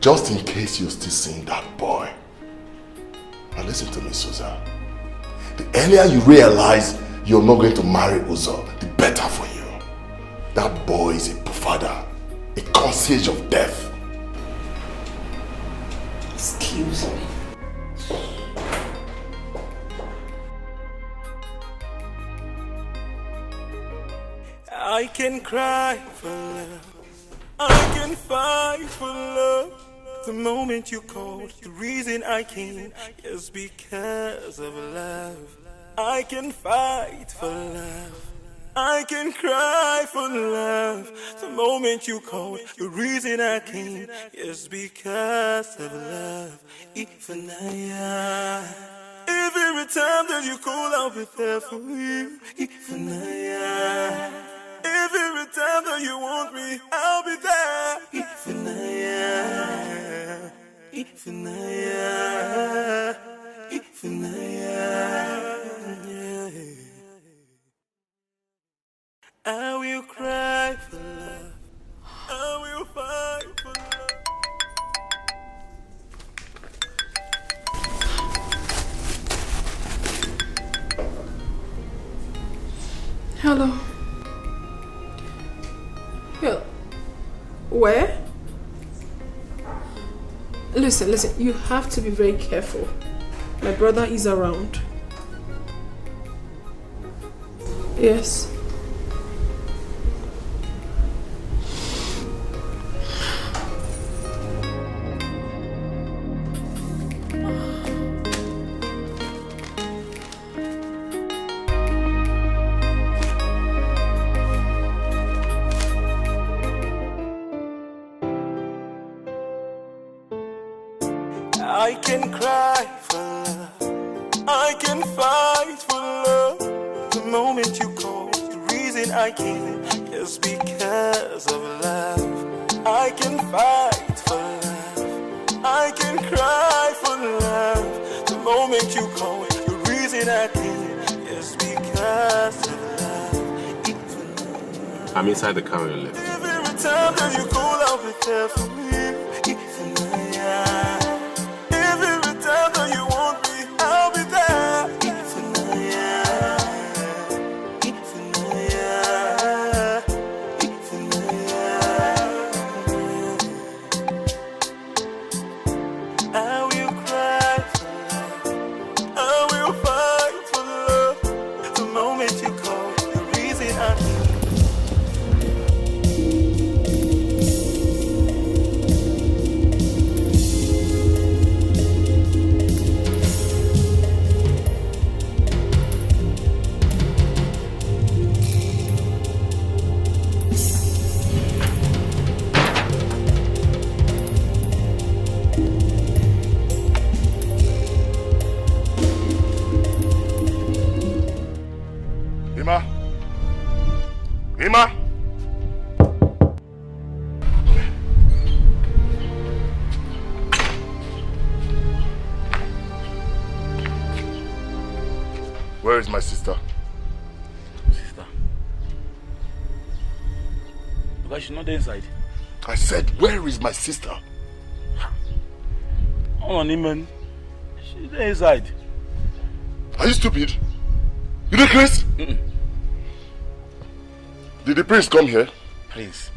Just in case you're still seeing that boy. Now listen to me, Susan. The earlier you realize you're not going to marry Uzo, the better for you. That boy is a father, a concierge of death. Excuse me. I can cry for love, I can fight for love. The moment you called, the reason I came is because of love. I can fight for love, I can cry for love. The moment you called, the reason I came is because of love. Even every time that you call, I'll be there for you. Even every time that you want me, I'll be there. Even I will cry for love, I will fight for love. Hello. Yeah. Where? Listen, you have to be very careful. My brother is around. Yes. I can cry for love, I can fight for love. The moment you call, the reason I came is because of love. I can fight for love, I can cry for love. The moment you call, the reason I came is because of love. I'm inside the car on your left. Every time that you call, I'll be there for me. Every time that you want me, I'll be there. I will cry for love, I will fight for love. The moment you call, the reason I'm Ima! Where is my sister? Sister? Because she's not there inside. I said, where is my sister? Oh, man. She's there inside. Are you stupid? You know Chris? Did the prince come here? Prince?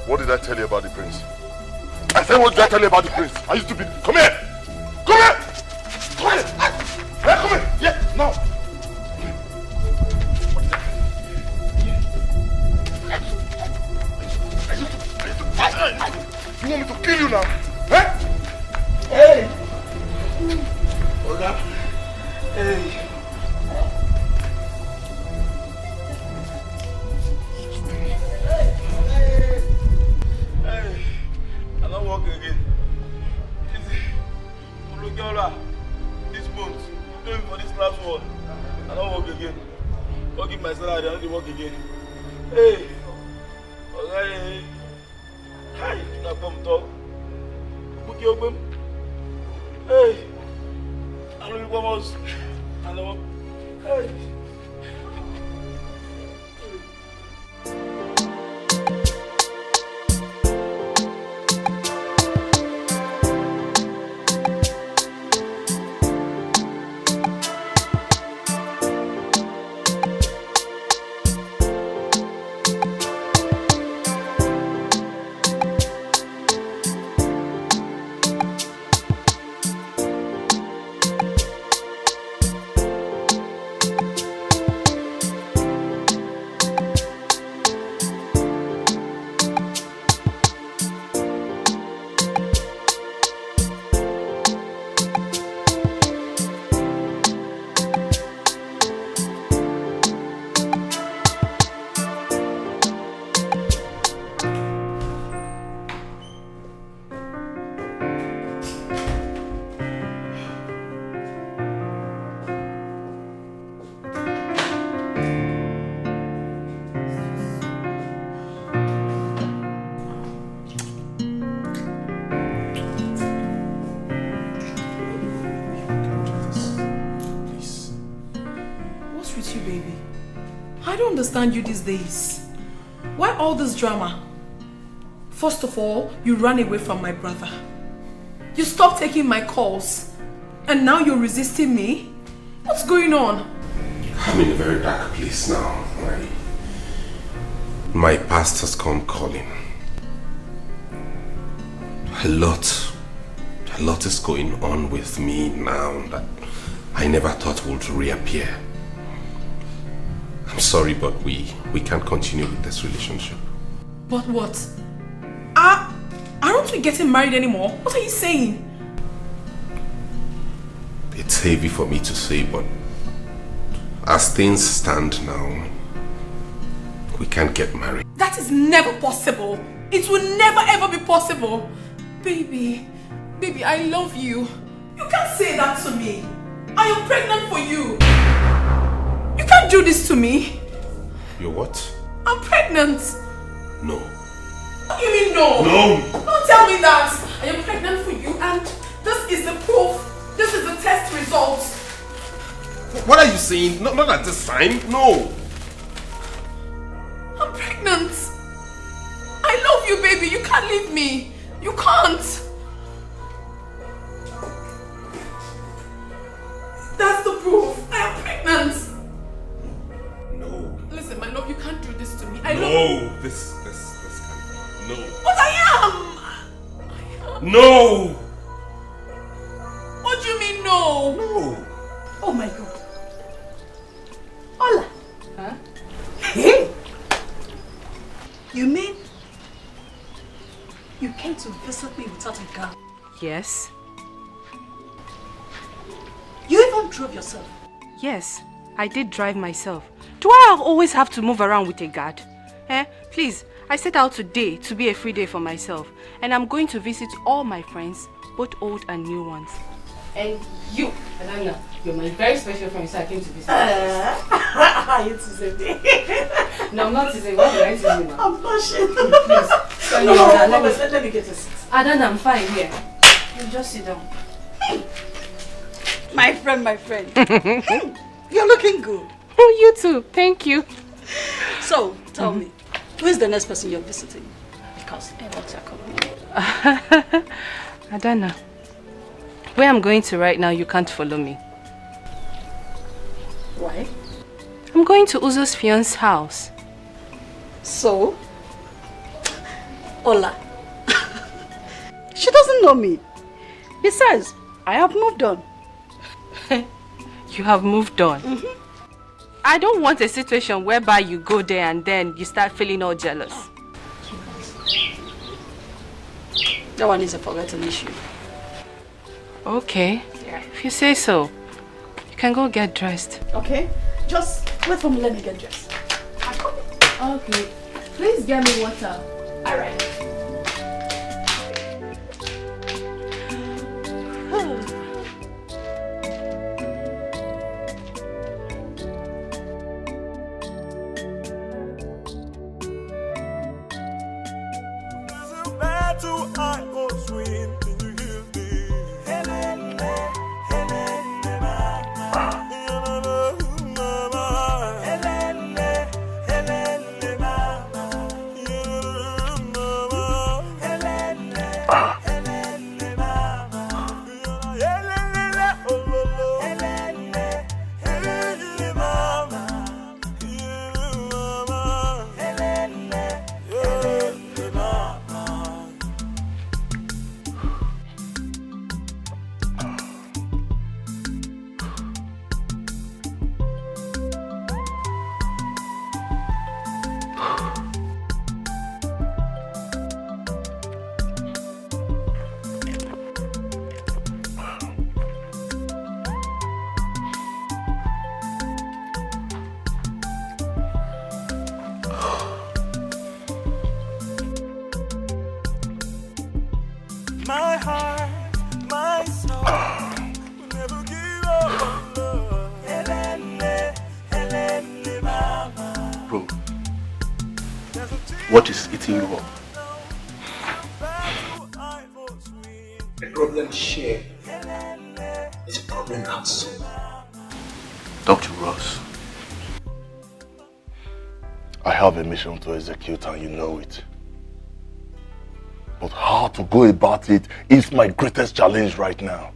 What did I tell you about the prince? I said, what did I tell you about the prince? Are you stupid? Come here! Come here! Come here! Hey, come here! Yeah, now! You want me to kill you now? Eh? Hey! Oga! Hey! Walk again. This month, doing for this last one. I don't walk again. Don't give my salary, I don't walk again. Hey! Okay. Hi! You not come talk. Book your open. Hey! I don't know what I know. Hey! understand you these days. Why all this drama? First of all, you ran away from my brother. You stopped taking my calls. And now you're resisting me? What's going on? I'm in a very dark place now. My past has come calling. A lot is going on with me now that I never thought would reappear. I'm sorry, but we can't continue with this relationship. But what? Aren't we getting married anymore? What are you saying? It's heavy for me to say, but as things stand now, we can't get married. That is never possible. It will never ever be possible. Baby, I love you. You can't say that to me. I am pregnant for you. You can't do this to me. You're what? I'm pregnant. No. What do you mean no? No. Don't tell me that. I am pregnant for you and this is the proof. This is the test results. What are you saying? Not at this time. No. I'm pregnant. I love you, baby. You can't leave me. You can't. That's the proof. I am pregnant. No. Listen, my love, you can't do this to me. No. This can't. No. But I am. No. What do you mean no? No. Oh my God. Hola. Huh? Hey. You mean you came to visit me without a car? Yes. You even drove yourself? Yes, I did drive myself. Do I always have to move around with a guard? Please, I set out today to be a free day for myself. And I'm going to visit all my friends, both old and new ones. And you, Adanya, you're my very special friend, so I came to visit you. You teasing me? No, I'm not teasing. Why did I tease you now? I'm blushing. Please. Let me get a seat. Adanya, I'm fine here. You just sit down. My friend. You're looking good. Oh, you too. Thank you. So, tell me, who is the next person you're visiting? Because Edochie are coming. Adana, where I'm going to right now, you can't follow me. Why? I'm going to Uzo's fiance's house. So? Hola. She doesn't know me. Besides, I have moved on. You have moved on? Mm-hmm. I don't want a situation whereby you go there and then you start feeling all jealous. That one is a forgotten issue. Okay, if you say so. You can go get dressed. Okay, just wait for me, let me get dressed. Okay, please get me water. Alright. I was swim, can you hear me? My heart, my soul will never give up on love. Bro, what is eating you up? A problem shared is a problem outside. Talk to Ross. I have a mission to execute and you know it. But how to go about it is my greatest challenge right now.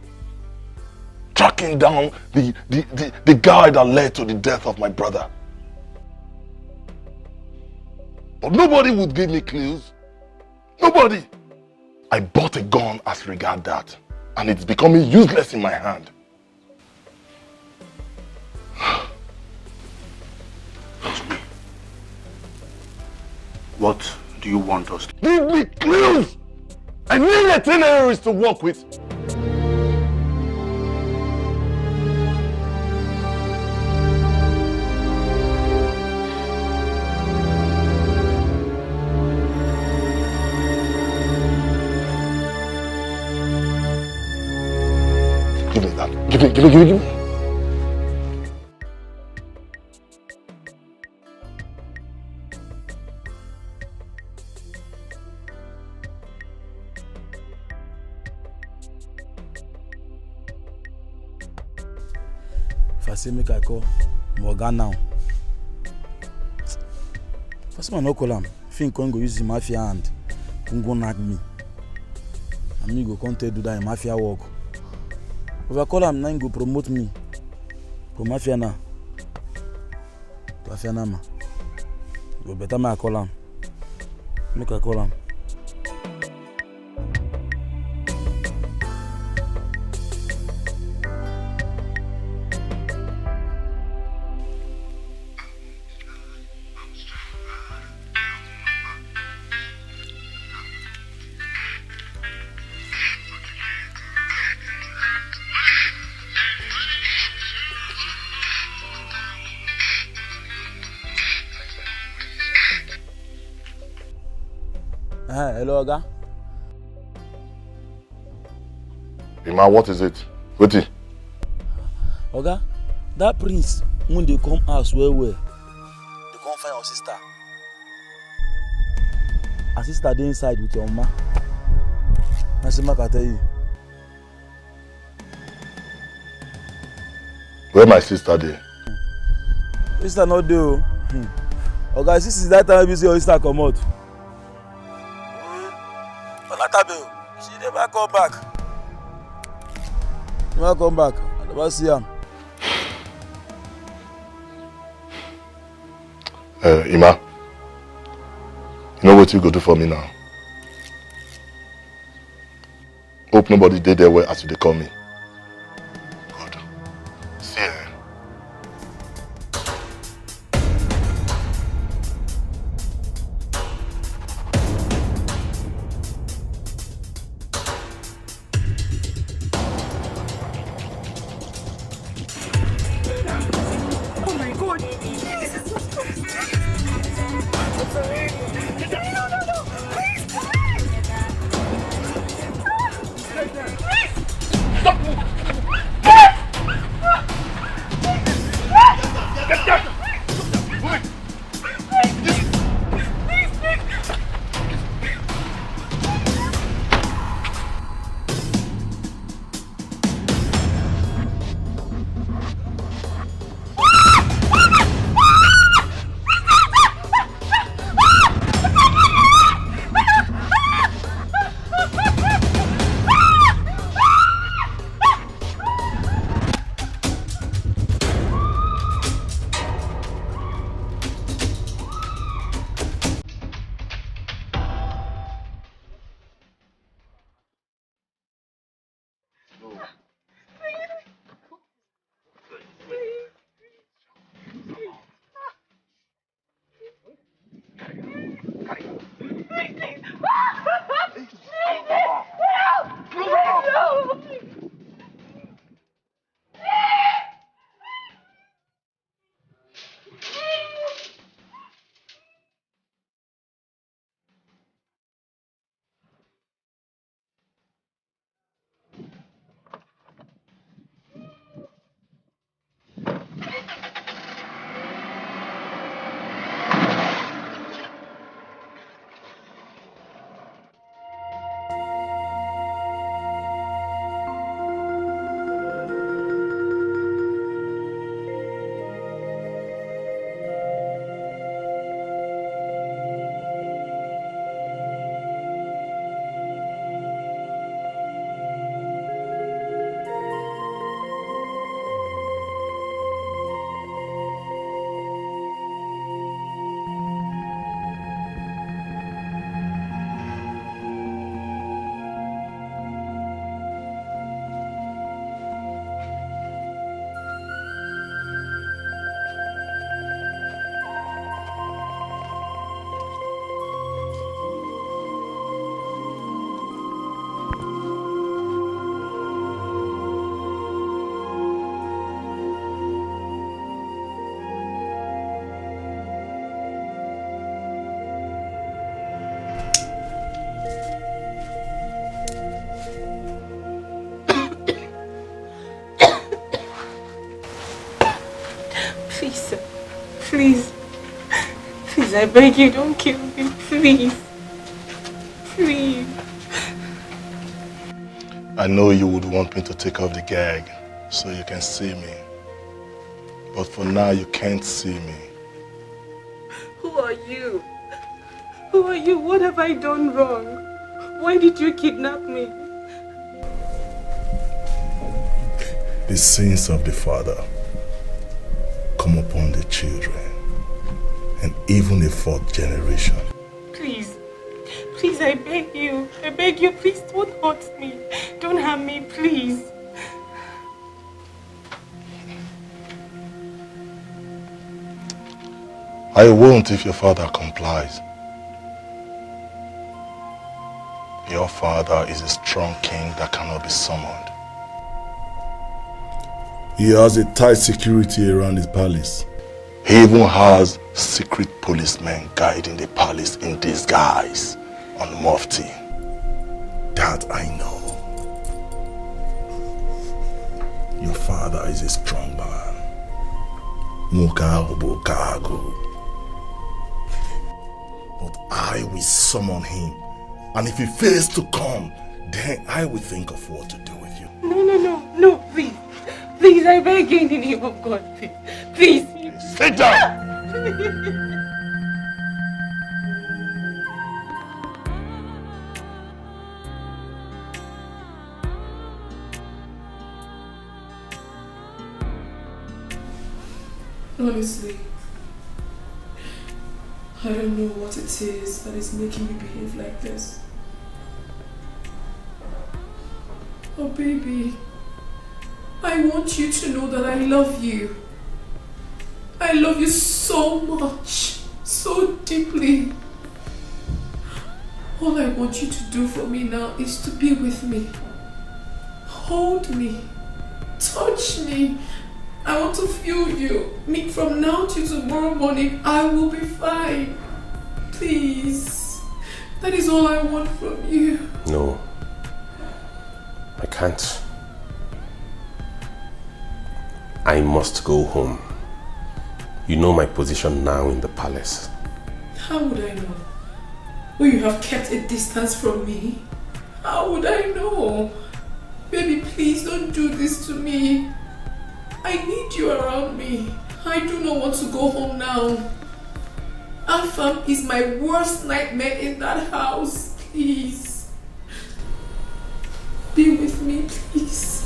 Tracking down the guy that led to the death of my brother. But nobody would give me clues. Nobody. I bought a gun as regard that. And it's becoming useless in my hand. What do you want us to do? Give me clues! I need itineraries to work with. Give me that. Give me. If I say make I call Morgan now. First man no call him. Think go use him mafia hand. Go knock me. And me go come tell do that mafia work. If I call him now, he go promote me. For mafia now. To mafia now ma. Go better me I call him. Make I call him. Hello, Oga. Ima, what is it? Wait. Oga, that prince, when they come house well, they come find our sister. Our sister dey inside with your mama. I say, Maka tell you. Where my sister dey? Sister not there. Oga, since that time you see your sister come out. She never come back. Never come back. I never see him. Ima, you know what you go do for me now? Hope nobody did there as you they call me. God. See ya. I beg you, don't kill me, please. Please. I know you would want me to take off the gag so you can see me. But for now, you can't see me. Who are you? Who are you? What have I done wrong? Why did you kidnap me? The sins of the father come upon the children, and even the fourth generation. Please, please, I beg you, please don't hurt me. Don't harm me, please. I won't if your father complies. Your father is a strong king that cannot be summoned. He has a tight security around his palace. He even has secret policemen guiding the palace in disguise on the Mufti. That I know. Your father is a strong man. But I will summon him. And if he fails to come, then I will think of what to do with you. No, please. Please, I beg you in the name of God, please. Sit down! Honestly, I don't know what it is that is making me behave like this. Oh baby, I want you to know that I love you. I love you so much, so deeply. All I want you to do for me now is to be with me. Hold me, touch me. I want to feel you. From now till tomorrow morning, I will be fine. Please. That is all I want from you. No. I can't. I must go home. You know my position now in the palace. How would I know? Will you have kept a distance from me? How would I know? Baby, please don't do this to me. I need you around me. I do not want to go home now. Afam is my worst nightmare in that house. Please. Be with me, please.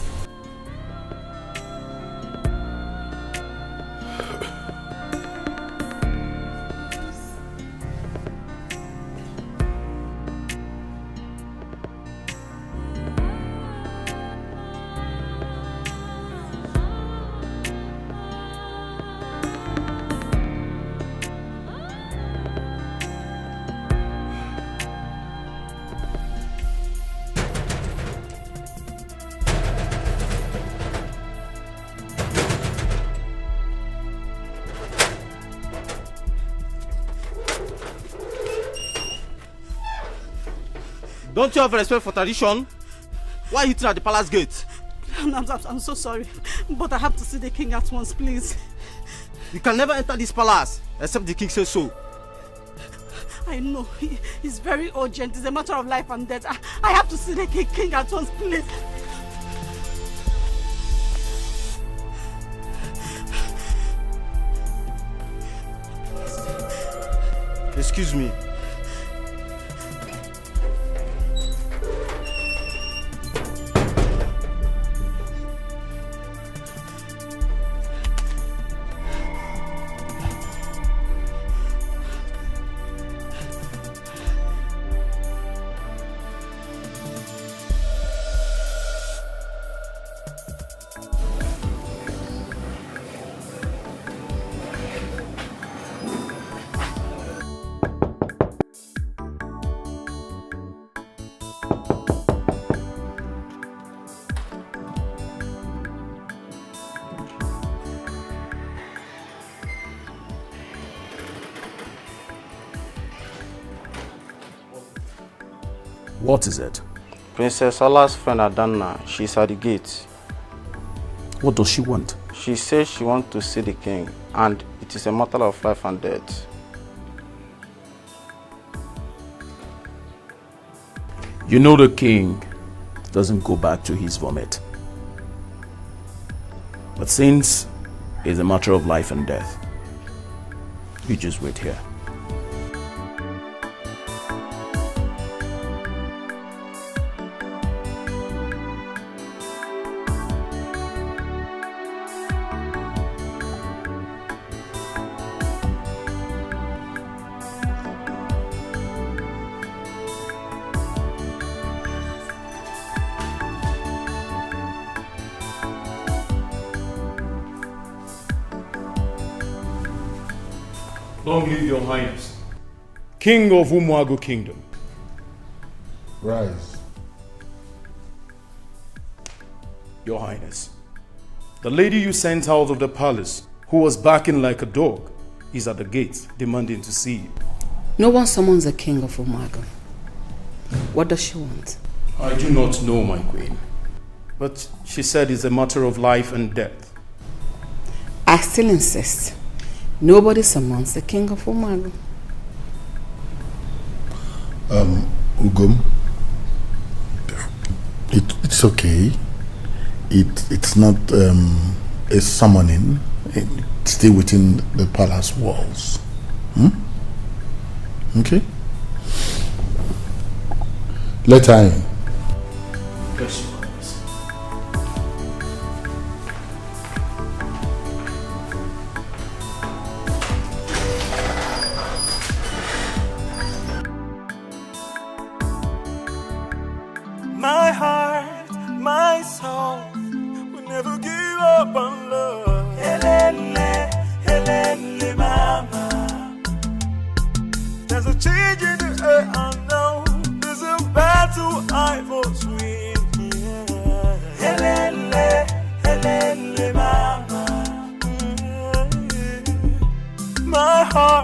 Don't you have respect for tradition? Why are you at the palace gate? I'm so sorry, but I have to see the king at once, please. You can never enter this palace except the king says so. I know, it's very urgent. It's a matter of life and death. I have to see the king at once, please. Excuse me. What is it? Princess Ola's friend Adana, she's at the gate. What does she want? She says she wants to see the king, and it is a matter of life and death. You know the king doesn't go back to his vomit. But since it's a matter of life and death, you just wait here. Long live your highness, King of Umuagu Kingdom. Rise. Your highness, the lady you sent out of the palace, who was barking like a dog, is at the gate demanding to see you. No one summons the king of Umuagu. What does she want? I do not know, my queen. But she said it's a matter of life and death. I still insist. Nobody summons the king of Umuagu. Ugum, it's okay. It's not a summoning. It's still within the palace walls. Okay. Let her in. Yes. My heart, my soul will never give up on love. Helele, helele, mama. There's a change in the air, I know. There's a battle I must win. Yeah. Helele, helele, mama. My heart.